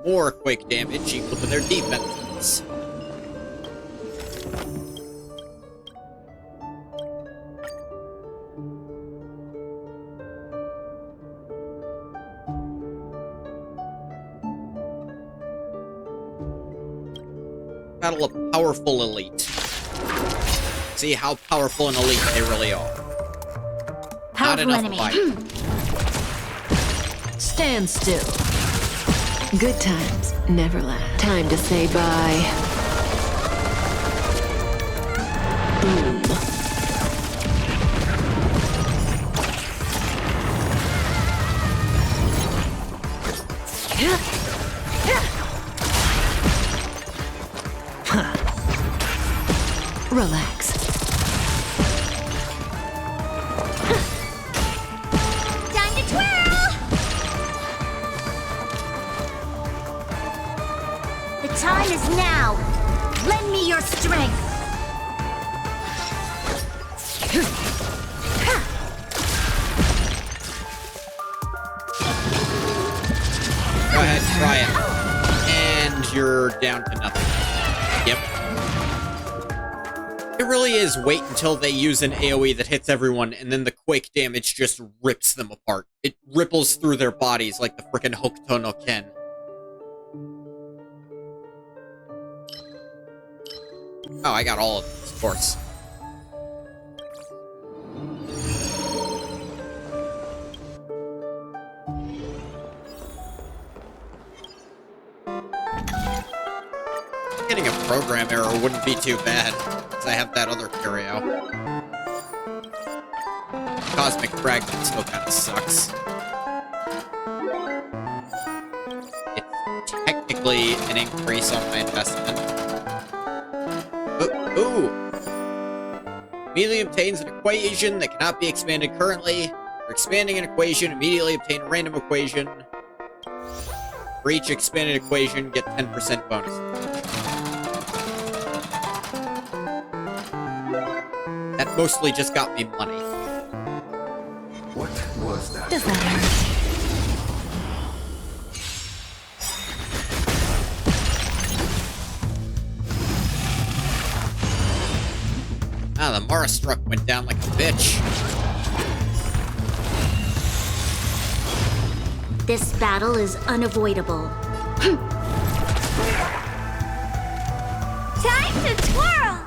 More quake damage equal to their defenses. Battle a powerful elite. See how powerful an elite they really are. Not Powerful enough enemy. fight. Stand still. Good times never last. Time to say bye. Boom. Relax. Time to twirl! The time is now. Lend me your strength. Go ahead, try it. And you're down to nothing. Yep. It really is wait until they use an AoE that hits everyone, and then the quake damage just rips them apart. It ripples through their bodies like the frickin' Hokuto no Ken. Oh, I got all of them, of course. Getting a program error wouldn't be too bad, because I have that other curio. Cosmic Fragment still kind of sucks. It's technically an increase on my investment. Ooh! Immediately obtains an equation that cannot be expanded currently. For expanding an equation, immediately obtain a random equation. For each expanded equation, get 10% bonus. That mostly just got me money. What was that? Does that hurt? Ah, the Mara Struck went down like a bitch. This battle is unavoidable. Time to twirl!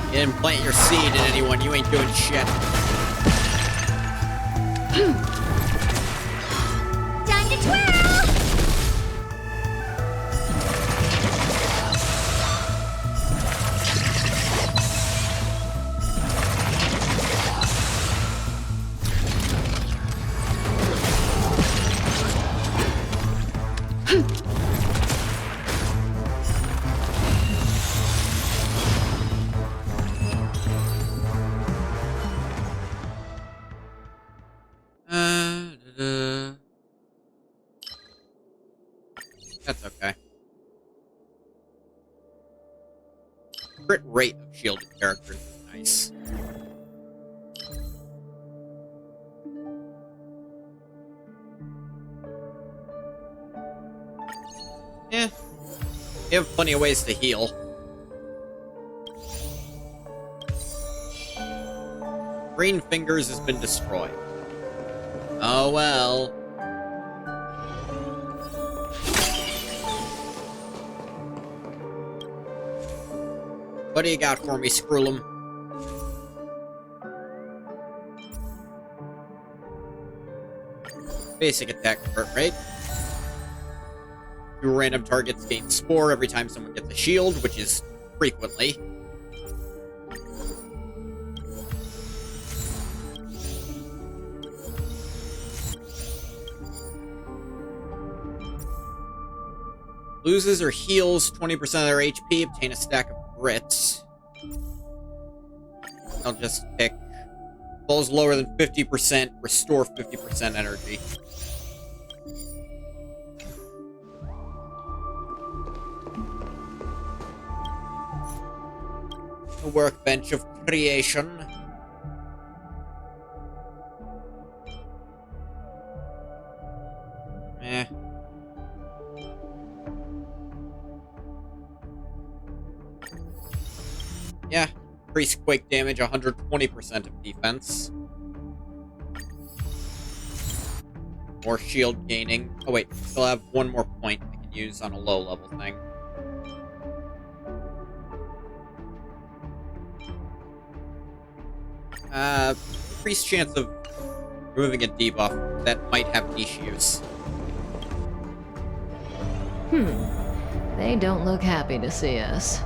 You didn't plant your seed in anyone, you ain't doing shit. Time to twirl! That's okay. Crit rate of shielded characters is nice. Yeah. You have plenty of ways to heal. Green Fingers has been destroyed. Oh well. What do you got for me, Skrullum? Basic attack crit rate. 2 random targets gain Spore every time someone gets a shield, which is frequently. Loses or heals 20% of their HP, obtain a stack of grits. I'll just pick falls lower than 50%, restore 50% energy. A workbench of creation. Eh. Yeah, increase quake damage, 120% of defense. More shield gaining. Oh wait, still have one more point I can use on a low level thing. Increased chance of removing a debuff that might have niche use. They don't look happy to see us.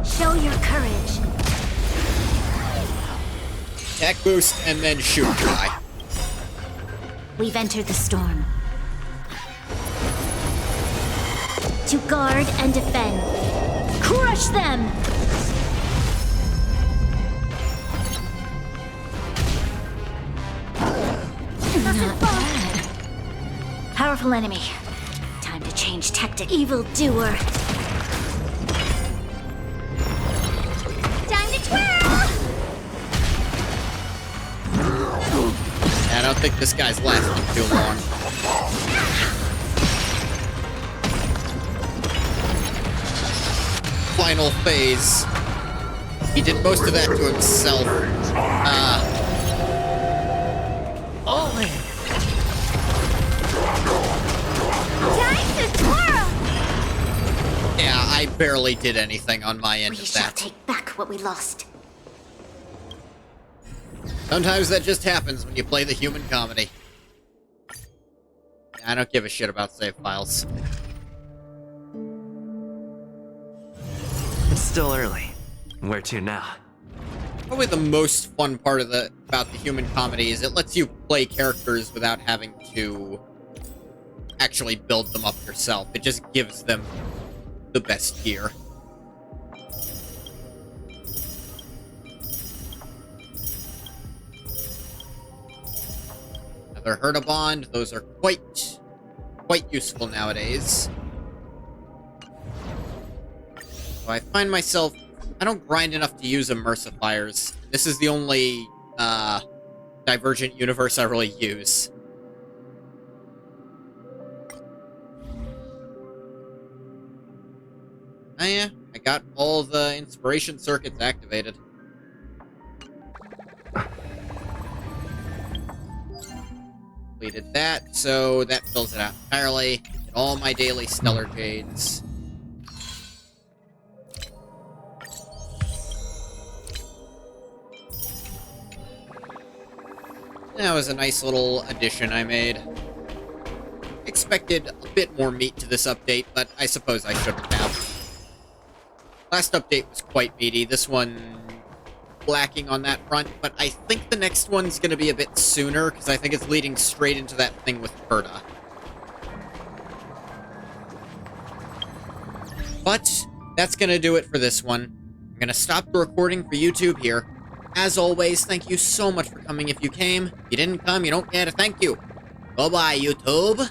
Show your courage. Attack boost and then shoot guy. We've entered the storm. to guard and defend. Crush them! Not bad. Powerful enemy. Time to change tactic. Evil doer. Time to twirl! I don't think this guy's lasting too long. Final phase. He did most of that to himself. All in. Time to twirl! Yeah, I barely did anything on my end We of shall that. take back what we lost. Sometimes that just happens when you play the human comedy. I don't give a shit about save files. It's still early. Where to now? Probably the most fun part of about the human comedy is it lets you play characters without having to actually build them up yourself. It just gives them the best gear. Another Herda Bond. Those are quite useful nowadays. So I find myself, I don't grind enough to use emulsifiers. This is the only Divergent universe I really use. Oh yeah, I got all the inspiration circuits activated. Completed that, so that fills it out entirely. Get all my daily stellar jades. That was a nice little addition I made. Expected a bit more meat to this update, but I suppose I shouldn't have. Last update was quite meaty. This one lacking on that front, but I think the next one's going to be a bit sooner, because I think it's leading straight into that thing with Herda. But that's going to do it for this one. I'm going to stop the recording for YouTube here. As always, thank you so much for coming if you came. If you didn't come, you don't get a thank you. Bye-bye, YouTube.